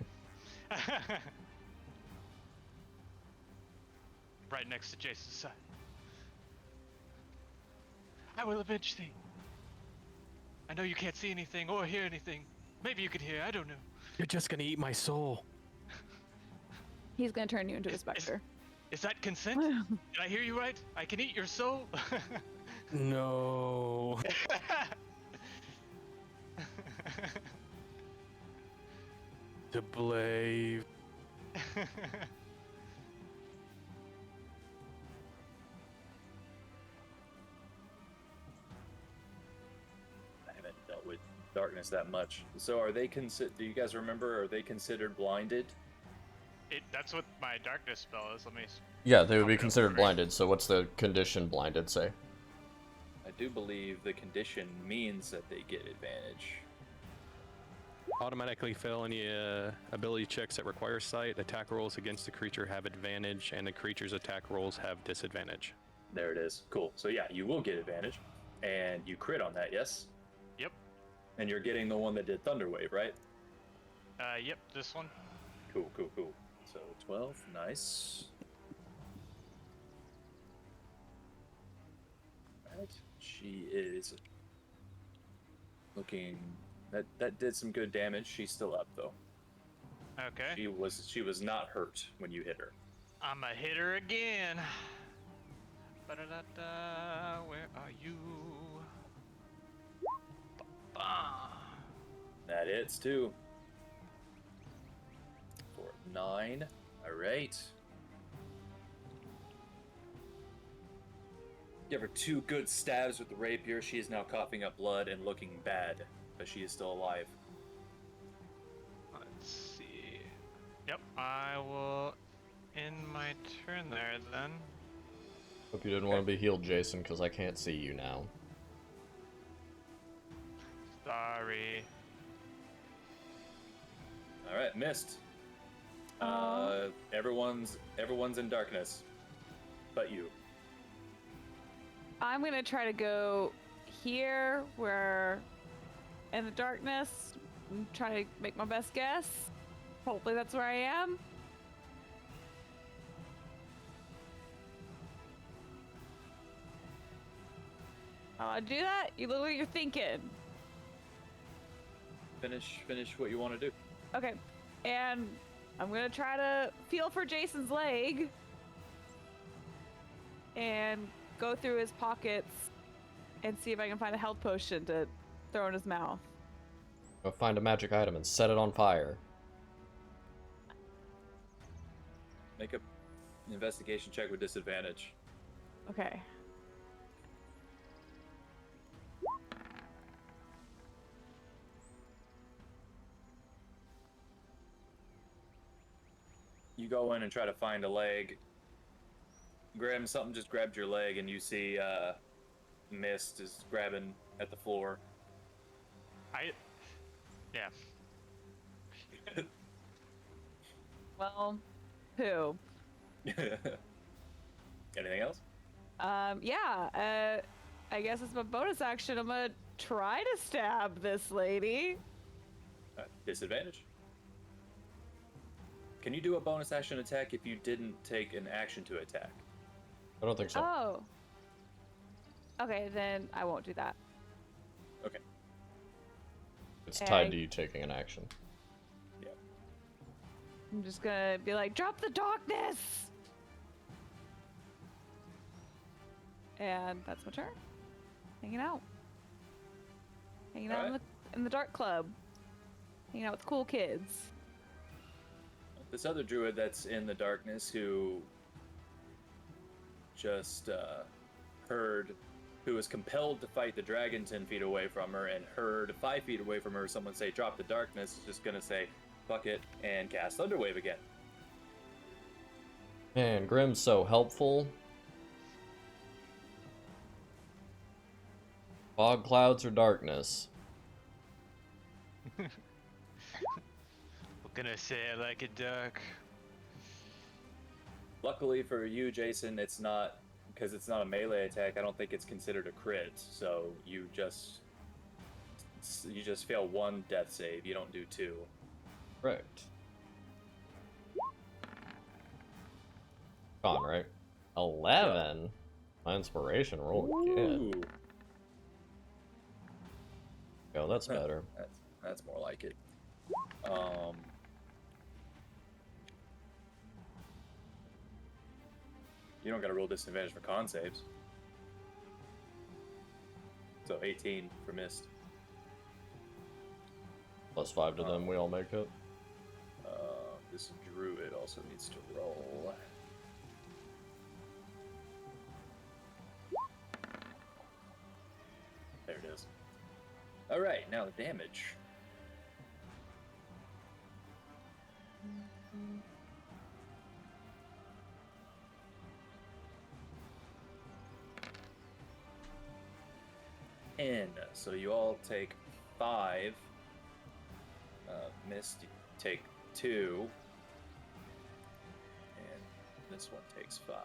Right next to Jason's side. I will avenge thee. I know you can't see anything or hear anything. Maybe you could hear, I don't know. You're just gonna eat my soul. He's gonna turn you into a specter. Is that consent? Did I hear you right? I can eat your soul? No. The blade. I haven't dealt with darkness that much. So are they do you guys remember, are they considered blinded? That's what my darkness spell is. Let me. Yeah, they would Pop be it up considered first. blinded, so what's the condition blinded say? I do believe the condition means that they get advantage. Automatically fail any ability checks that require sight. Attack rolls against the creature have advantage, and the creature's attack rolls have disadvantage. There it is. Cool. So yeah, you will get advantage. And you crit on that, yes? Yep. And you're getting the one that did Thunderwave, right? Yep, this one. Cool, cool, cool. So 12, nice. Alright. She is looking that did some good damage. She's still up though. Okay. She was not hurt when you hit her. I'm a hitter again. Ba-da-da-da, where are you? Ba-ba. That hits too. For 9. Alright. Give her 2 good stabs with the rapier. She is now coughing up blood and looking bad, but she is still alive. Let's see. Yep, I will end my turn there then. Hope you didn't want to be healed, Jason, because I can't see you now. Sorry. Alright, missed. Everyone's in darkness. But you. I'm gonna try to go here, where in the darkness, and try to make my best guess. Hopefully that's where I am. I'll do that. You look like you're thinking. Finish what you want to do. Okay, and I'm gonna try to feel for Jason's leg and go through his pockets and see if I can find a health potion to throw in his mouth. Go find a magic item and set it on fire. Investigation check with disadvantage. Okay. You go in and try to find a leg. Grim, something just grabbed your leg, and you see Mist is grabbing at the floor. Yeah. Well, who? Anything else? Yeah. I guess it's my bonus action. I'm gonna try to stab this lady. Disadvantage. Can you do a bonus action attack if you didn't take an action to attack? I don't think so. Oh. Okay, then I won't do that. Okay. It's tied to you taking an action. Yeah. I'm just gonna be like, drop the darkness! And that's my turn. Hanging out. Hanging out in the dark club. Hanging out with cool kids. This other druid that's in the darkness who just who was compelled to fight the dragon 10 feet away from her and heard 5 feet away from her someone say drop the darkness, is just gonna say fuck it and cast Thunderwave again. Man, Grim's so helpful. Fog, clouds, or darkness? We're gonna say I like it dark. Luckily for you, Jason, it's not, because it's not a melee attack, I don't think it's considered a crit, so you just fail 1 death save, you don't do 2. Correct. Gone, right? 11? My inspiration roll again. Ooh. Yo, that's better. That's more like it. You don't gotta roll disadvantage for con saves. So 18 for Mist. Plus 5 to them, we all make it. This druid also needs to roll. There it is. Alright, now the damage. So you all take 5. Mist, you take 2. And this one takes 5.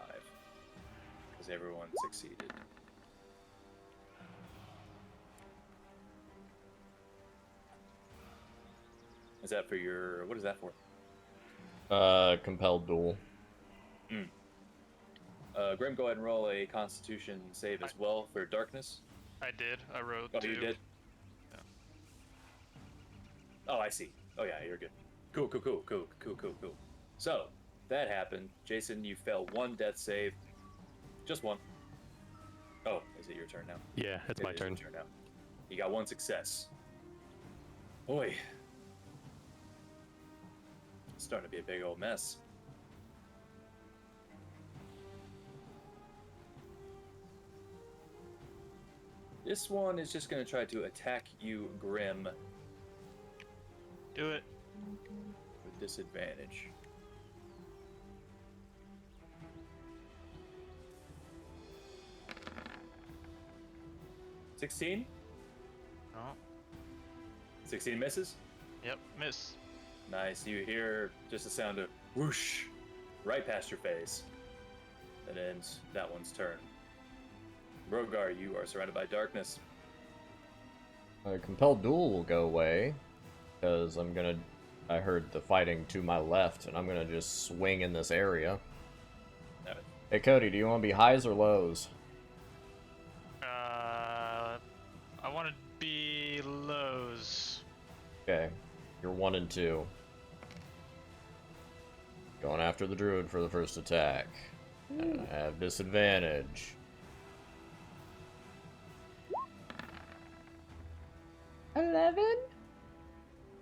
Because everyone succeeded. Is that for your... What is that for? Compelled duel. Grim, go ahead and roll a Constitution save as well for darkness. I did. I wrote 2. You did? Yeah. Oh, I see. Oh, yeah, you're good. Cool. So, that happened. Jason, you fell 1 death save. Just 1. Oh, is it your turn now? Yeah, it's my turn. Your turn now. You got 1 success. Boy. It's starting to be a big old mess. This one is just going to try to attack you, Grim, Do it. with disadvantage. $16? Oh. 16 misses? Yep. Miss. Nice. You hear just a sound of whoosh right past your face. That ends that one's turn. Rogar, you are surrounded by darkness. Compelled duel will go away, because I heard the fighting to my left, and I'm gonna just swing in this area. Alright. Hey Cody, do you want to be highs or lows? I want to be lows. Okay, you're 1 and 2. Going after the druid for the first attack. And I have disadvantage.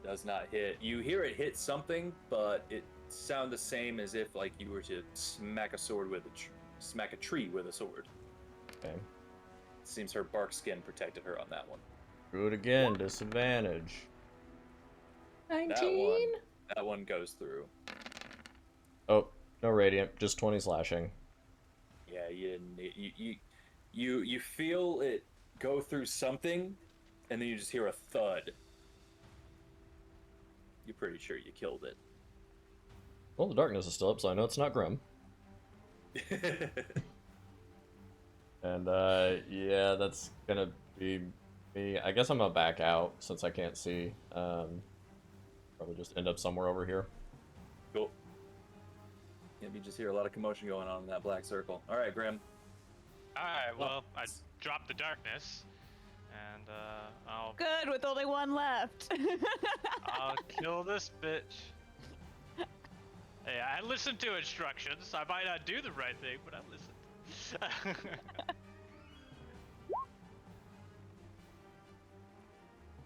Does not hit. You hear it hit something, but it sound the same as if like you were to smack a sword with smack a tree with a sword. Okay. Seems her bark skin protected her on that one. Do it again. Disadvantage. 19. That one goes through. Oh, no radiant. Just 20 slashing. Yeah, you didn't. You feel it go through something, and then you just hear a thud. You're pretty sure you killed it. Well, the darkness is still up, so I know it's not Grim. And, yeah, that's gonna be me. I guess I'm gonna back out, since I can't see. Probably just end up somewhere over here. Cool. Yeah, you just hear a lot of commotion going on in that black circle. All right, Grim. Alright, well, I dropped the darkness, and I'll Good, with only one left. I'll kill this bitch. Hey, I listened to instructions. I might not do the right thing, but I listened.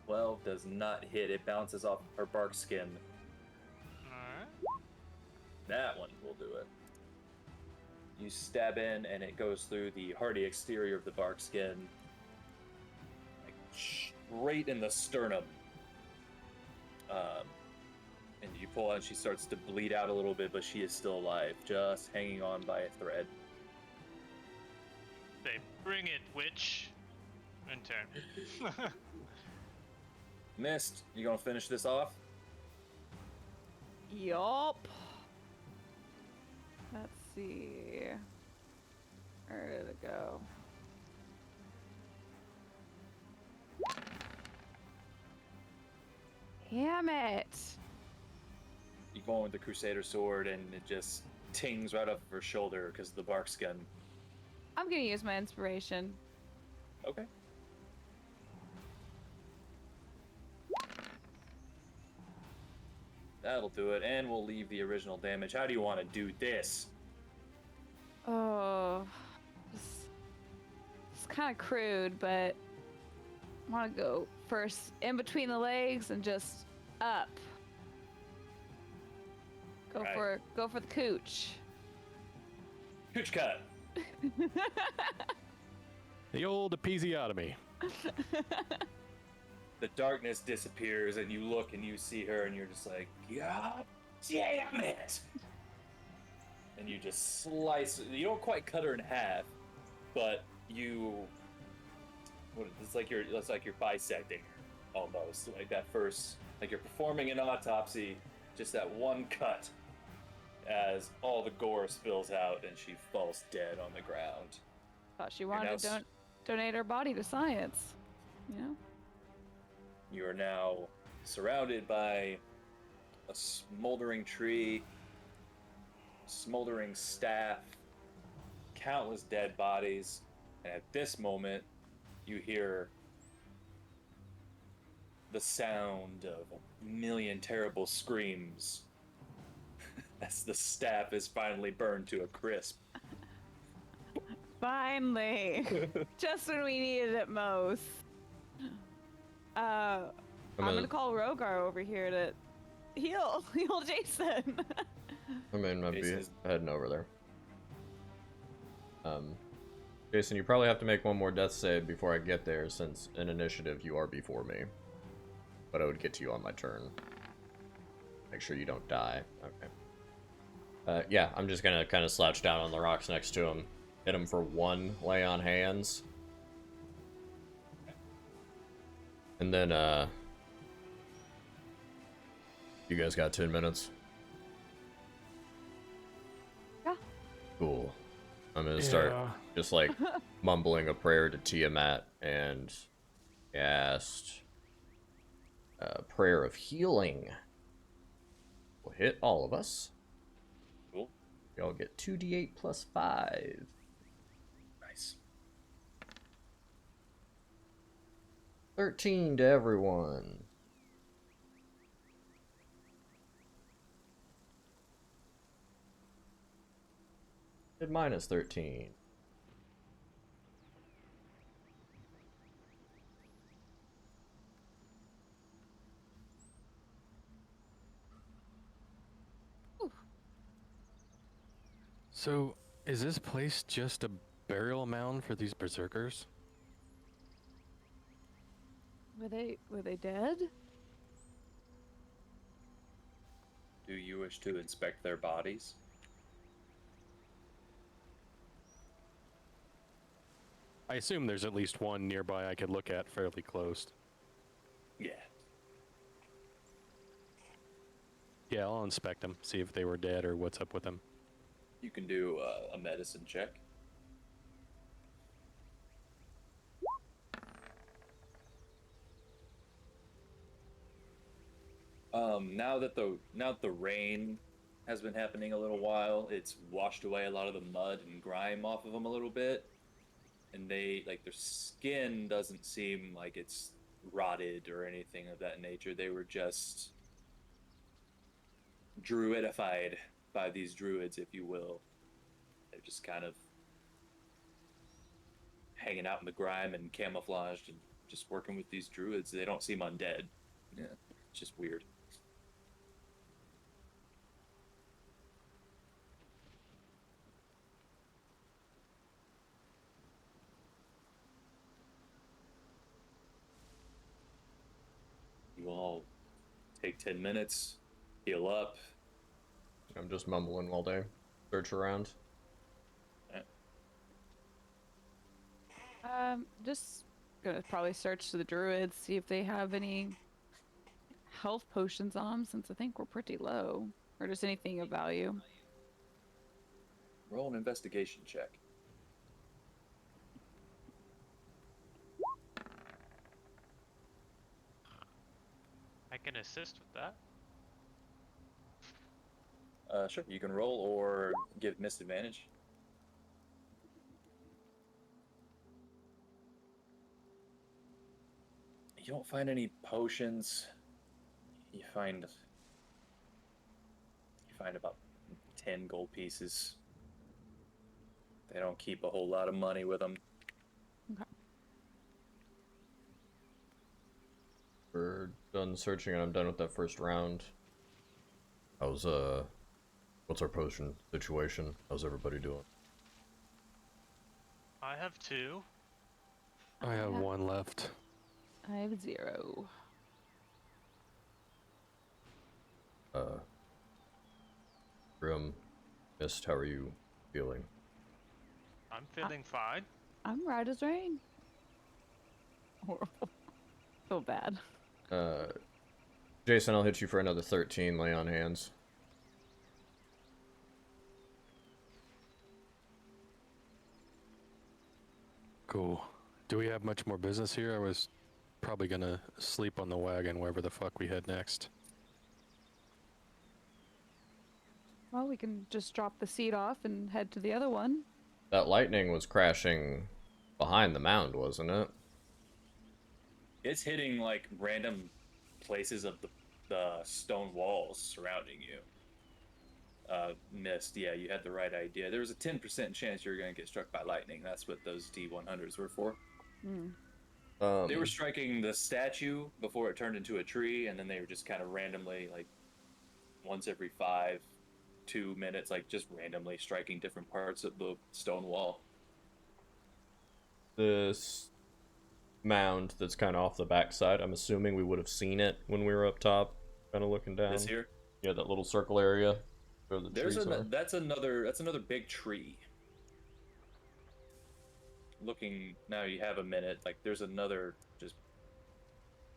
12 does not hit. It bounces off her bark skin. Alright. That one will do it. You stab in, and it goes through the hardy exterior of the bark skin, like straight in the sternum. And you pull out, and she starts to bleed out a little bit, but she is still alive, just hanging on by a thread. They bring it, witch. In turn. Mist, you gonna finish this off? Yup. Let's see. Where did it go? Damn it. You go in with the Crusader sword, and it just tings right off of her shoulder because of the bark skin. I'm gonna use my inspiration. Okay. That'll do it, and we'll leave the original damage. How do you want to do this? Oh, it's kind of crude, but I want to go first in between the legs and just up. Right. Go for the cooch. Cooch cut. The old episiotomy. The darkness disappears, and you look and you see her, and you're just like, God damn it! And you just slice. You don't quite cut her in half, but you. It's like you're bisecting her, almost like that first, like you're performing an autopsy. Just that one cut, as all the gore spills out, and she falls dead on the ground. Thought she wanted to donate her body to science. You know. You are now surrounded by a smoldering tree, smoldering staff, countless dead bodies, and at this moment, you hear the sound of a million terrible screams as the staff is finally burned to a crisp. Finally, just when we needed it most. I'm gonna call Rogar over here to heal Jason. I mean, might be Jason's- heading over there. Jason, you probably have to make one more death save before I get there, since in initiative you are before me. But I would get to you on my turn. Make sure you don't die. Okay. Yeah, I'm just gonna kind of slouch down on the rocks next to him. Hit him for one lay on hands. And then, you guys got 10 minutes? Yeah. Cool. I'm gonna start just like mumbling a prayer to Tiamat and cast a prayer of healing. Will hit all of us. Cool. Y'all get 2d8 plus 5. Nice. 13 to everyone. Did minus 13. Ooh. So, is this place just a burial mound for these berserkers? Were they dead? Do you wish to inspect their bodies? I assume there's at least one nearby I could look at fairly close. Yeah. Yeah, I'll inspect them, see if they were dead or what's up with them. You can do a medicine check. Now that the rain has been happening a little while, it's washed away a lot of the mud and grime off of them a little bit, and their skin doesn't seem like it's rotted or anything of that nature. They were just druidified by these druids, if you will. They're just kind of hanging out in the grime and camouflaged and just working with these druids. They don't seem undead. Yeah, it's just weird. You all take 10 minutes, heal up. I'm just mumbling while they search around. Just gonna probably search the druids, see if they have any health potions on them, since I think we're pretty low, or just anything of value. Roll an investigation check. I can assist with that. Sure, you can roll or give misadvantage. You don't find any potions. You find about 10 gold pieces. They don't keep a whole lot of money with them. Okay. We're done searching and I'm done with that first round. How's what's our potion situation? How's everybody doing? I have 2. I have one left. I have 0. Grim, Mist, how are you feeling? I'm feeling fine. I'm right as rain. Horrible. Feel bad. Jason, I'll hit you for another 13, lay on hands. Cool. Do we have much more business here? I was probably gonna sleep on the wagon wherever the fuck we head next. Well, we can just drop the seat off and head to the other one. That lightning was crashing behind the mound, wasn't it? It's hitting like random places of the stone walls surrounding you. Mist, yeah, you had the right idea. There was a 10% chance you were going to get struck by lightning. That's what those D100s were for. They were striking the statue before it turned into a tree, and then they were just kind of randomly, like, once every 2 minutes, like, just randomly striking different parts of the stone wall. This mound that's kind of off the backside, I'm assuming we would have seen it when we were up top, kind of looking down. This here? Yeah, that little circle area where the trees are. That's another big tree. Looking now, you have a minute. Like, there's another just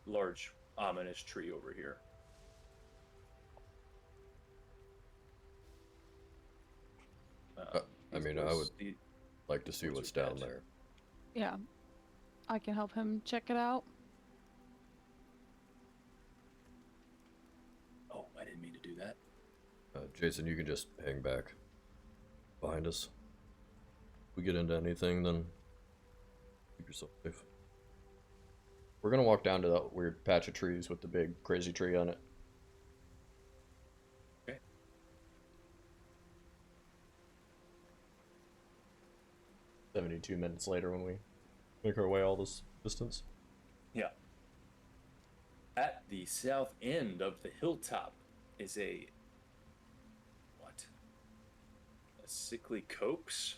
large ominous tree over here. I mean, I would like to see what's down there. Yeah. I can help him check it out. Oh, I didn't mean to do that. Jason, you can just hang back behind us. If we get into anything, then keep yourself safe. We're gonna walk down to that weird patch of trees with the big crazy tree on it. Okay. 72 minutes later when we make our way all this distance. Yeah. At the south end of the hilltop is a Sickly copse?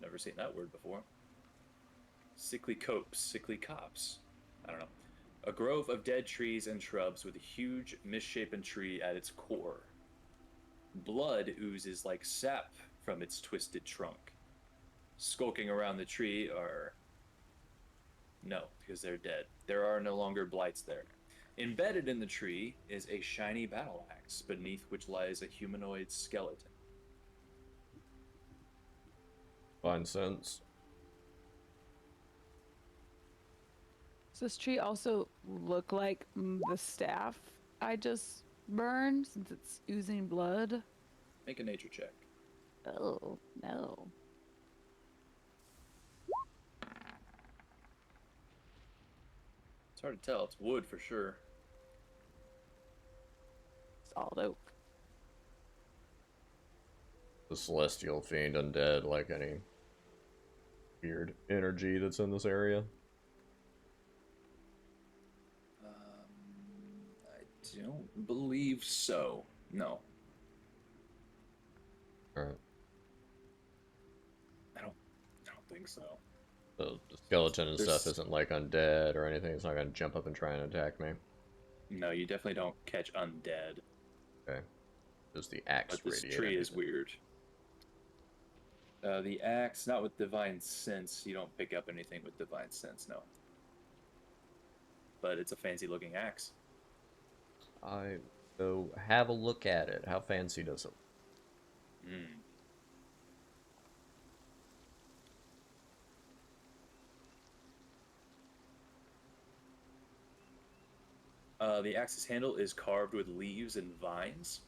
Never seen that word before. Sickly copse, sickly copse. I don't know. A grove of dead trees and shrubs with a huge, misshapen tree at its core. Blood oozes like sap from its twisted trunk. Skulking around the tree are. No, because they're dead. There are no longer blights there. Embedded in the tree is a shiny battle axe, beneath which lies a humanoid skeleton. Fine sense. Does this tree also look like the staff I just burned since it's oozing blood? Make a nature check. Oh, no. It's hard to tell. It's wood for sure. Solid oak. The celestial fiend undead, like any weird energy that's in this area. I don't believe so. No. Alright. I don't think so. So the skeleton and There's- stuff isn't like undead or anything. It's not gonna jump up and try and attack me. No, you definitely don't catch undead. Okay. Just the axe But this radiate tree is everything. weird. The axe, not with divine sense. You don't pick up anything with divine sense, no. But it's a fancy looking axe. I go have a look at it. How fancy does it? Hmm. The axe's handle is carved with leaves and vines.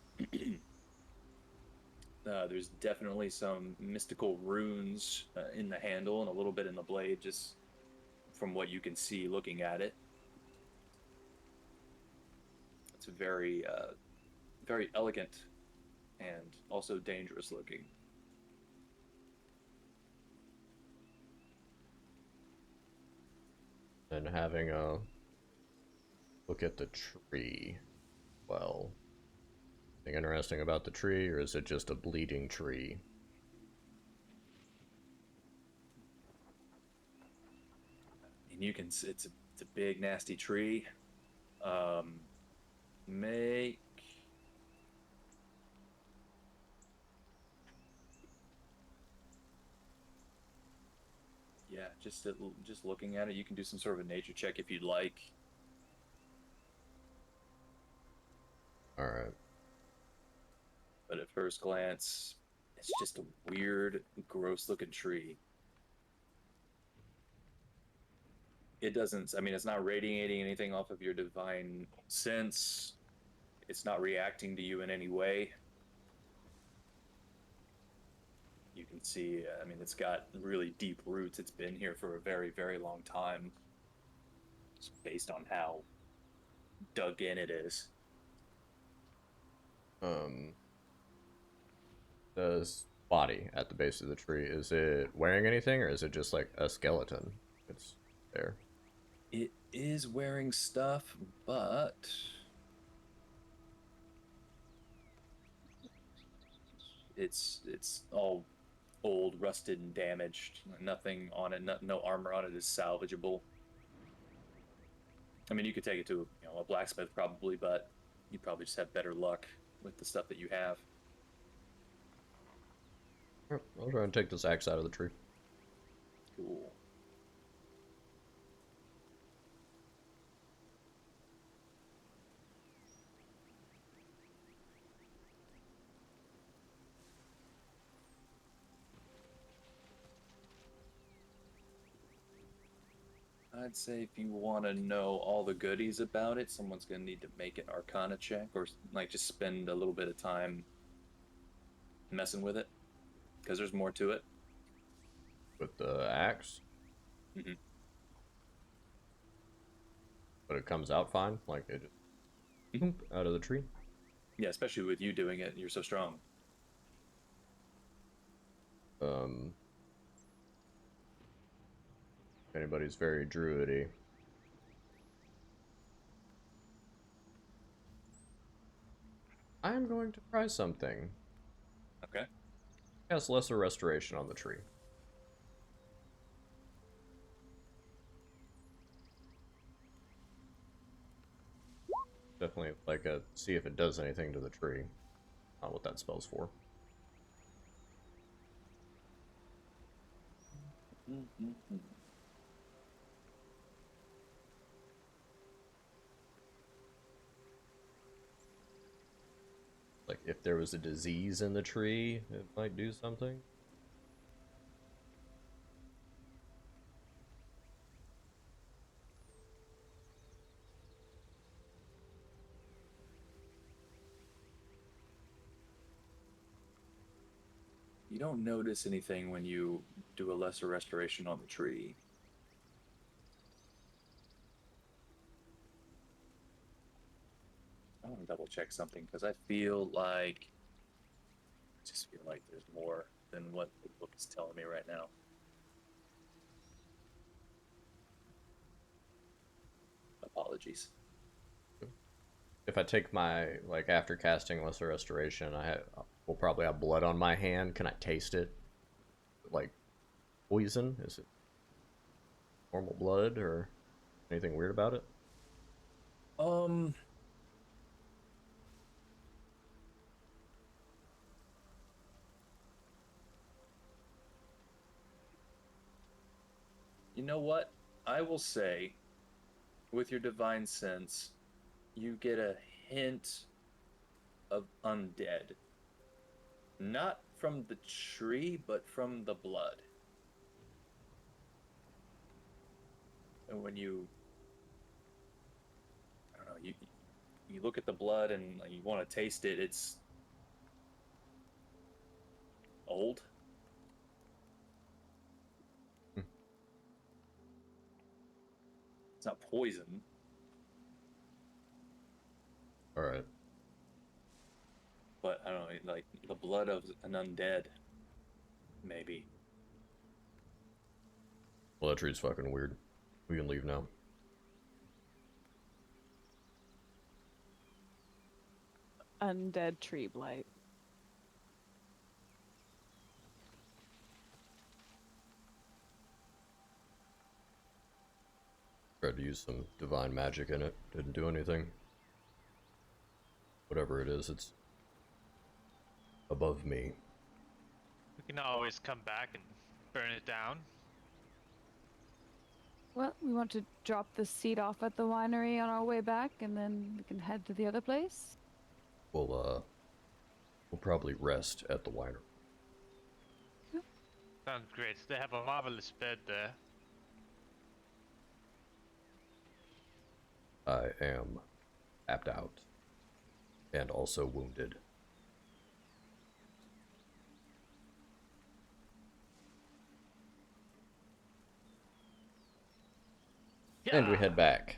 There's definitely some mystical runes in the handle and a little bit in the blade, just from what you can see looking at it. It's very, very elegant and also dangerous looking. And having a look at the tree. Well, anything interesting about the tree, or is it just a bleeding tree? And you can, it's a big nasty tree. Make yeah, just looking at it, you can do some sort of a nature check if you'd like. All right. But at first glance, it's just a weird, gross-looking tree. It doesn't. I mean, it's not radiating anything off of your divine sense. It's not reacting to you in any way. You can see. I mean, it's got really deep roots. It's been here for a very, very long time. Just based on how dug in it is. The body at the base of the tree, is it wearing anything, or is it just like a skeleton? It's there. It is wearing stuff, but it's all old, rusted, and damaged. Nothing on it. No armor on it is salvageable. I mean, you could take it to a blacksmith probably, but you probably just have better luck with the stuff that you have. Alright, I'll try and take this axe out of the tree. Cool. I'd say if you want to know all the goodies about it, someone's going to need to make an Arcana check or like just spend a little bit of time messing with it because there's more to it. With the axe? Mm-hmm. But it comes out fine? Like it just boom, out of the tree? Yeah, especially with you doing it, you're so strong. If anybody's very druidy. I'm going to try something. Okay. Cast Lesser Restoration on the tree. Definitely like see if it does anything to the tree. Not what that spell's for. Mm-hmm. Like if there was a disease in the tree, it might do something. You don't notice anything when you do a lesser restoration on the tree. I want to double check something because I just feel like there's more than what the book is telling me right now. Apologies. If I take my, like, after casting Lesser Restoration, will probably have blood on my hand. Can I taste it? Like, poison? Is it normal blood or anything weird about it? You know what? I will say, with your divine sense, you get a hint of undead. Not from the tree, but from the blood. And when I don't know, you look at the blood and you want to taste it, it's old. Hmm. It's not poison. Alright. But I don't know, like the blood of an undead, maybe. Well, that tree's fucking weird. We can leave now. Undead tree blight. Tried to use some divine magic in it. Didn't do anything. Whatever it is, it's above me. We can always come back and burn it down. Well, we want to drop the seed off at the winery on our way back, and then we can head to the other place. We'll probably rest at the winery. Sounds great. They have a marvelous bed there. I am tapped out. And also wounded. Yeah. And we head back.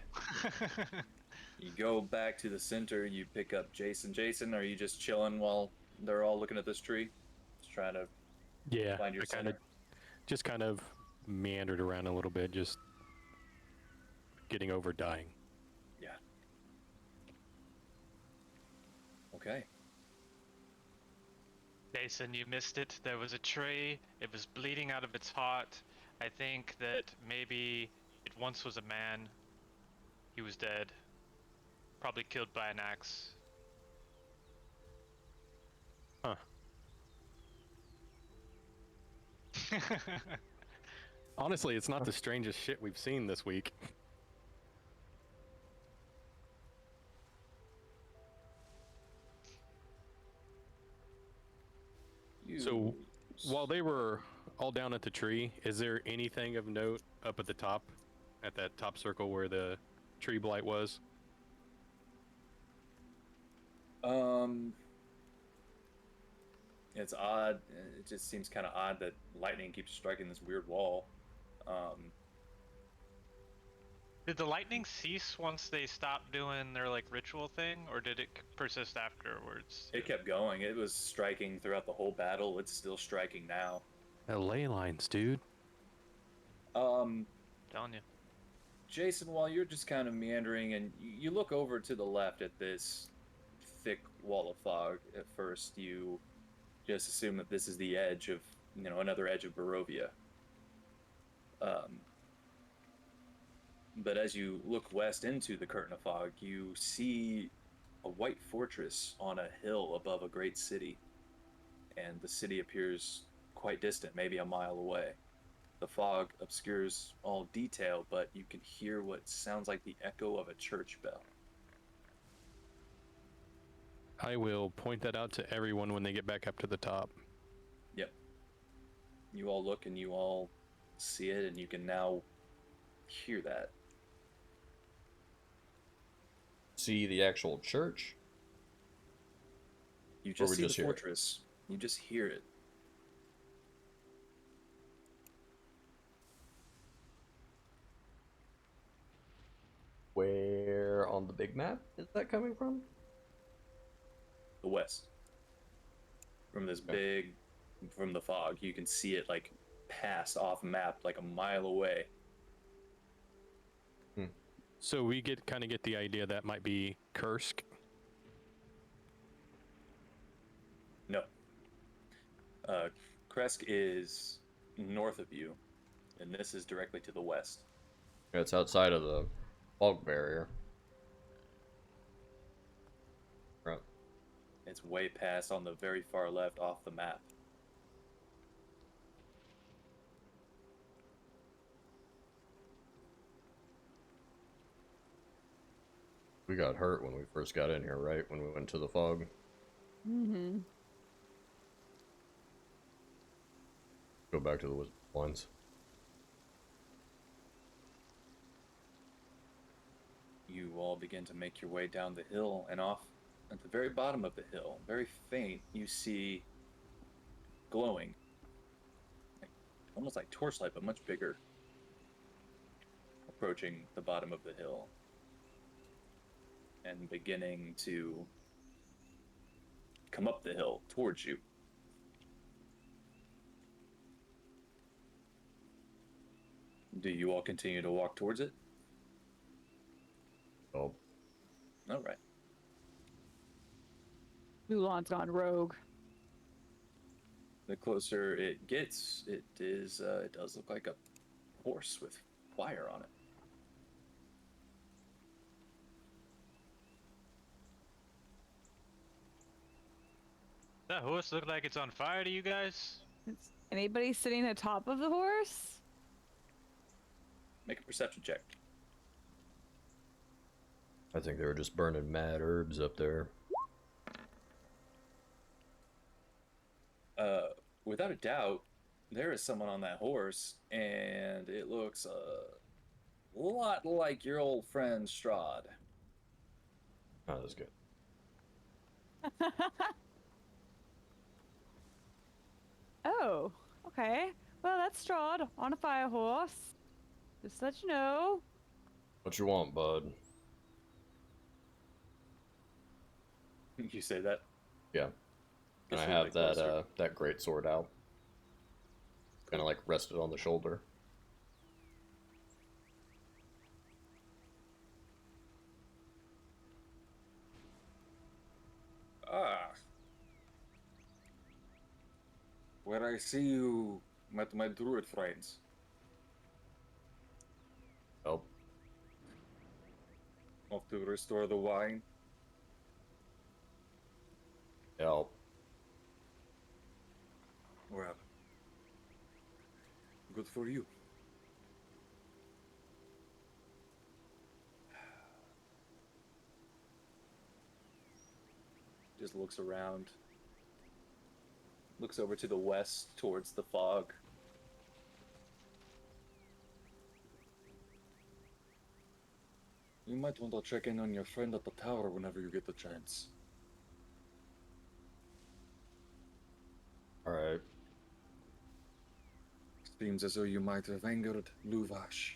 You go back to the center, you pick up Jason. Jason, are you just chilling while they're all looking at this tree? Just trying to Yeah, find your I center? kind of meandered around a little bit, just getting over dying. Yeah. Okay. Jason, you missed it. There was a tree. It was bleeding out of its heart. I think that maybe it once was a man. He was dead. Probably killed by an axe. Huh. Honestly, it's not the strangest shit we've seen this week. So, while they were all down at the tree, is there anything of note up at the top, at that top circle where the tree blight was? It's odd. It just seems kind of odd that lightning keeps striking this weird wall. Did the lightning cease once they stopped doing their like ritual thing, or did it persist afterwards? It kept going. It was striking throughout the whole battle. It's still striking now. Ley lines, dude. Telling you. Jason, while you're just kind of meandering and you look over to the left at this thick wall of fog, at first you just assume that this is the edge of, another edge of Barovia. But as you look west into the curtain of fog, you see a white fortress on a hill above a great city, and the city appears quite distant, maybe a mile away. The fog obscures all detail, but you can hear what sounds like the echo of a church bell. I will point that out to everyone when they get back up to the top. Yep. You all look and you all see it, and you can now hear that. See the actual church? You just we see just the hear it? fortress. You just hear it. Where on the big map is that coming from? The west. From this big, from the fog, you can see it like past off map, like a mile away. So we kind of get the idea that might be Kursk. No. Kresk is north of you, and this is directly to the west. Yeah, it's outside of the fog barrier. Right. It's way past on the very far left off the map. We got hurt when we first got in here, right? When we went to the fog. Mm-hmm. Go back to the Wizard ones. You all begin to make your way down the hill, and off at the very bottom of the hill, very faint, you see glowing. Almost like torchlight, but much bigger. Approaching the bottom of the hill. And beginning to come up the hill towards you. Do you all continue to walk towards it? Oh, All right. Mulan's gone rogue. The closer it gets, it does look like a horse with fire on it. That horse look like it's on fire to you guys? Is anybody sitting atop of the horse? Make a perception check. I think they were just burning mad herbs up there. Without a doubt, there is someone on that horse, and it looks a lot like your old friend Strahd. Oh, that's good. Oh, okay. Well, that's Strahd on a fire horse. Just to let you know. What you want, bud? You say that? Yeah. And I Gets a have little bit that closer. that great sword out. Kind of like rested on the shoulder. Ah. Where I see you met my druid friends. Oh, Off to restore the wine. help. Well, good for you. Just looks around. Looks over to the west towards the fog. You might want to check in on your friend at the tower whenever you get the chance. Alright. Seems as though you might have angered Luvash.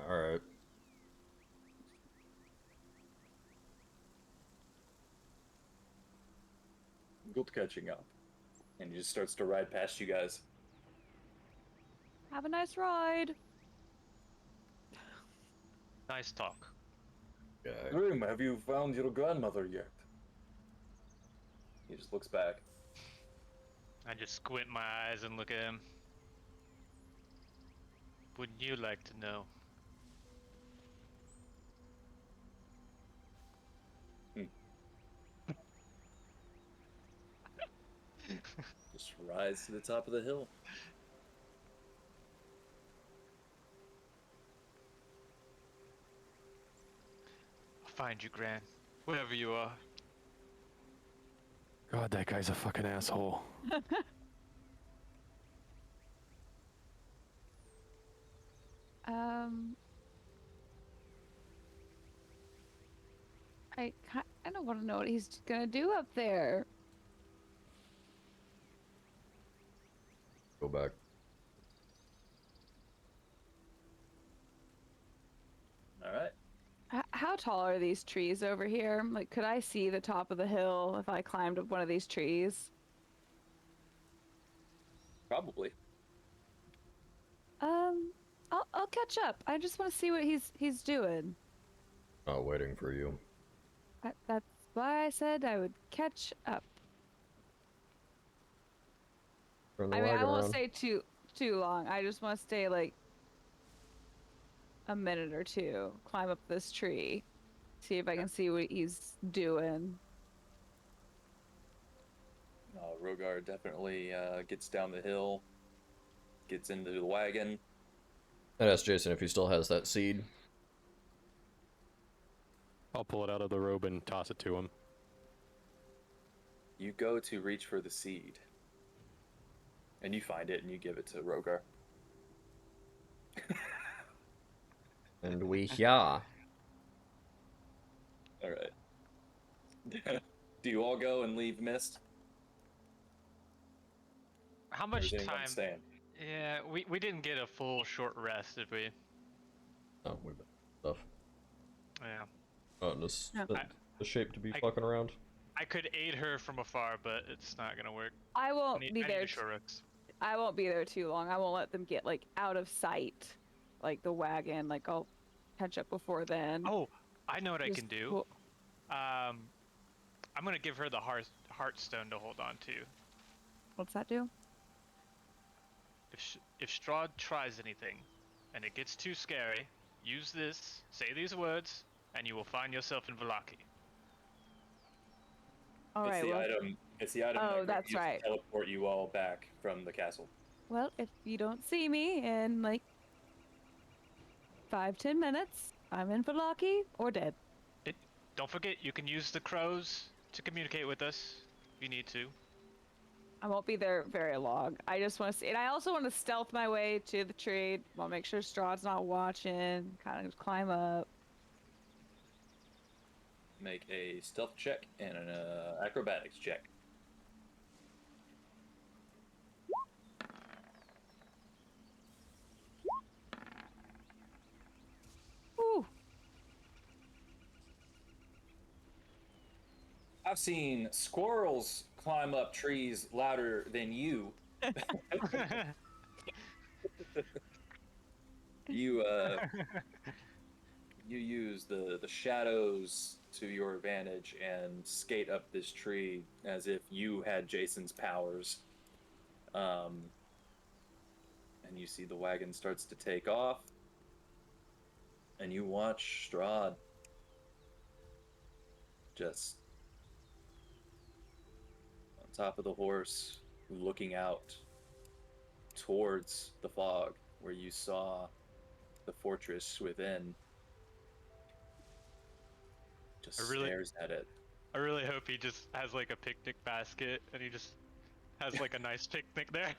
Alright. Good catching up. And he just starts to ride past you guys. Have a nice ride. Nice talk. guy. Grim, have you found your grandmother yet? He just looks back. I just squint my eyes and look at him. Wouldn't you like to know? Just rise to the top of the hill. I'll find you, Gran. Wherever you are. God, that guy's a fucking asshole. I don't want to know what he's gonna do up there. Go back. All right. How tall are these trees over here? Like, could I see the top of the hill if I climbed up one of these trees? Probably. I'll catch up. I just want to see what he's doing. Not waiting for you. That's why I said I would catch up. Turn the I mean, I wagon won't around. stay too long. I just want to stay like a minute or two. Climb up this tree, see if I can see what he's doing. Rogar definitely gets down the hill, gets into the wagon. I'd ask Jason if he still has that seed. I'll pull it out of the robe and toss it to him. You go to reach for the seed, and you find it, and you give it to Rogar. And we yeah. All right. Do you all go and leave Mist? How Or much does anyone time? stand? Yeah, we didn't get a full short rest, did we? Oh, we've been stuff. Yeah. Oh, in this No. the shape to be I- fucking around. I could aid her from afar, but it's not gonna work. I I won't need, be I need there. a short rest. I won't be there too long. I won't let them get like out of sight, like the wagon. Like I'll catch up before then. Oh, I know what I Just can do. pull- I'm gonna give her the heartstone to hold on to. What's that do? If Strahd tries anything, and it gets too scary, use this, say these words, and you will find yourself in Vallaki. All It's right. the Well, item. It's the item Oh, that that's used right. to teleport you all back from the castle. well, if you don't see me in like 5-10 minutes, I'm in Vallaki or dead. Don't forget, you can use the crows to communicate with us if you need to. I won't be there very long. I just want to see, and I also want to stealth my way to the tree. Want to make sure Strahd's not watching. Kind of climb up. Make a stealth check and an acrobatics check. Ooh. I've seen squirrels climb up trees louder than you. You you use the shadows to your advantage and skate up this tree as if you had Jason's powers. And you see the wagon starts to take off, and you watch Strahd just on top of the horse, looking out towards the fog where you saw the fortress within. Just I really- stares at it. I really hope he just has like a picnic basket and he just has like a nice picnic there.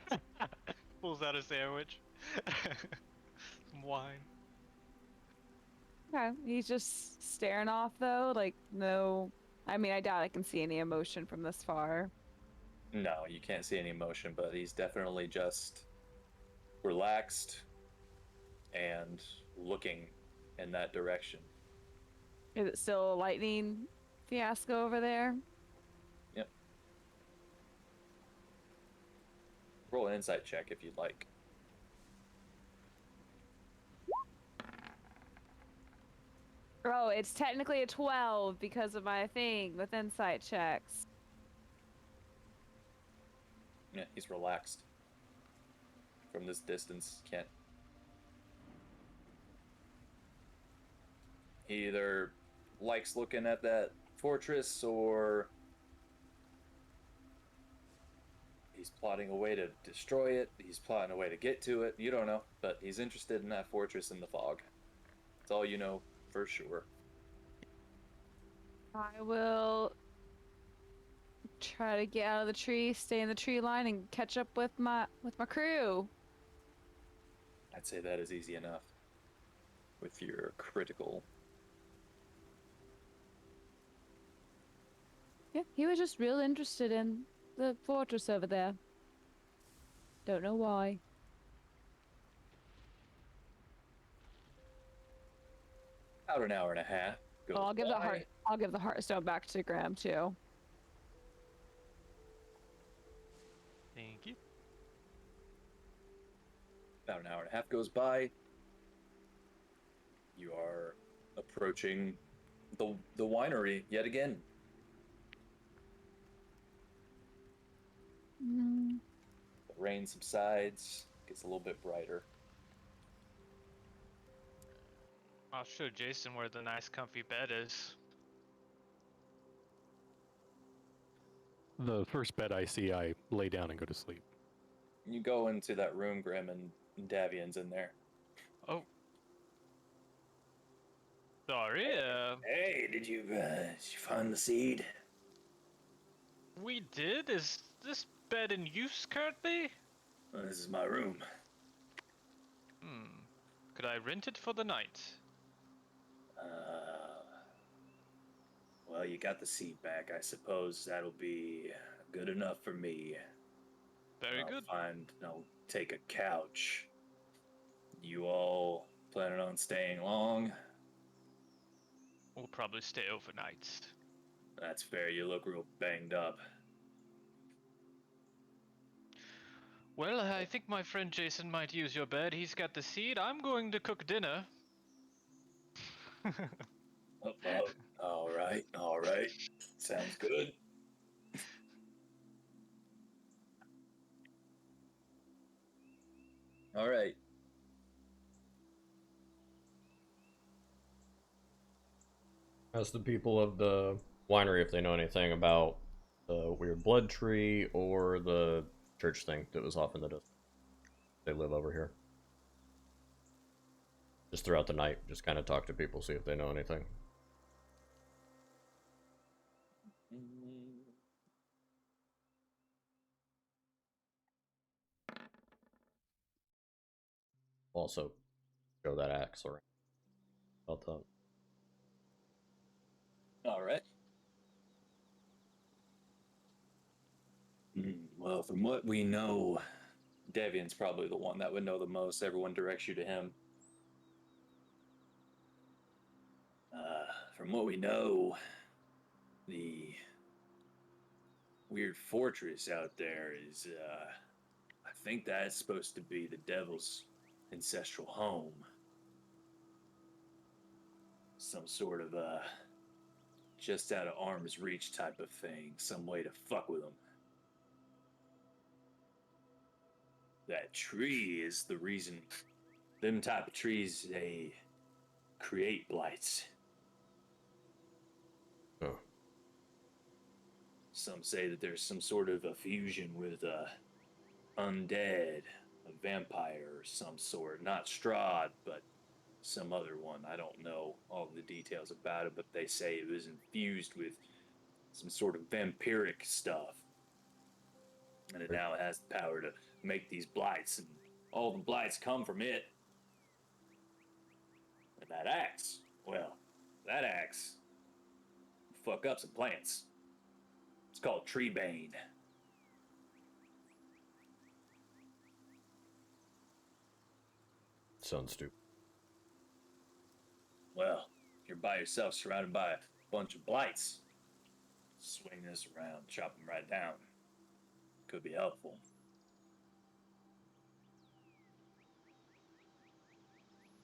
Pulls out a sandwich. Some wine. Okay. He's just staring off though. Like no. I mean, I doubt I can see any emotion from this far. No, you can't see any emotion, but he's definitely just relaxed and looking in that direction. Is it still a lightning fiasco over there? Yep. Roll an insight check if you'd like. Oh, it's technically a 12 because of my thing with insight checks. Yeah, he's relaxed. From this distance, can't. He either likes looking at that fortress or he's plotting a way to destroy it. He's plotting a way to get to it. You don't know, but he's interested in that fortress in the fog. That's all you know for sure. I will try to get out of the tree, stay in the tree line, and catch up with my crew. I'd say that is easy enough with your critical. Yeah, he was just real interested in the fortress over there. Don't know why. About an hour and a half goes Oh, I'll give the by. heartstone back to Graham too. Thank you. About an hour and a half goes by. You are approaching the winery yet again. Mm. The rain subsides, gets a little bit brighter. I'll show Jason where the nice comfy bed is. The first bed I see, I lay down and go to sleep. You go into that room, Grim, and Davian's in there. Oh. Sorry, Hey, did you find the seed? we did? Is this bed in use currently? This is my room. Could I rent it for the night? Well, you got the seed back. I suppose that'll be good enough for me. Very good. I'll take a couch. You all planning on staying long? We'll probably stay overnight. That's fair. You look real banged up. Well, I think my friend Jason might use your bed. He's got the seed. I'm going to cook dinner. All right. Sounds good. All right. Ask the people of the winery if they know anything about the weird blood tree or the church thing that was off in the distance. They live over here. Just throughout the night, just kind of talk to people, see if they know anything. Also, show that axe around. About that. All right. Well, from what we know, Devian's probably the one that would know the most. Everyone directs you to him. From what we know, the weird fortress out there is, I think that's supposed to be the devil's ancestral home. Some sort of, just out of arm's reach type of thing. Some way to fuck with them. That tree is the reason. Them type of trees, they create blights. Oh. Some say that there's some sort of a fusion with undead, a vampire or some sort. Not Strahd, but some other one. I don't know all the details about it, but they say it was infused with some sort of vampiric stuff. And it now has the power to make these blights, and all the blights come from it. And that axe, well, that axe fuck up some plants. It's called tree bane. Sounds stupid. Well, if you're by yourself surrounded by a bunch of blights, swing this around, chop them right down. Could be helpful.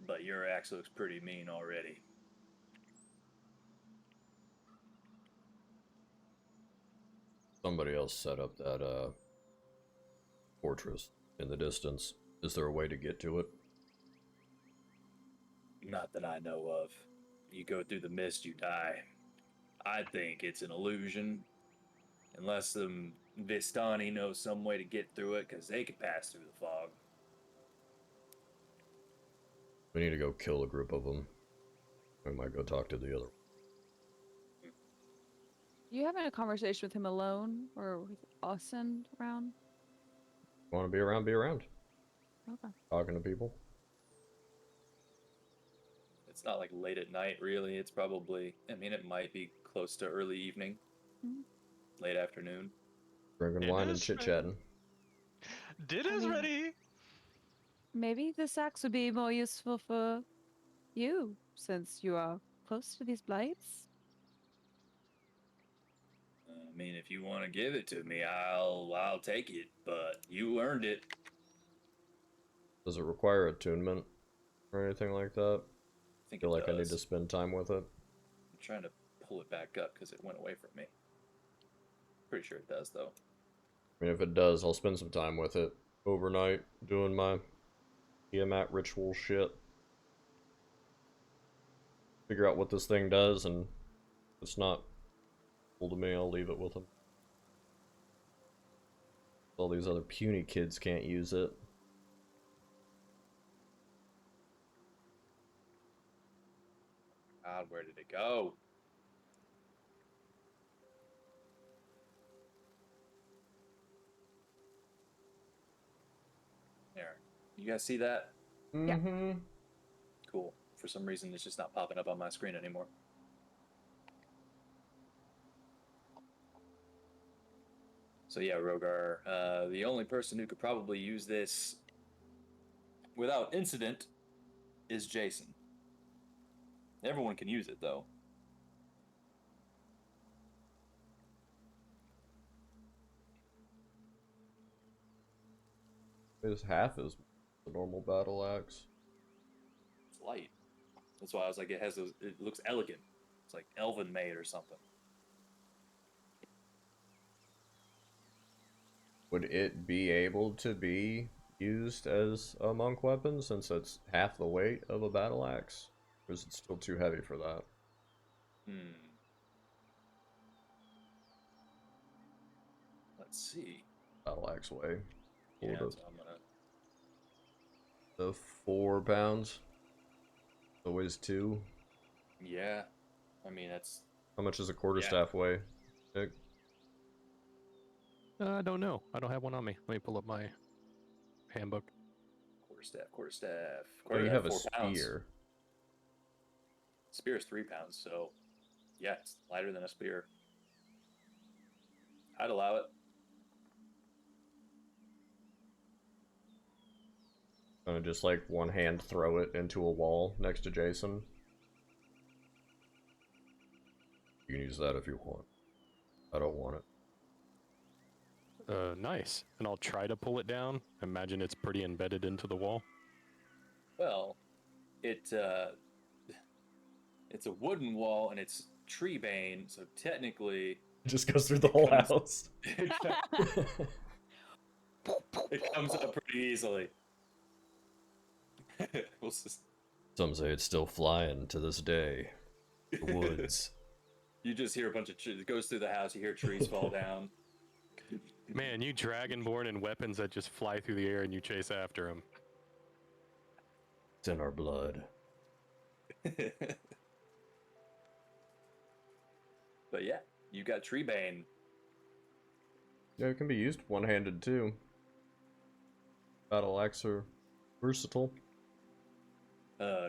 But your axe looks pretty mean already. Somebody else set up that fortress in the distance. Is there a way to get to it? Not that I know of. You go through the mist, you die. I think it's an illusion. Unless some Vistani knows some way to get through it, because they can pass through the fog. We need to go kill a group of them. We might go talk to the other. You having a conversation with him alone or with Austin around? Want to be around? Be around. Okay. Talking to people. It's not like late at night, really. It's probably, I mean, it might be close to early evening, late afternoon. Drinking wine and chit-chatting. Dinner's mean- ready. Maybe this axe would be more useful for you, since you are close to these blights. I mean, if you want to give it to me, I'll take it. But you earned it. Does it require attunement or anything like that? I think Feel it like I need does. to spend time with it. I'm trying to pull it back up because it went away from me. Pretty sure it does, though. I mean, if it does, I'll spend some time with it overnight doing my Tiamat ritual shit. Figure out what this thing does, and if it's not cool to me, I'll leave it with him. All these other puny kids can't use it. God, where did it go? There. You guys see that? Yeah. Mm-hmm. Cool. For some reason, it's just not popping up on my screen anymore. So yeah, Rogar, the only person who could probably use this without incident is Jason. Everyone can use it, though. It's half as the normal battle axe. It's light. That's why I was like, it has those. It looks elegant. It's like elven made or something. Would it be able to be used as a monk weapon since it's half the weight of a battle axe? Or is it still too heavy for that? Let's see. Battle axe weigh. Yeah, Or that's what I'm gonna. the 4 pounds. So weighs 2. Yeah, I mean that's. How much does a quarterstaff weigh, Nick? I don't know. I don't have one on me. Let me pull up my handbook. Quarterstaff. Oh, you have a 4 pounds. spear. Spear is 3 pounds, so yeah, it's lighter than a spear. I'd allow it. Gonna just like one hand throw it into a wall next to Jason. You can use that if you want. I don't want it. Nice. And I'll try to pull it down. Imagine it's pretty embedded into the wall. Well, it's a wooden wall and it's tree bane, so technically It just goes through the whole house. it comes up pretty easily. We'll just, Some say it's still flying to this day. The woods. you just hear a bunch of trees. It goes through the house. You hear trees fall down. Man, you dragonborn and weapons that just fly through the air and you chase after them. It's in our blood. But yeah, you got tree bane. Yeah, it can be used one-handed too. Battle axe are versatile.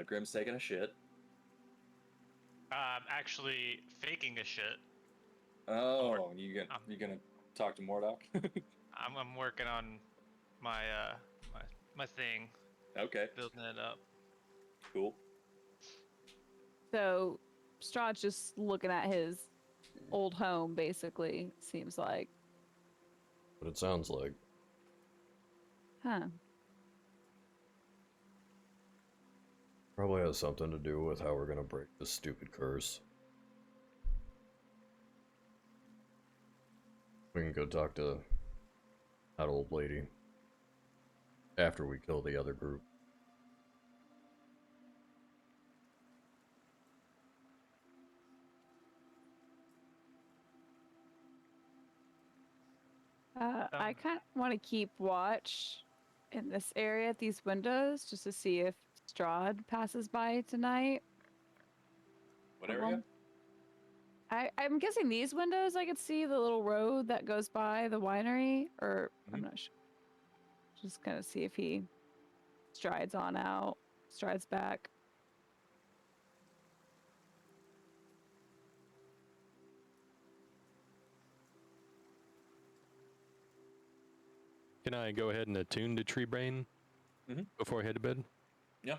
Grim's taking a shit. Actually faking a shit. Oh, you gonna talk to Mordok? I'm working on my my thing, Okay, building it up. cool. So, Strahd's just looking at his old home, basically, seems like. What it sounds like. Huh. Probably has something to do with how we're gonna break this stupid curse. We can go talk to that old lady after we kill the other group. I kind of want to keep watch in this area at these windows just to see if Strahd passes by tonight. What At area? I'm guessing these windows I could see the little road that goes by the winery, or I'm Mhm. not sure. Just gonna see if he strides on out, strides back. Can I go ahead and attune to Tree Brain before I head to bed? Yeah.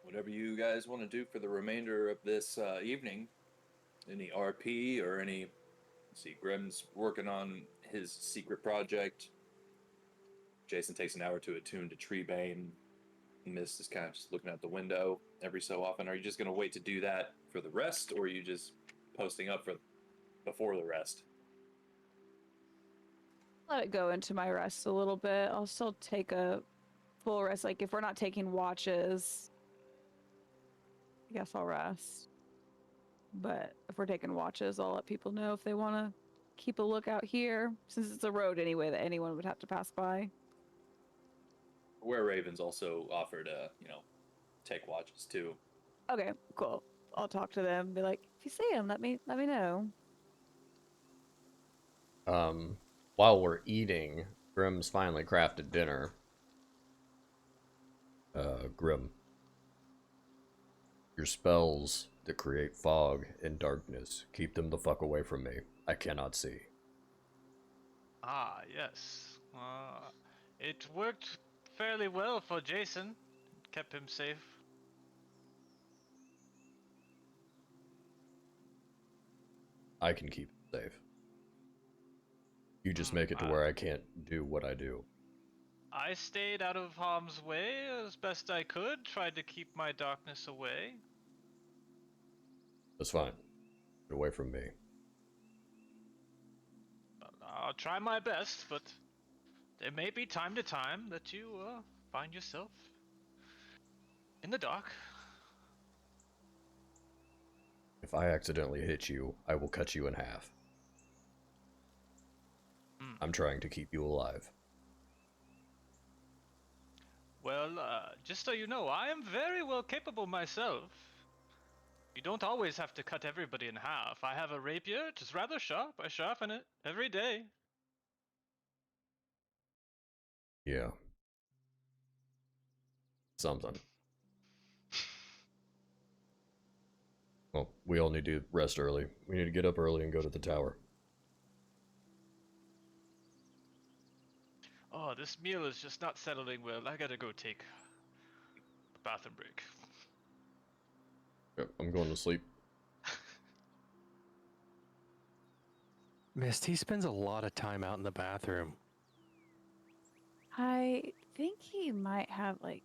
Whatever you guys want to do for the remainder of this evening. Any RP or any. Let's see, Grim's working on his secret project. Jason takes an hour to attune to Treebane. Mist is kind of just looking out the window every so often. Are you just going to wait to do that for the rest, or are you just posting up for before the rest? Let it go into my rest a little bit. I'll still take a full rest. Like if we're not taking watches, I guess I'll rest. But if we're taking watches, I'll let people know if they want to keep a lookout here, since it's a road anyway that anyone would have to pass by. Where Ravens also offered take watches too. Okay, cool. I'll talk to them. Be like, if you see him, let me know. While we're eating, Grim's finally crafted dinner. Grim, your spells that create fog and darkness, keep them the fuck away from me. I cannot see. Ah, yes. It worked fairly well for Jason. Kept him safe. I can keep it safe. You just make it to where I can't do what I do. I stayed out of harm's way as best I could, tried to keep my darkness away. That's fine. Get away from me. I'll try my best, but there may be time to time that you find yourself in the dark. If I accidentally hit you, I will cut you in half. I'm trying to keep you alive. Well, just so you know, I am very well capable myself. You don't always have to cut everybody in half. I have a rapier, it is rather sharp. I sharpen it every day. Yeah. Something. Well, we all need to rest early. We need to get up early and go to the tower. Oh, this meal is just not settling well. I gotta go take a bathroom break. Yep, I'm going to sleep. Mist, he spends a lot of time out in the bathroom. I think he might have like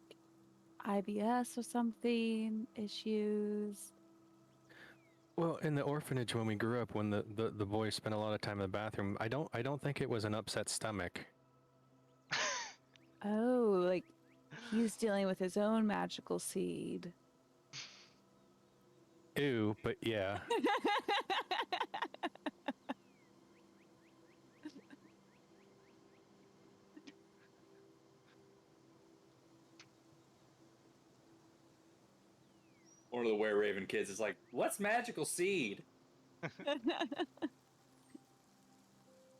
IBS or something, issues. Well, in the orphanage when we grew up, when the boys spent a lot of time in the bathroom, I don't think it was an upset stomach. Oh, like he's dealing with his own magical seed. Ew, but yeah. One of the Were Raven kids is like, "What's magical seed?"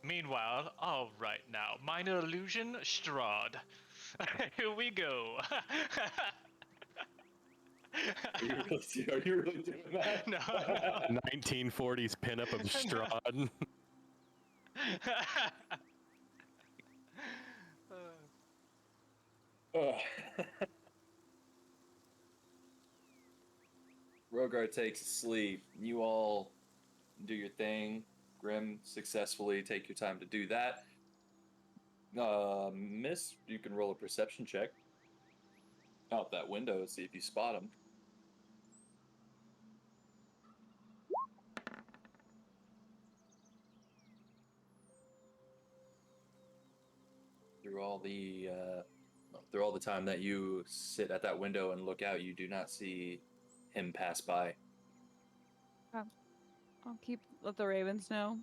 Meanwhile, all right now, minor illusion, Strahd. Here we go. Are you really doing that? No, no. 1940s pinup of Strahd. Ugh. Rogar takes a sleep. You all do your thing. Grim successfully take your time to do that. Miss, you can roll a perception check out that window, see if you spot him. through all the time that you sit at that window and look out, you do not see him pass by. I'll let the ravens know.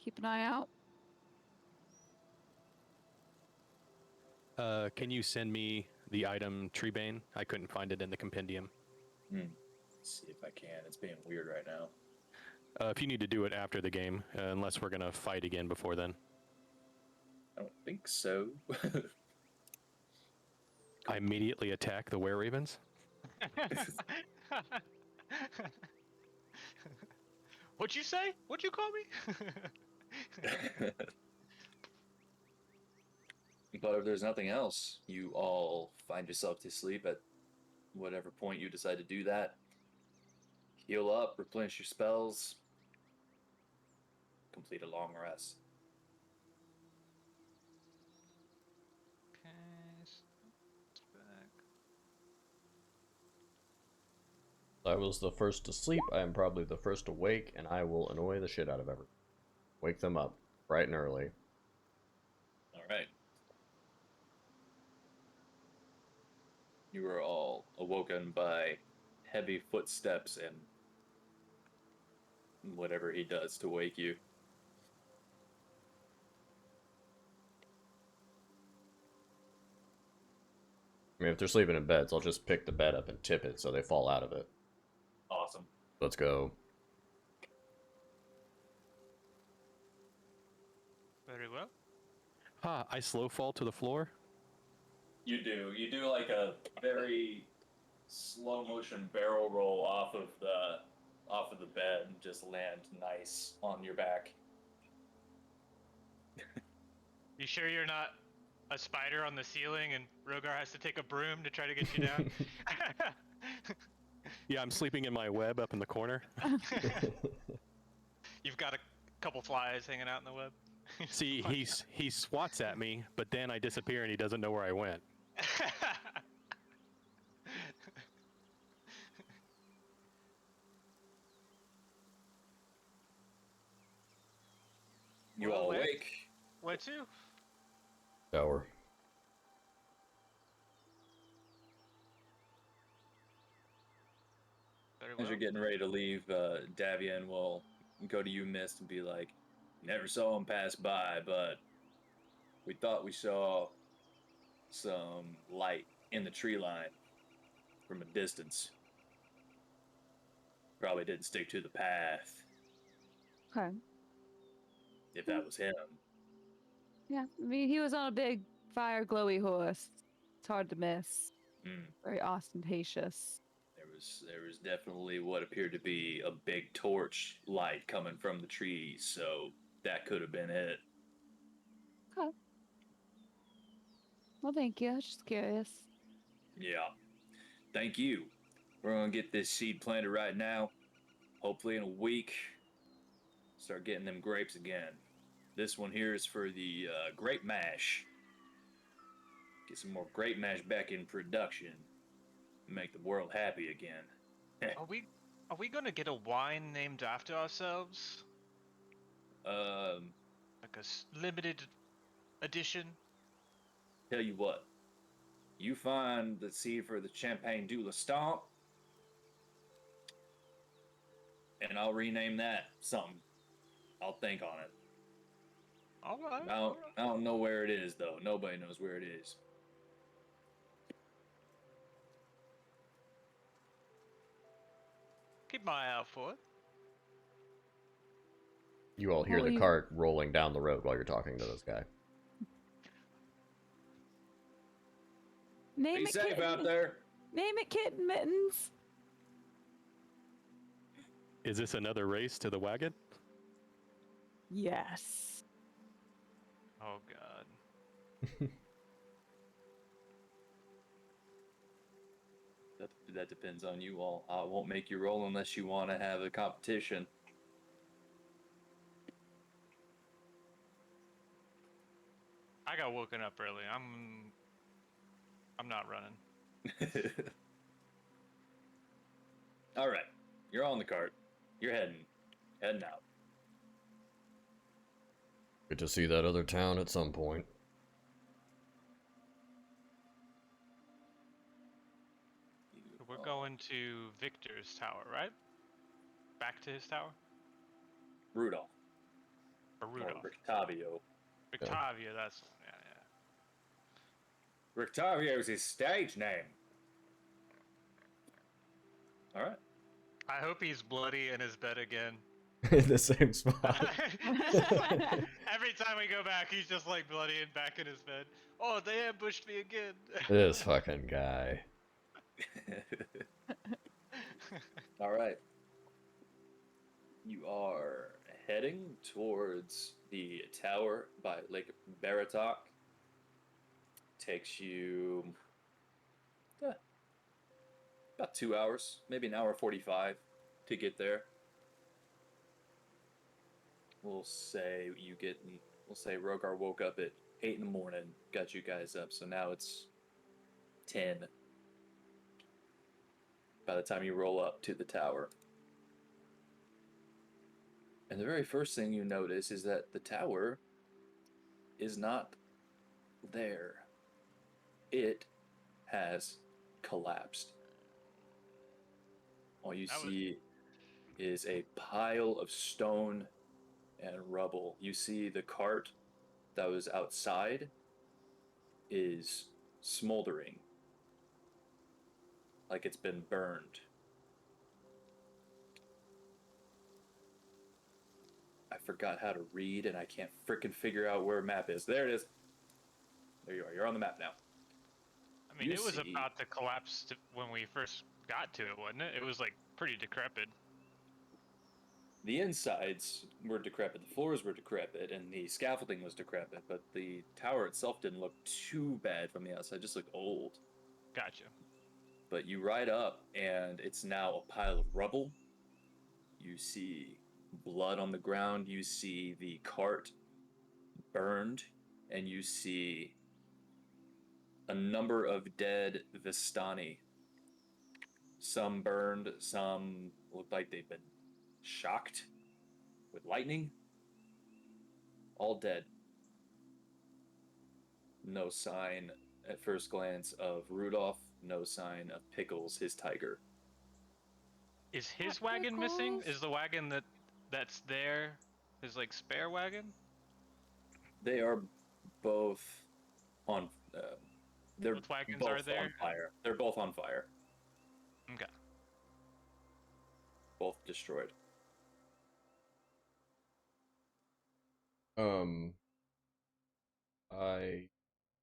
Keep an eye out. Can you send me the item Treebane? I couldn't find it in the compendium. Let's see if I can. It's being weird right now. If you need to do it after the game, unless we're gonna fight again before then. I don't think so. I immediately attack the were-ravens. What'd you say? What'd you call me? But if there's nothing else, you all find yourself to sleep at whatever point you decide to do that. Heal up, replenish your spells, complete a long rest. Okay, back. I was the first to sleep. I am probably the first to wake, and I will annoy the shit out of everyone. Wake them up bright and early. All right. You are all awoken by heavy footsteps and whatever he does to wake you. I mean, if they're sleeping in beds, I'll just pick the bed up and tip it so they fall out of it. Awesome. Let's go. Very well. I slow fall to the floor. You do. You do like a very slow motion barrel roll off of the bed and just land nice on your back. You sure you're not a spider on the ceiling and Rogar has to take a broom to try to get you down? Yeah, I'm sleeping in my web up in the corner. You've got a couple flies hanging out in the web. See, he swats at me, but then I disappear and he doesn't know where I went. You Well, all where- awake. Where to? Tower. Very As well. you're getting ready to leave, Davian will go to you, Mist, and be like, "Never saw him pass by, but we thought we saw some light in the tree line from a distance. Probably didn't stick to the path, Okay. if that was him." Yeah. I mean, he was on a big fire glowy horse. It's hard to miss. Mm. Very ostentatious. There was definitely what appeared to be a big torch light coming from the trees, so that could have been it. Okay. Well, thank you. I was just curious. Yeah. Thank you. We're gonna get this seed planted right now. Hopefully in a week, start getting them grapes again. This one here is for the grape mash. Get some more grape mash back in production. Make the world happy again. Are we gonna get a wine named after ourselves? Like a limited edition? Tell you what. You find the seed for the Champagne du La Stomp, and I'll rename that something. I'll think on it. All right. I don't know where it is, though. Nobody knows where it is. Keep my eye out for it. You all hear Oh, the you- cart rolling down the road while you're talking to this guy. Name Be it safe Kitten. out there. Name it Kitten Mittens. Is this another race to the wagon? Yes. Oh god. That depends on you all. I won't make you roll unless you want to have a competition. I got woken up early. I'm not running. All right, you're on the cart. You're heading out. Good to see that other town at some point. we're going to Victor's tower, right? Back to his tower? Rudolph. Or Rudolph? Or Rictavio. Victavia, that's the one, yeah. Rictavio's his stage name. All right. I hope he's bloody in his bed again. In the same spot. Every time we go back, he's just like bloody and back in his bed. Oh, they ambushed me again. This fucking guy. All right. You are heading towards the tower by Lake Baratok. Takes you about 2 hours, maybe an hour 45 to get there. We'll say Rogar woke up at 8 in the morning, got you guys up, so now it's 10 by the time you roll up to the tower. And the very first thing you notice is that the tower is not there. It has collapsed. All you see is a pile of stone and rubble. You see the cart that was outside is smoldering, like it's been burned. I forgot how to read, and I can't frickin' figure out where a map is. There it is. There you are. You're on the map now. I mean, it was about to collapse when we first got to it, wasn't it? It was like pretty decrepit. The insides were decrepit, the floors were decrepit, and the scaffolding was decrepit, but the tower itself didn't look too bad from the outside, just looked old. Gotcha. But you ride up, and it's now a pile of rubble. You see blood on the ground, you see the cart burned, and you see a number of dead Vistani. Some burned, some looked like they've been shocked with lightning. All dead. No sign at first glance of Rudolph, no sign of Pickles, his tiger. Is his wagon missing? Is the wagon that's there his like spare wagon? They are both on they're Both wagons both are there? on fire. They're both on fire. Okay. Both destroyed. I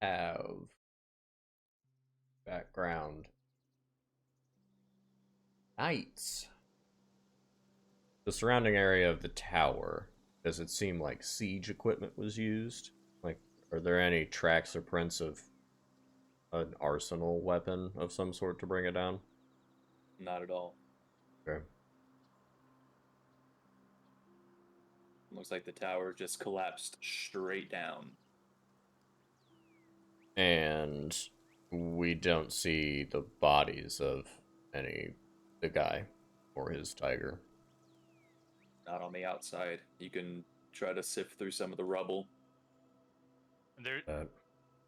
have background. Knights. The surrounding area of the tower, does it seem like siege equipment was used? Like, are there any tracks or prints of an arsenal weapon of some sort to bring it down? Not at all. Okay. Looks like the tower just collapsed straight down. And we don't see the bodies of the guy or his tiger. Not on the outside. You can try to sift through some of the rubble.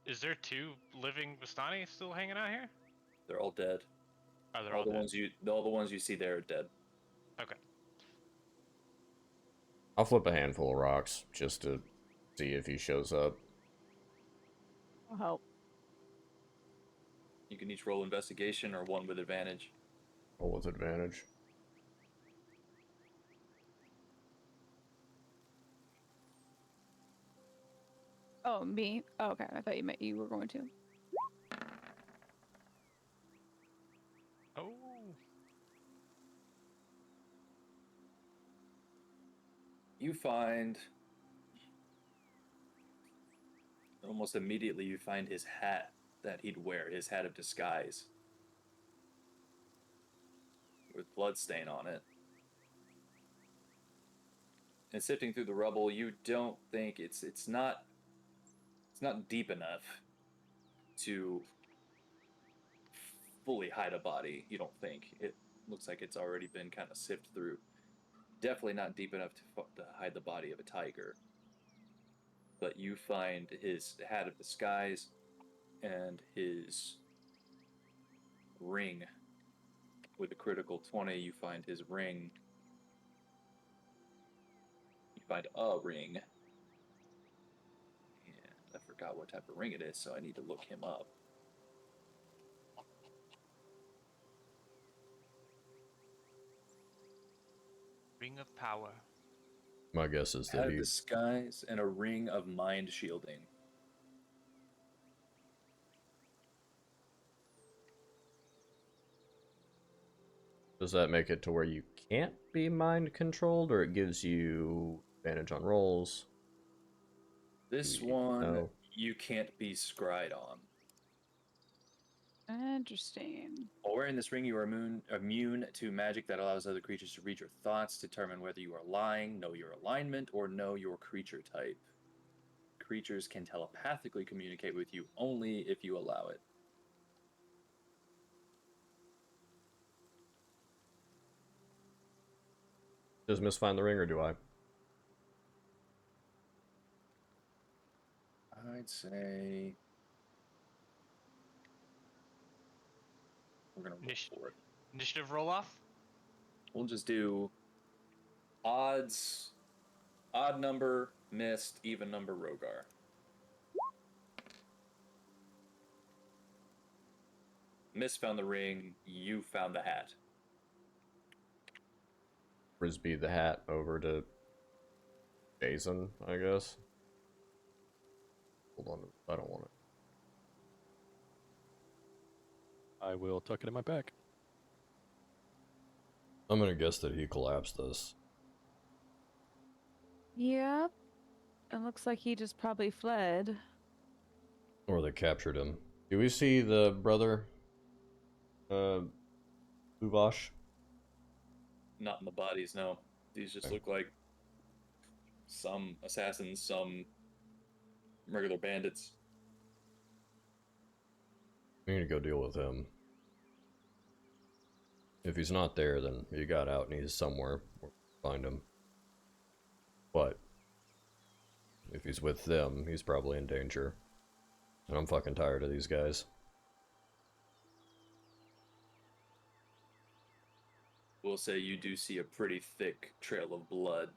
Is there 2 living Vistani still hanging out here? They're all dead. Oh, they're all dead. All the ones you see there are dead. Okay. I'll flip a handful of rocks just to see if he shows up. I'll help. You can each roll investigation or one with advantage. Roll with advantage. Oh, me? Oh, okay. I thought you were going to. Oh. You find almost immediately you find his hat that he'd wear, his hat of disguise, with blood stain on it. And sifting through the rubble, you don't think it's not deep enough to fully hide a body. You don't think. It looks like it's already been kind of sifted through. Definitely not deep enough to hide the body of a tiger. But you find his hat of disguise and his ring with a critical 20, you find his ring. You find a ring. And I forgot what type of ring it is, so I need to look him up. Ring of power. My guess is that Had he disguise and a ring of mind shielding. does that make it to where you can't be mind controlled, or it gives you advantage on rolls? This We one know. you can't be scryed on. Interesting. While wearing this ring, you are immune to magic that allows other creatures to read your thoughts, determine whether you are lying, know your alignment, or know your creature type. Creatures can telepathically communicate with you only if you allow it. Does Miss find the ring, or do I? I'd say we're gonna roll for it. Initiative roll off. We'll just do odds, odd number, missed, even number, Rogar. Miss found the ring, you found the hat. Frisbee the hat over to Jason, I guess. Hold on, I don't want it. I will tuck it in my pack. I'm gonna guess that he collapsed this. Yep. It looks like he just probably fled. Or they captured him. Do we see the brother? Uvash? Not in the bodies, no. These just Okay. look like some assassins, some regular bandits. We need to go deal with him. If he's not there, then he got out and he's somewhere. We'll find him. But if he's with them, he's probably in danger. And I'm fucking tired of these guys. We'll say you do see a pretty thick trail of blood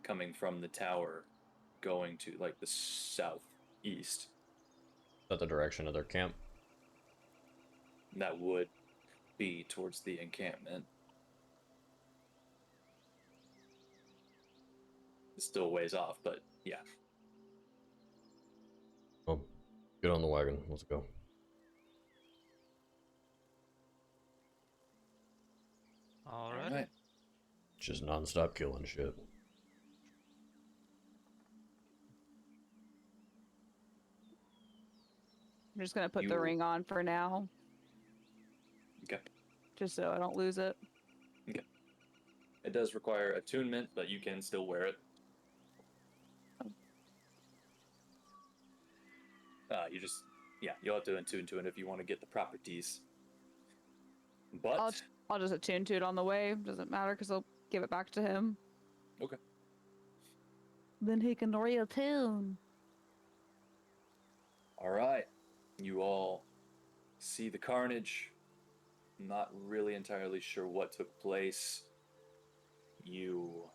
coming from the tower going to like the southeast. Is that the direction of their camp? That would be towards the encampment. It's still a ways off, but yeah. Oh, get on the wagon. Let's go. All All right. right. Just non-stop killing shit. I'm just gonna put the You- ring on for now, Okay. just so I don't lose it. Okay. It does require attunement, but you can still wear it. You'll have to attune to it if you want to get the properties. But I'll just attune to it on the way. Doesn't matter because I'll give it back to him. okay. Then he can reattune. All right. You all see the carnage. Not really entirely sure what took place. You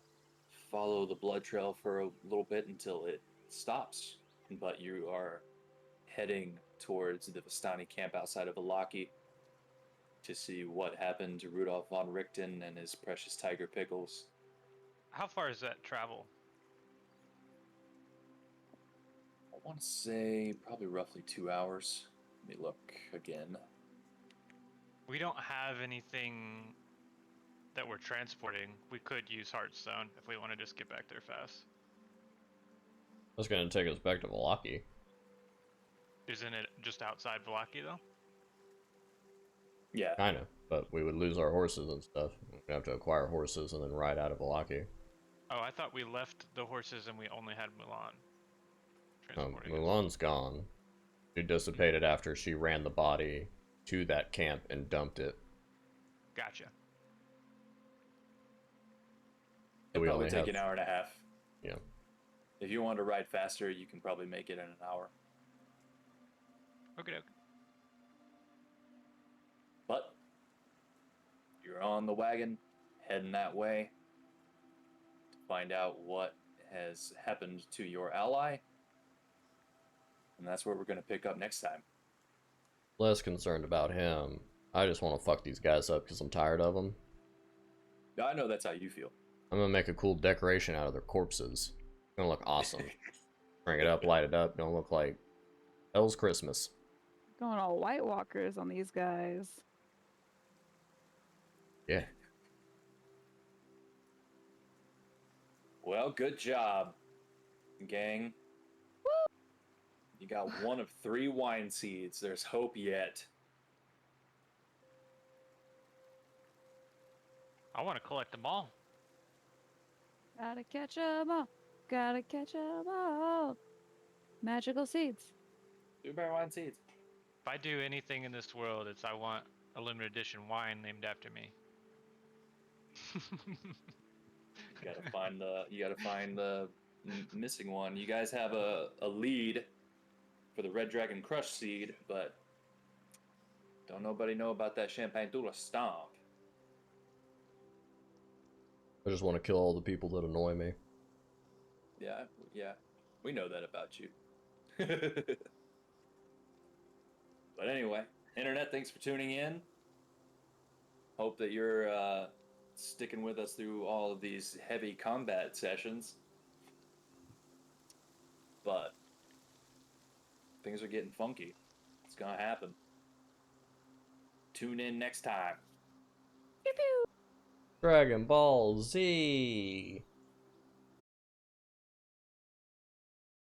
follow the blood trail for a little bit until it stops, but you are heading towards the Vistani camp outside of Valaki to see what happened to Rudolph von Richten and his precious tiger pickles. How far is that travel? I want to say probably roughly 2 hours. Let me look again. We don't have anything that we're transporting. We could use Heartstone if we want to just get back there fast. That's gonna take us back to Valaki. Isn't it just outside Valaki though? Yeah, Kinda. But we would lose our horses and stuff. We'd have to acquire horses and then ride out of Valaki. Oh, I thought we left the horses and we only had Mulan transporting us. Mulan's gone. She dissipated after she ran the body to that camp and dumped it. Gotcha. So it'll we probably only take have, an hour and a half. yeah. If you want to ride faster, you can probably make it in an hour. Okay. But on the wagon, heading that way to find out what has happened to your ally. And that's where we're going to pick up next time. Less concerned about him. I just want to fuck these guys up because I'm tired of them. I know that's how you feel. I'm gonna make a cool decoration out of their corpses. It's gonna look awesome. Bring it up, light it up. Don't look like Hell's Christmas. Going all White Walkers on these guys. Yeah. Well, good job, gang. You got one of 3 wine seeds. There's hope yet. I want to collect them all. Gotta catch 'em all. Gotta catch 'em all. Magical seeds. 2 bear wine seeds. If I do anything in this world, it's I want a limited edition wine named after me. You gotta find the missing one. You guys have a lead for the Red Dragon Crush seed, but don't nobody know about that Champagne Doula Stomp. I just want to kill all the people that annoy me. Yeah, we know that about you. But anyway, Internet, thanks for tuning in. Hope that you're sticking with us through all of these heavy combat sessions. But things are getting funky. It's gonna happen. Tune in next time. Dragon Ball Z.